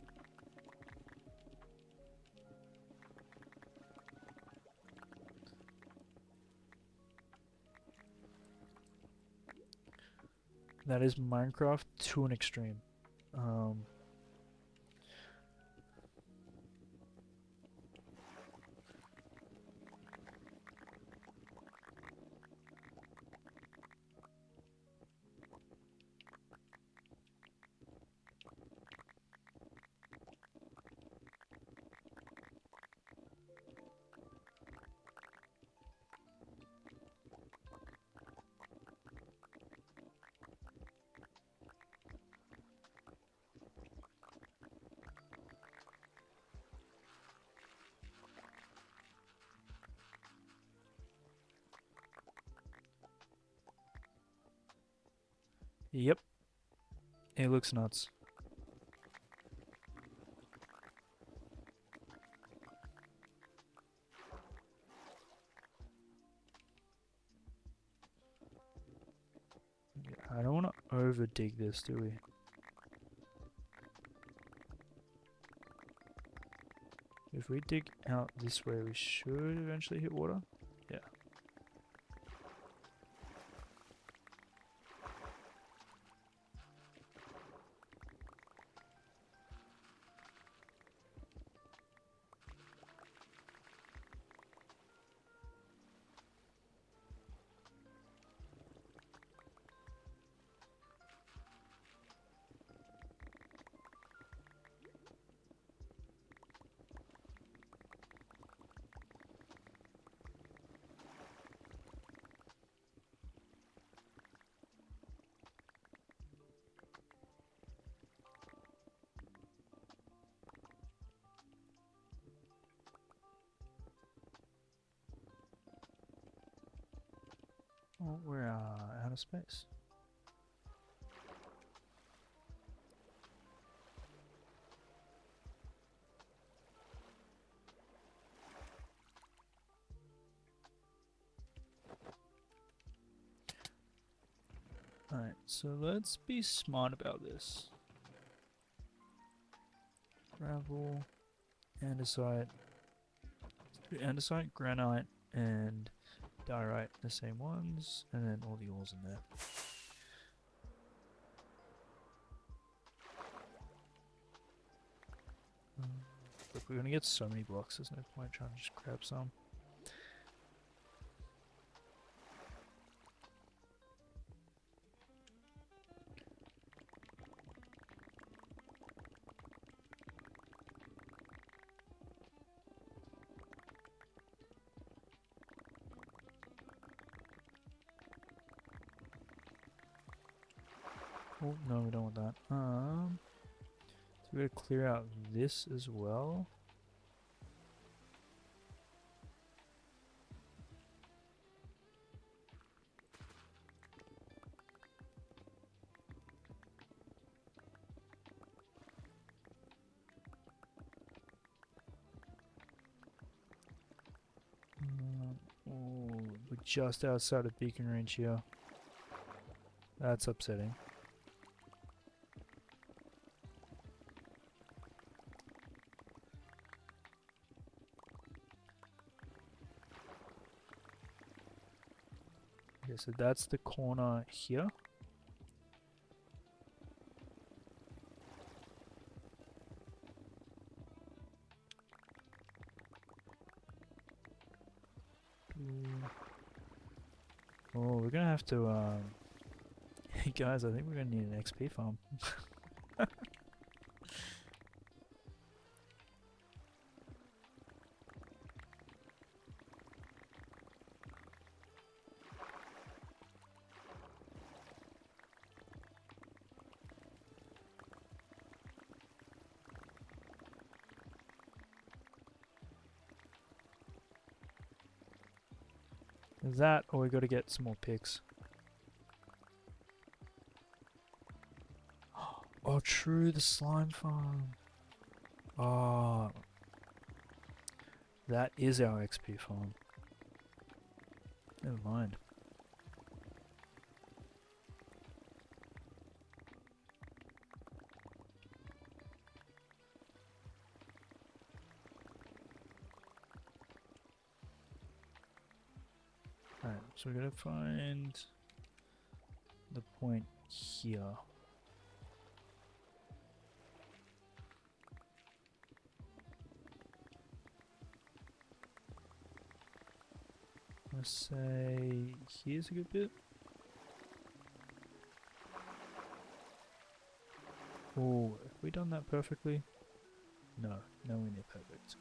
That is Minecraft to an extreme. Yep. It looks nuts. I don't want to over dig this, do we? If we dig out this way, we should eventually hit water. Yeah. Oh, we're out of space. Alright, so let's be smart about this. Gravel, andesite, andesite, granite, and diorite, the same ones, and then all the ores in there. Look, we're gonna get so many blocks, there's no point trying to just grab some. Oh, no, we don't want that. So we gotta clear out this as well. Oh, we're just outside of beacon range here. That's upsetting. Okay, so that's the corner here. Oh, we're gonna have to, hey guys, I think we're gonna need an XP farm. That, or we got to get some more picks. Oh, true, the slime farm. Oh, that is our XP farm. Never mind. Alright, so we gotta find the point here. Let's say here's a good bit. Oh, have we done that perfectly? No, nowhere near perfect.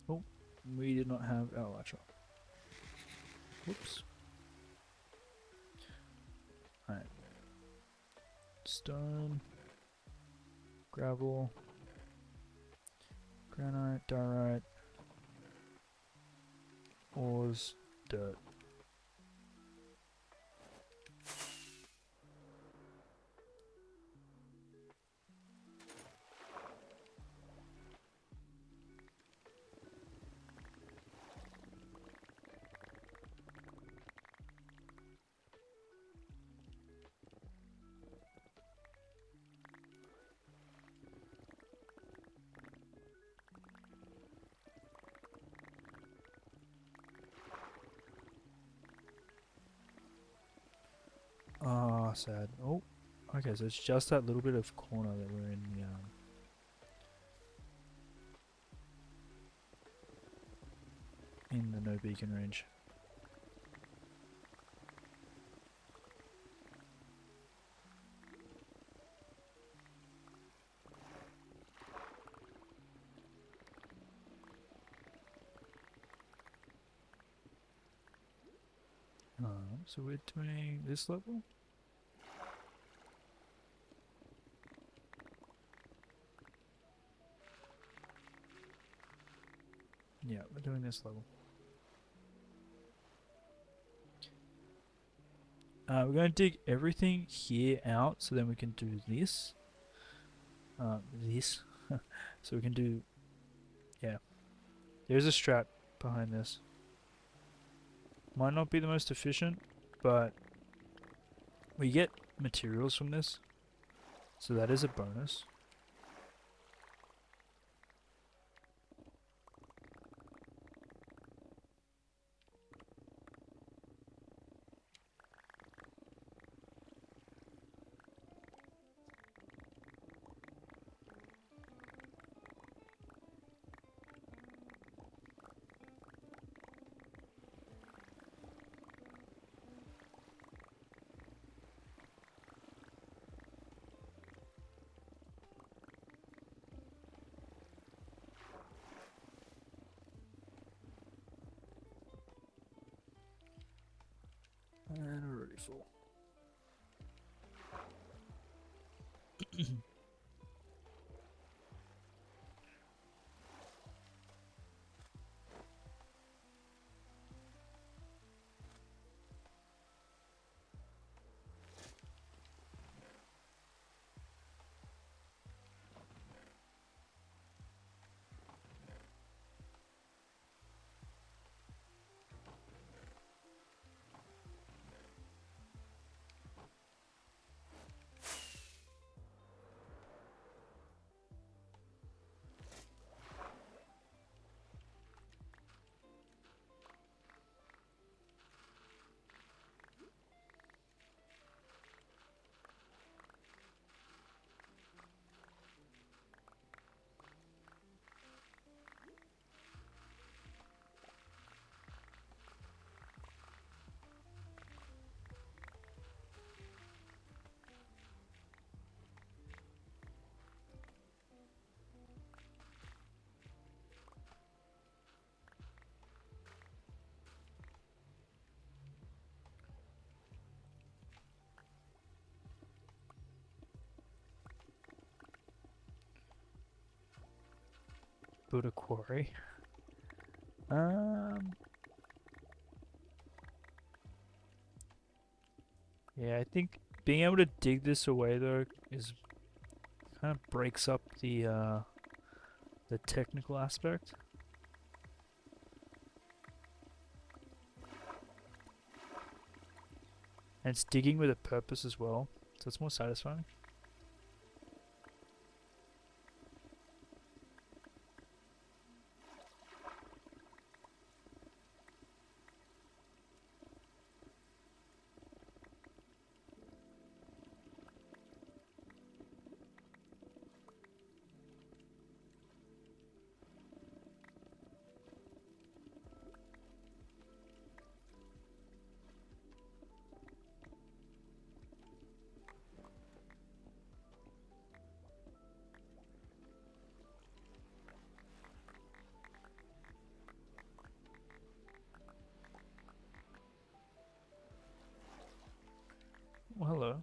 Oh, we did not have our latcher. Whoops. Alright. Stone, gravel, granite, diorite, ores, dirt. Ah, sad. Oh, okay, so it's just that little bit of corner that we're in the no beacon range. So we're doing this level? Yeah, we're doing this level. We're going to dig everything here out so then we can do this. So we can do, yeah. There's a strat behind this. Might not be the most efficient, but we get materials from this. So that is a bonus. And already full. build a quarry. Um. Yeah, I think being able to dig this away though is kind of breaks up the technical aspect. And it's digging with a purpose as well, so it's more satisfying. Well, hello.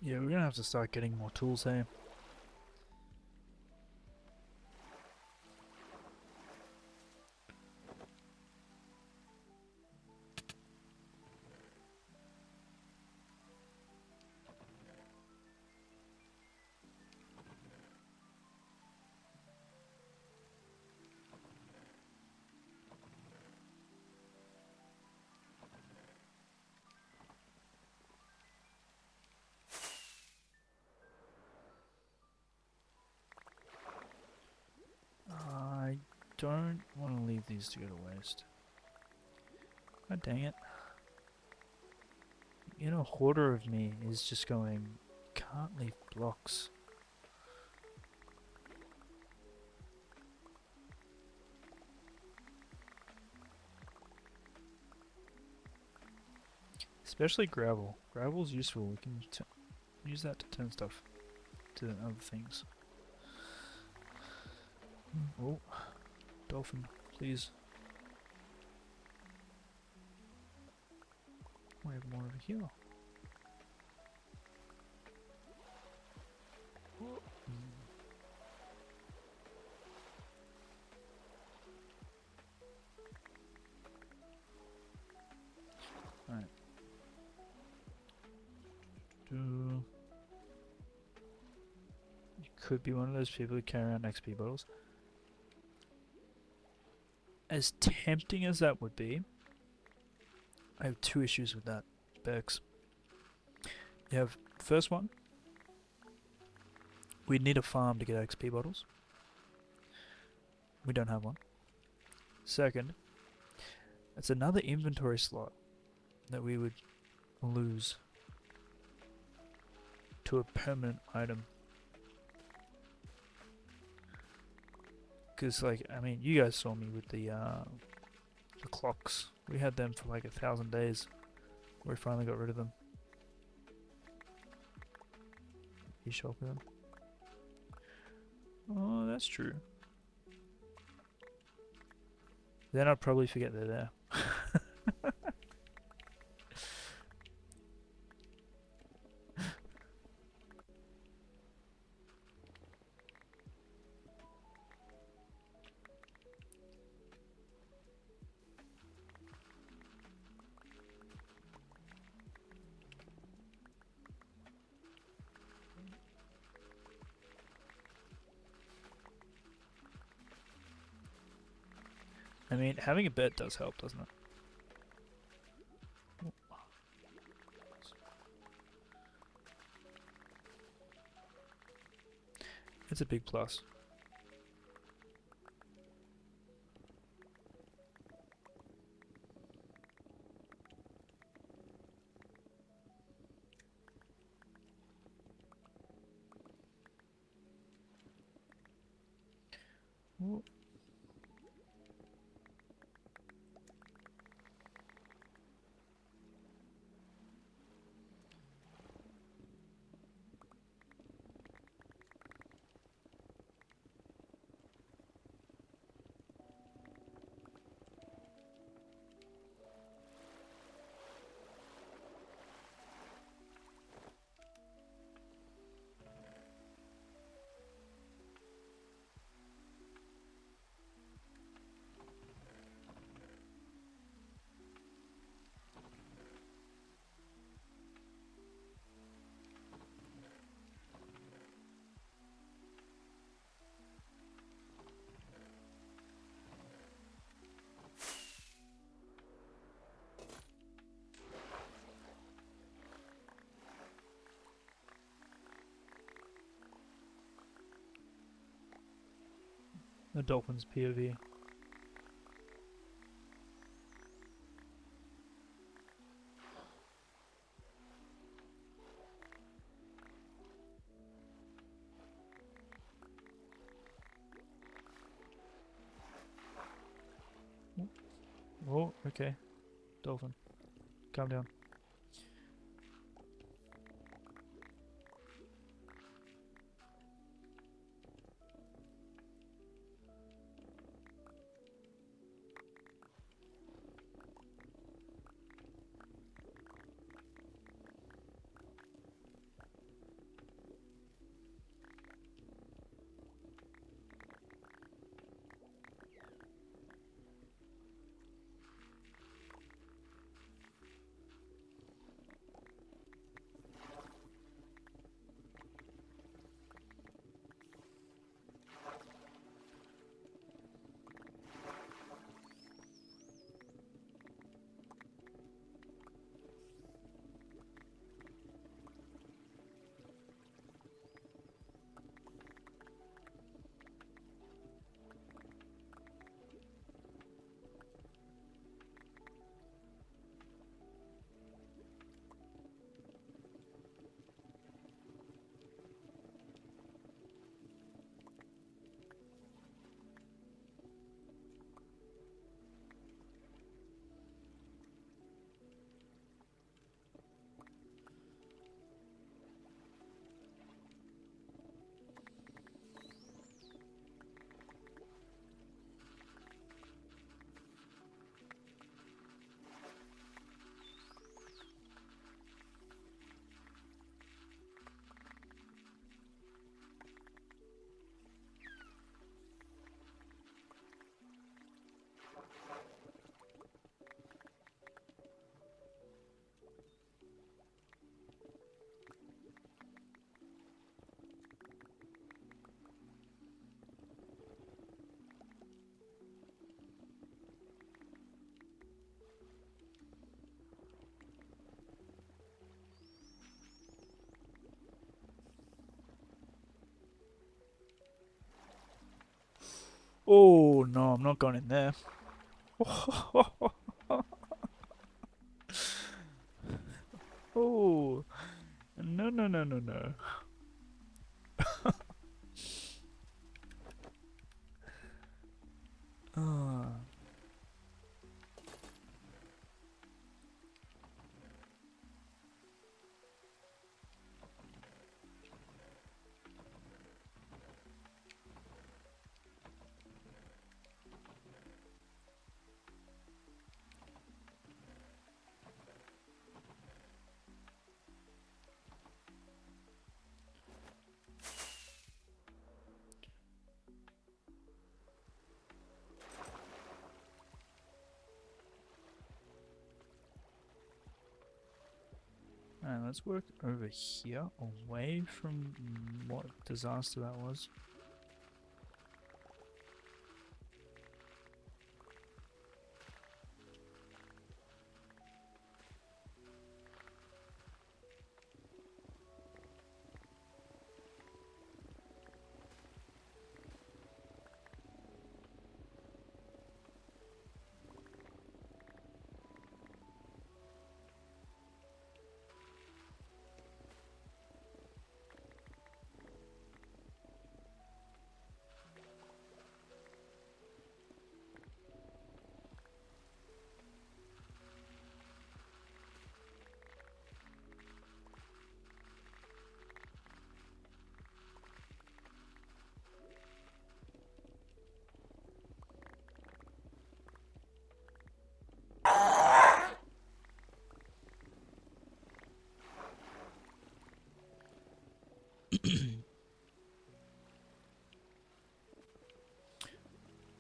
Yeah, we're gonna have to start getting more tools here. I don't want to leave these to go to waste. God dang it. You know, hoarder of me is just going, can't leave blocks. Especially gravel. Gravel's useful. We can use that to turn stuff to other things. Oh, dolphin, please. We have more over here. Alright. You could be one of those people who carry around XP bottles. As tempting as that would be, I have two issues with that, Bex. You have, first one, we'd need a farm to get XP bottles. We don't have one. Second, it's another inventory slot that we would lose to a permanent item. Because, like, I mean, you guys saw me with the clocks. We had them for like 1,000 days. We finally got rid of them. You shop with them. Oh, that's true. Then I'd probably forget they're there. I mean, having a bed does help, doesn't it? It's a big plus. Ooh. The dolphin's POV. Oh, okay. Dolphin. Calm down. Oh no, I'm not going in there. Oh no no no no no. Ah. Alright, let's work over here, away from what disaster that was.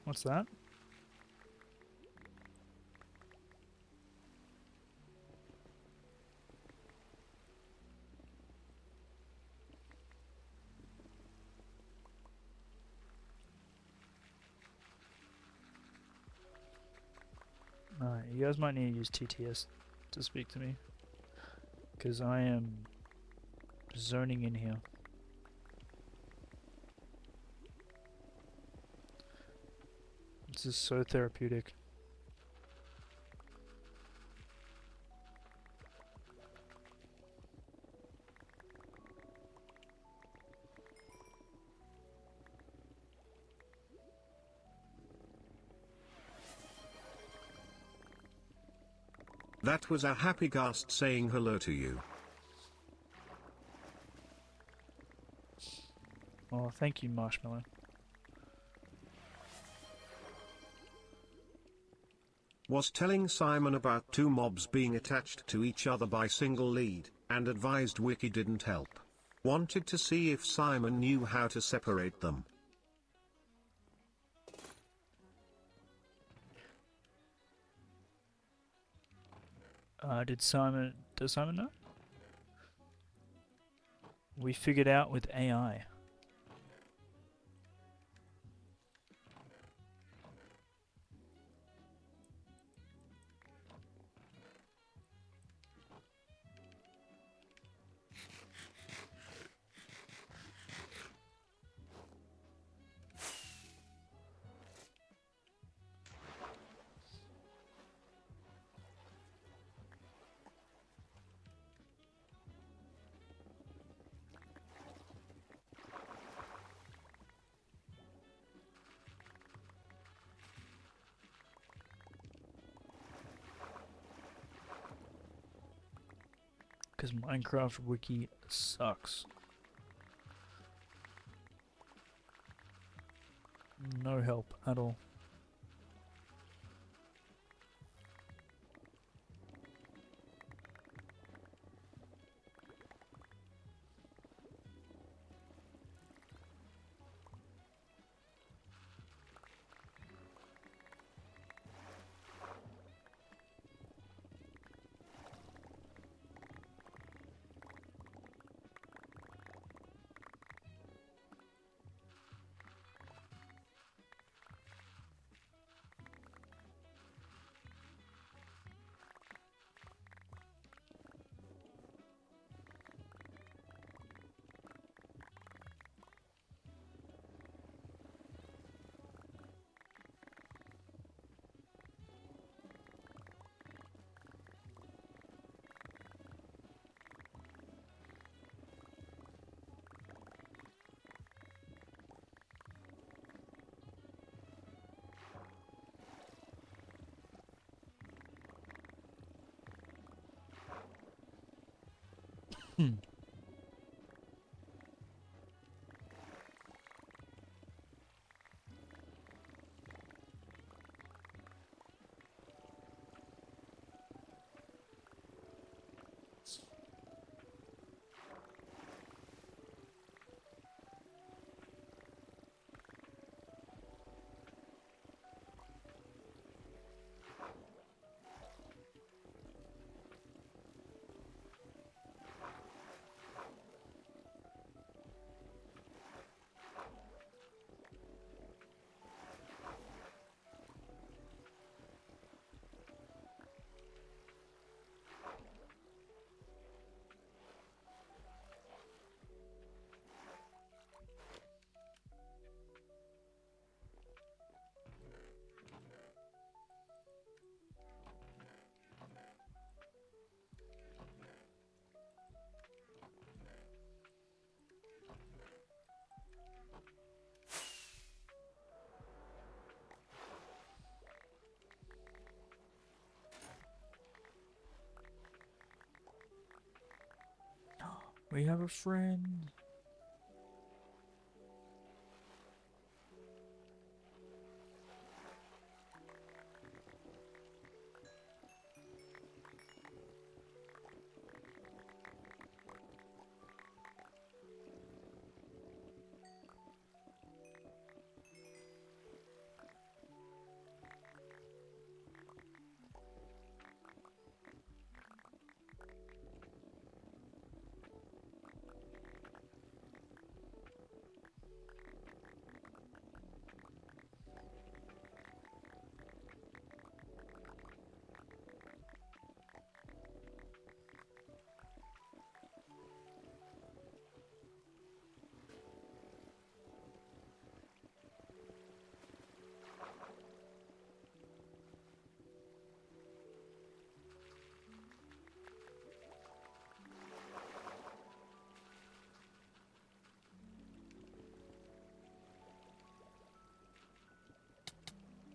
What's that? Alright, you guys might need to use TTS to speak to me. Because I am zoning in here. This is so therapeutic. That was a happy Ghast saying hello to you. Oh, thank you, Marshmallow. Was telling Simon about two mobs being attached to each other by single lead, and advised Wiki didn't help. Wanted to see if Simon knew how to separate them. Does Simon know? We figured out with AI. Because Minecraft Wiki sucks. No help at all. Hmm. We have a friend.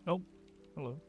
Oh, hello.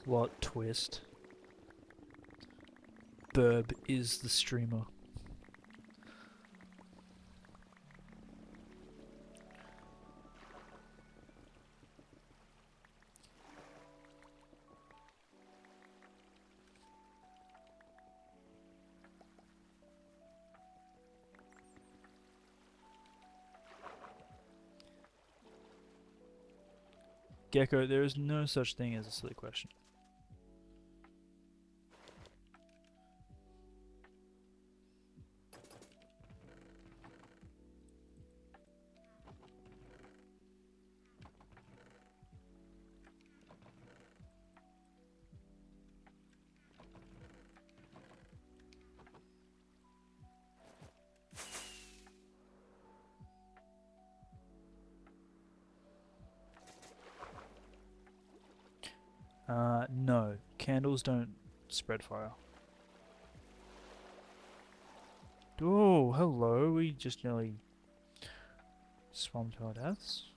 Plot twist. Burb is the streamer. Gecko, there is no such thing as a silly question. No. Candles don't spread fire. Oh, hello. We just nearly swam to our deaths.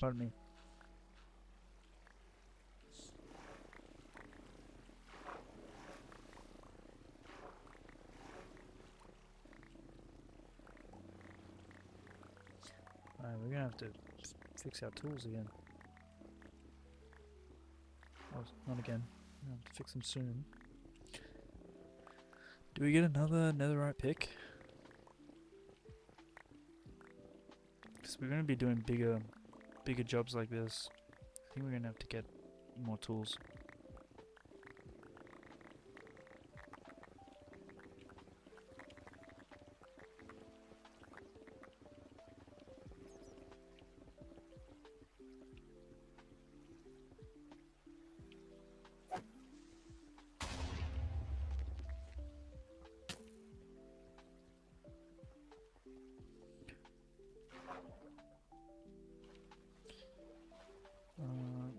Pardon me. Alright, we're gonna have to fix our tools again. Oh, not again. We're gonna have to fix them soon. Do we get another netherite pick? Because we're gonna be doing bigger jobs like this. I think we're gonna have to get more tools.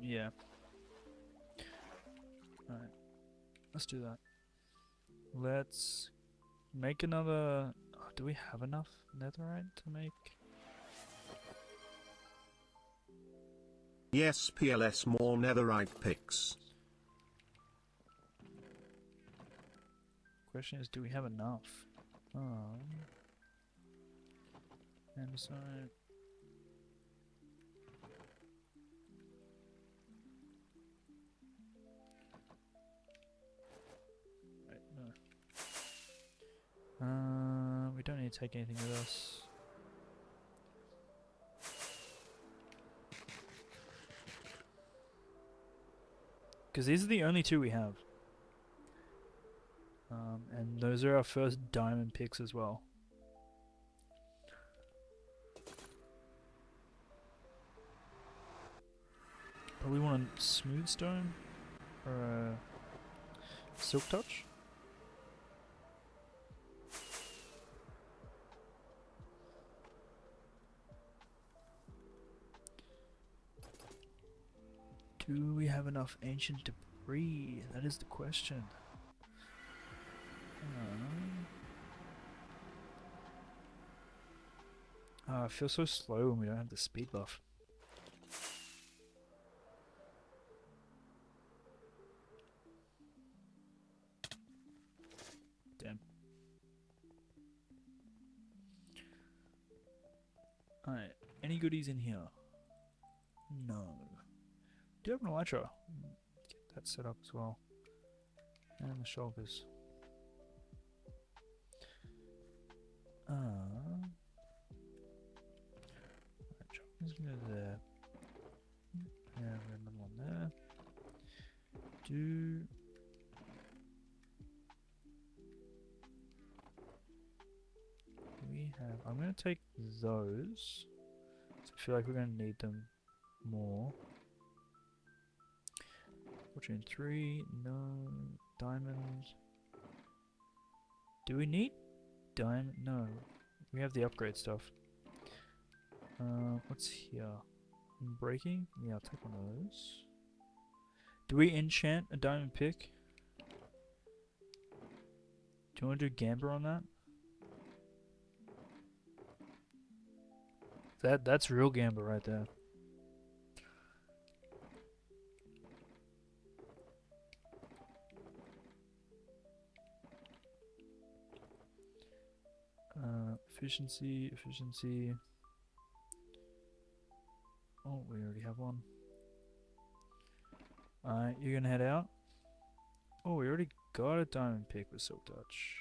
Yeah. Alright. Let's do that. Let's make another... Oh, do we have enough netherite to make? Yes, PLS, more netherite picks. Question is, do we have enough? Andesite. Right, no. We don't need to take anything with us. Because these are the only two we have. And those are our first diamond picks as well. Probably want a smooth stone or a silk touch. Do we have enough ancient debris? That is the question. I feel so slow when we don't have the speed buff. Damn. Alright, any goodies in here? No. Do you have an elytra? Get that set up as well. And the shoulders. Let's go there. Yeah, another one there. Do we have? I'm gonna take those. So I feel like we're gonna need them more. Fortune 3, no diamonds. Do we need diamond? No, we have the upgrade stuff. What's here? Breaking? Yeah, I'll take one of those. Do we enchant a diamond pick? Do you want to do Gamber on that? That's real Gamber right there. Efficiency. Oh, we already have one. Alright, you're gonna head out. Oh, we already got a diamond pick with Silk Touch.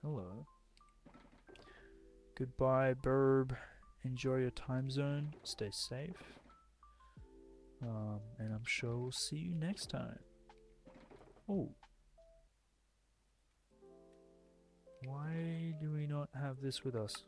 Hello. Goodbye, Burb. Enjoy your time zone. Stay safe. And I'm sure we'll see you next time. Oh. Why do we not have this with us?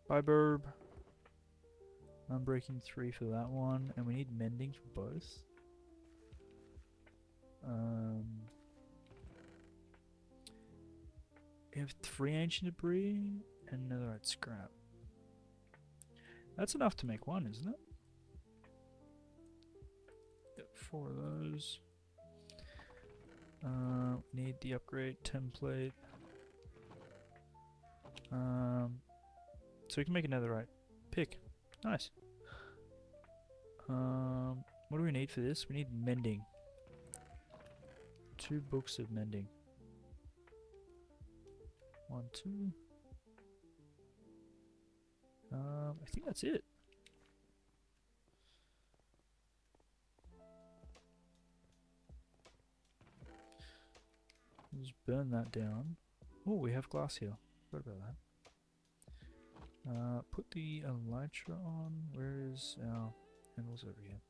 Bye, Burb. I'm breaking 3 for that one, and we need mending for both. We have 3 ancient debris and netherite scrap. That's enough to make one, isn't it? Got 4 of those. Need the upgrade template. So we can make a netherite pick. Nice. What do we need for this? We need mending. 2 books of mending. 1, 2. I think that's it. Just burn that down. Oh, we have glass here. Forgot about that. Put the elytra on. Where is our handles over here?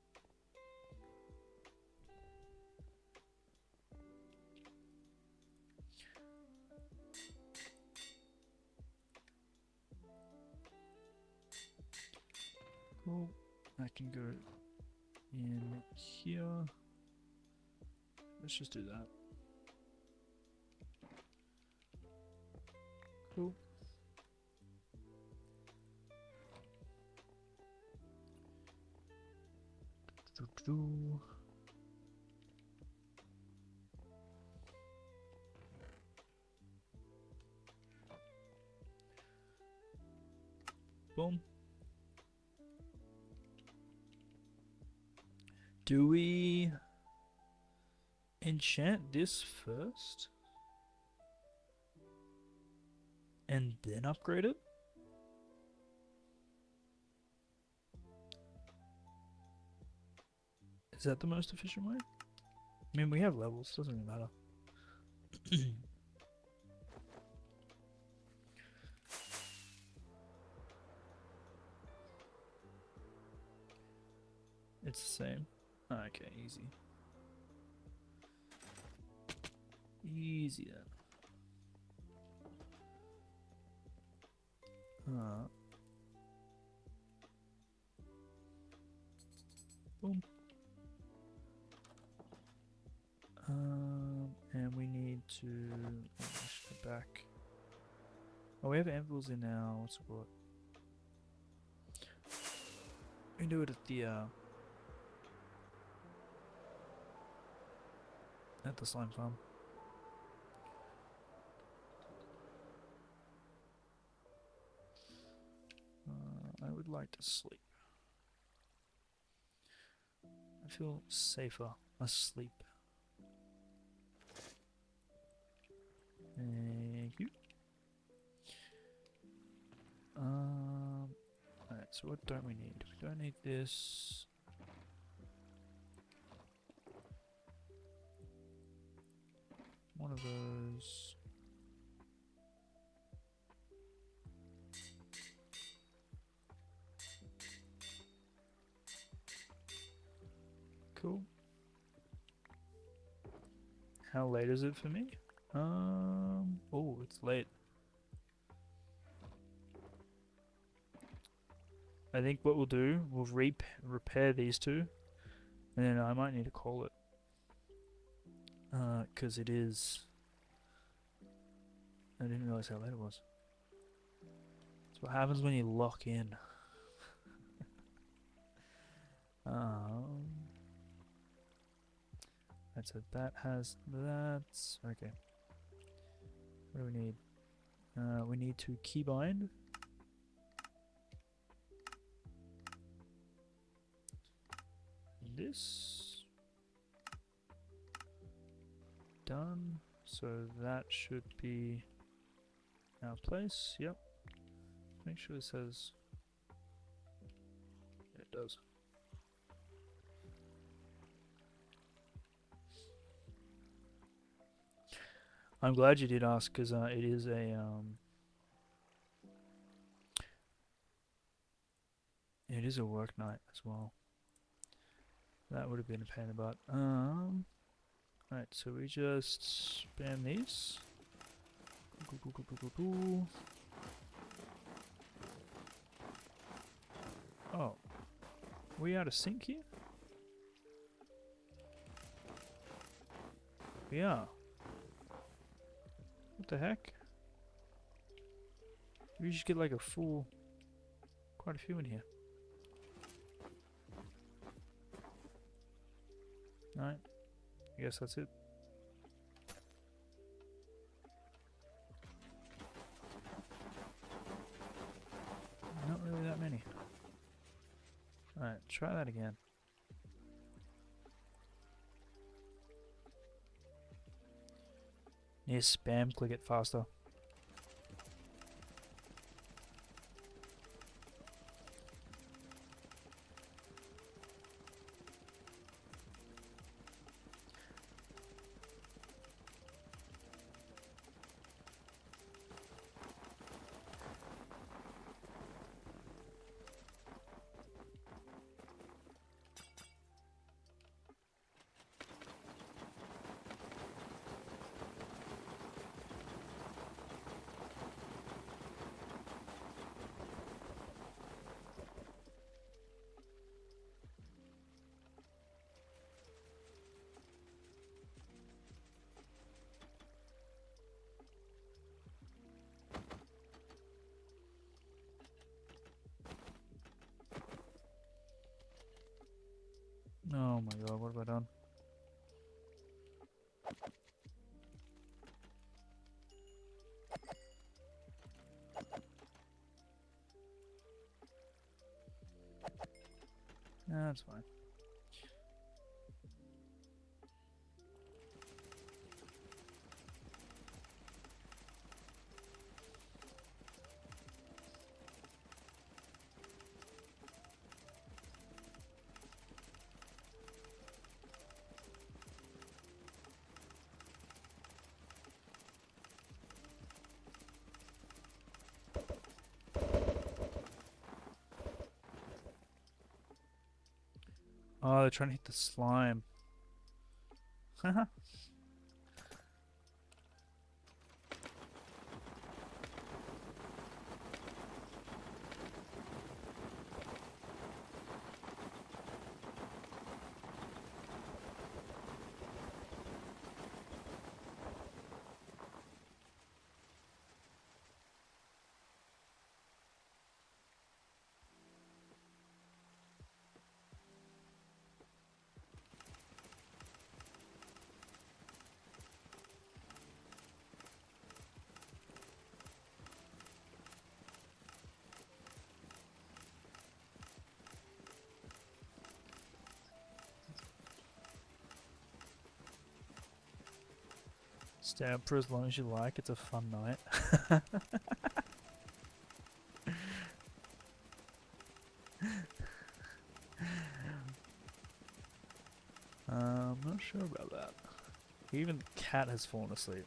Cool. I can go in here. Let's just do that. Cool. Boom. Do we enchant this first? And then upgrade it? Is that the most efficient way? I mean, we have levels, doesn't really matter. It's the same. Okay, easy. Easy then. Boom. And we need to go back. Oh, we have anvils in our what's it called? We can do it at the slime farm. I would like to sleep. I feel safer asleep. Thank you. Alright, so what don't we need? We don't need this. One of those. Cool. How late is it for me? Oh, it's late. I think what we'll do, we'll repair these two, and then I might need to call it. Cause it is. I didn't realize how late it was. That's what happens when you lock in. Right, so that has that. Okay. What do we need? We need to keybind. This. Done. So that should be our place. Yep. Make sure it says. Yeah, it does. I'm glad you did ask, because it is a it is a work night as well. That would have been a pain in the butt. Alright, so we just spam these. Oh, we out of sync here? We are. What the heck? We just get like a full, quite a few in here. Alright, I guess that's it. Not really that many. Alright, try that again. Need to spam click it faster. Oh my god, what have I done? Nah, that's fine. Oh, they're trying to hit the slime. Haha. Stay up for as long as you like, it's a fun night. I'm not sure about that. Even the cat has fallen asleep.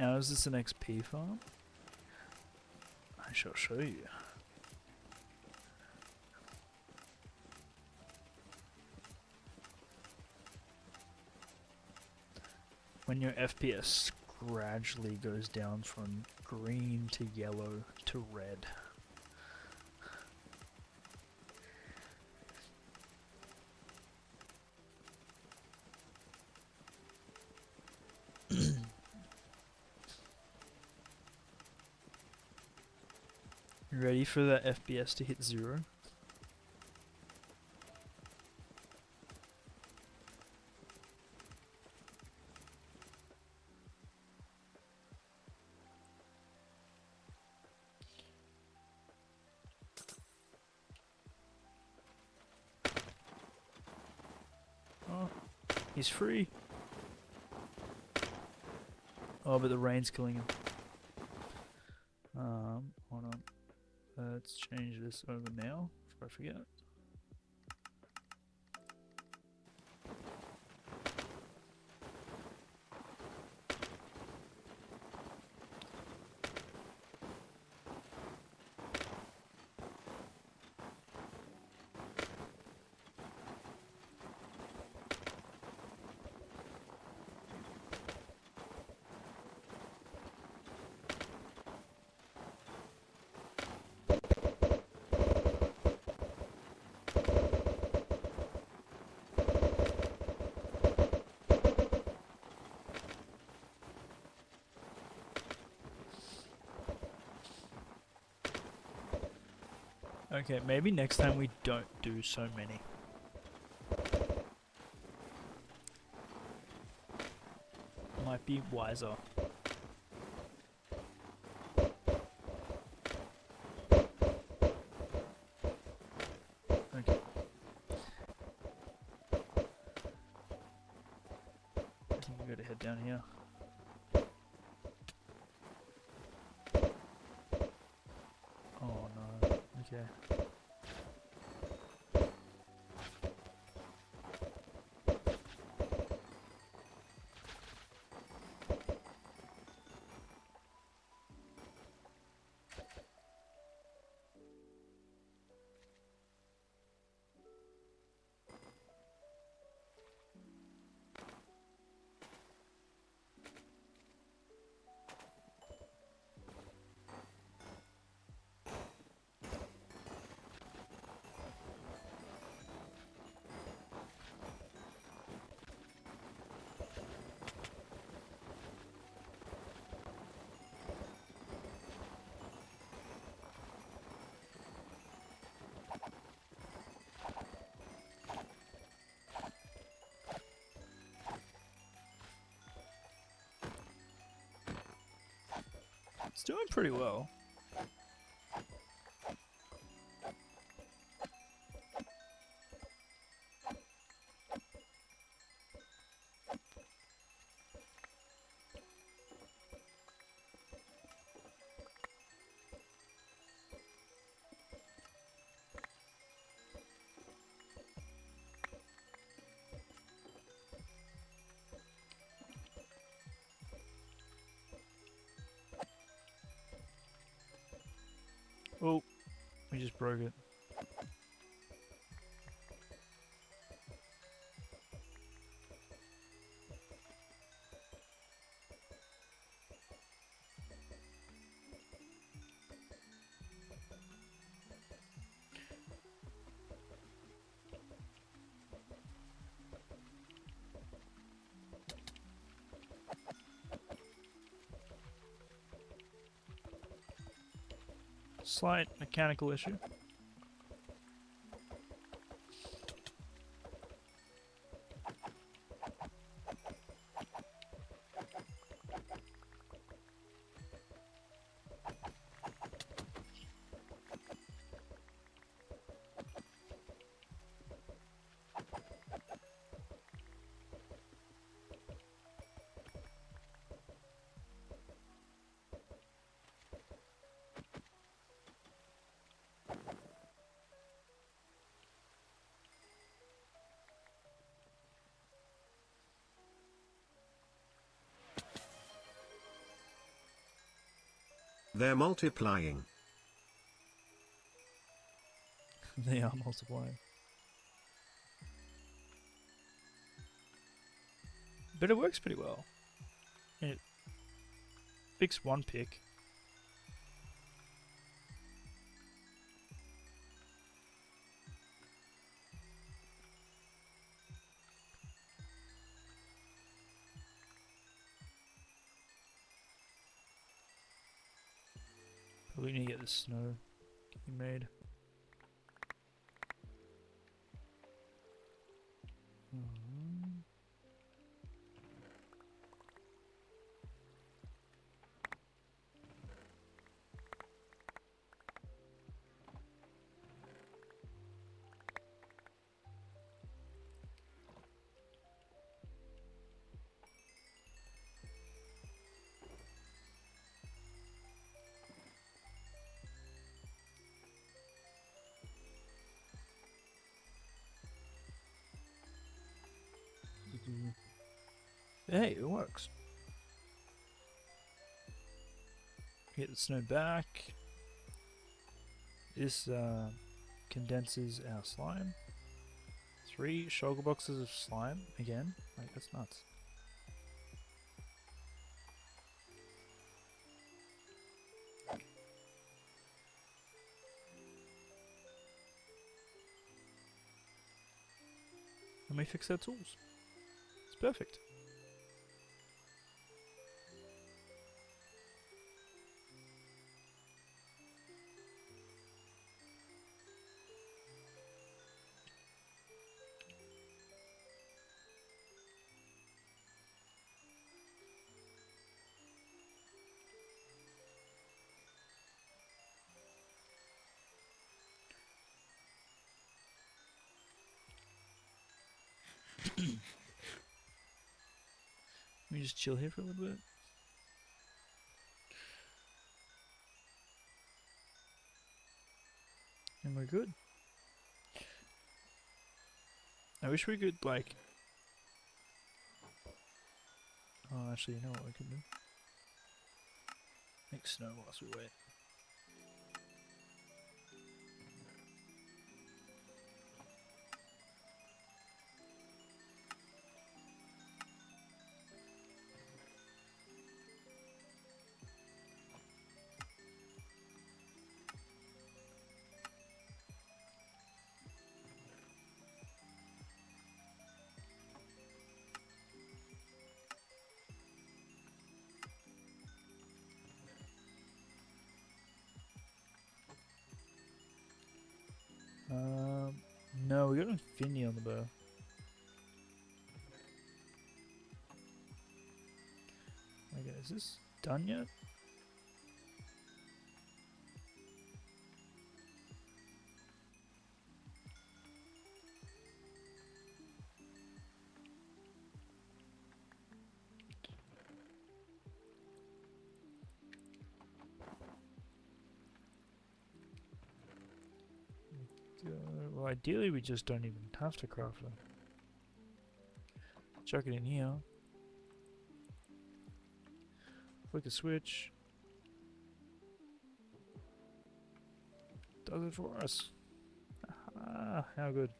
Now is this an XP farm? I shall show you. When your FPS gradually goes down from green to yellow to red. You ready for that FPS to hit 0? Oh, he's free. Oh, but the rain's killing him. Hold on. Let's change this over now before I forget. Okay, maybe next time we don't do so many. Might be wiser. Okay. I think we gotta head down here. Oh no. Okay. It's doing pretty well. Oh, we just broke it. Slight mechanical issue. They're multiplying. They are multiplying. But it works pretty well. It fixed one pick. Probably need to get the snow getting made. Mhm. Hey, it works. Get the snow back. This condenses our slime. 3 shulker boxes of slime again. Like, that's nuts. And we fix our tools. It's perfect. Let me just chill here for a little bit. And we're good. I wish we could, like... Oh, actually, you know what we can do? Make snow whilst we wait. No, we got Infinity on the bow. Okay, is this done yet? Well, ideally we just don't even have to craft them. Chuck it in here. Flick a switch. Does it for us. Ah, how good.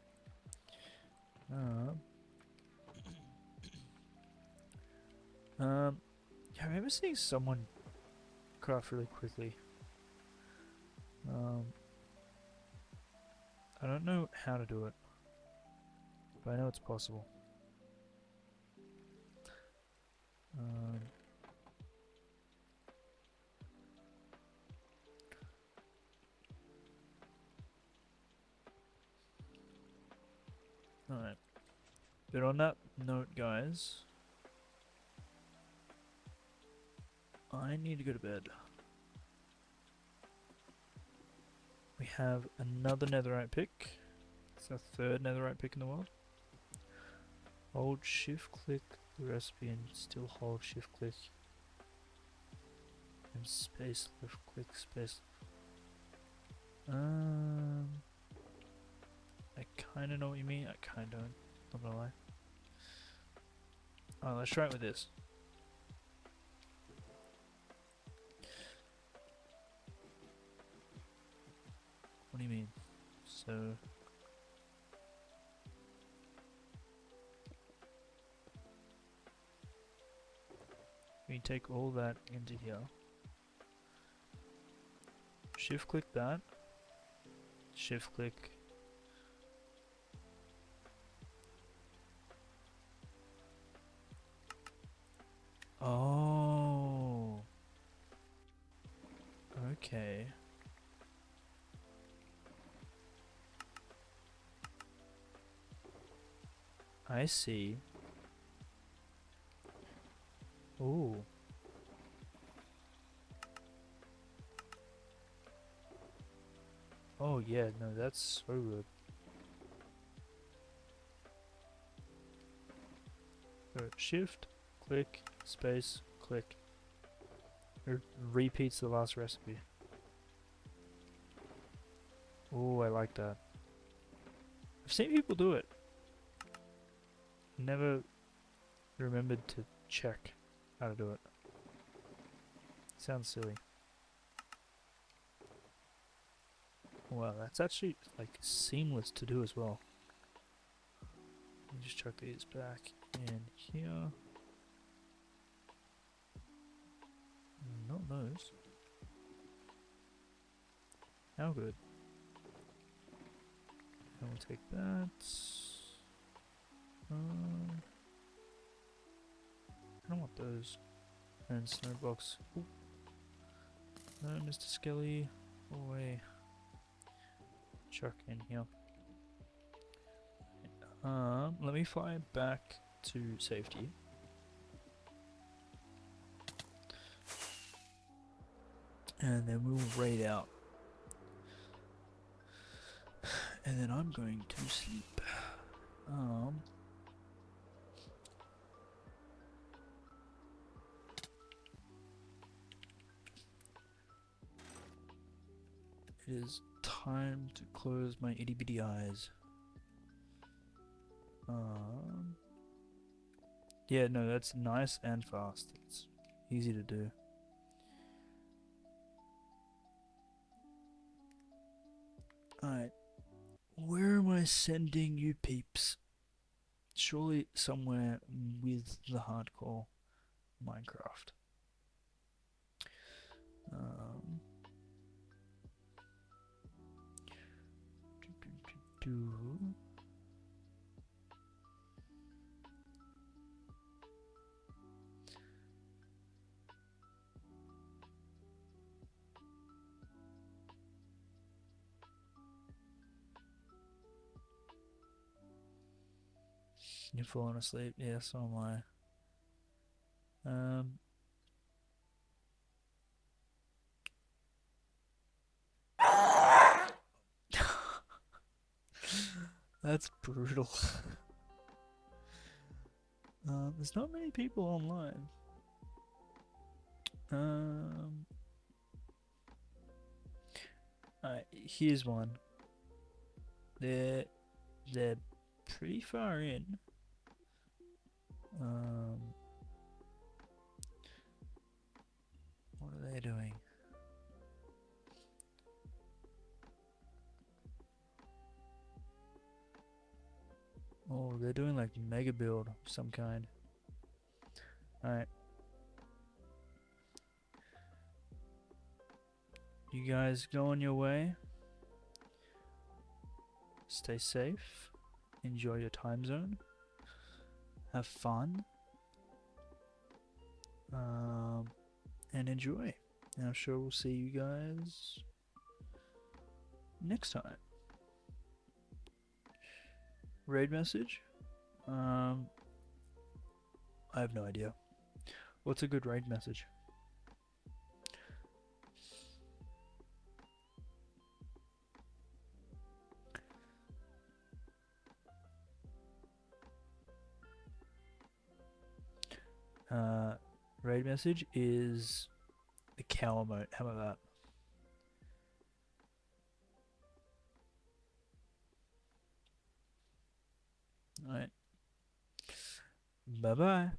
Yeah, I remember seeing someone craft really quickly. I don't know how to do it, but I know it's possible. Alright. But on that note, guys, I need to go to bed. We have another netherite pick. It's our third netherite pick in the world. Hold shift click the recipe and still hold shift click. And space left click space. I kinda know what you mean, I kinda don't. Not gonna lie. Oh, let's try it with this. What do you mean? So... we take all that into here. Shift click that. Shift click. Oh. Okay. I see. Ooh. Oh yeah, no, that's so good. So shift, click, space, click. It repeats the last recipe. Oh, I like that. I've seen people do it. Never remembered to check how to do it. Sounds silly. Wow, that's actually like seamless to do as well. Let me just chuck these back in here. Not those. How good. And we'll take that. I don't want those. And snowbox. Ooh. No, Mr. Skelly. Away. Chuck in here. Let me fly back to safety. And then we'll raid out. And then I'm going to sleep. It is time to close my itty bitty eyes. Yeah, no, that's nice and fast. It's easy to do. Alright. Where am I sending you peeps? Surely somewhere with the hardcore Minecraft. Do. You're falling asleep. Yeah, so am I. That's brutal. There's not many people online. Alright, here's one. They're pretty far in. What are they doing? Oh, they're doing like mega build of some kind. Alright. You guys go on your way. Stay safe. Enjoy your time zone. Have fun. And enjoy. And I'm sure we'll see you guys next time. Raid message? I have no idea. What's a good raid message? Raid message is the cow emote. How about that? Alright. Bye bye.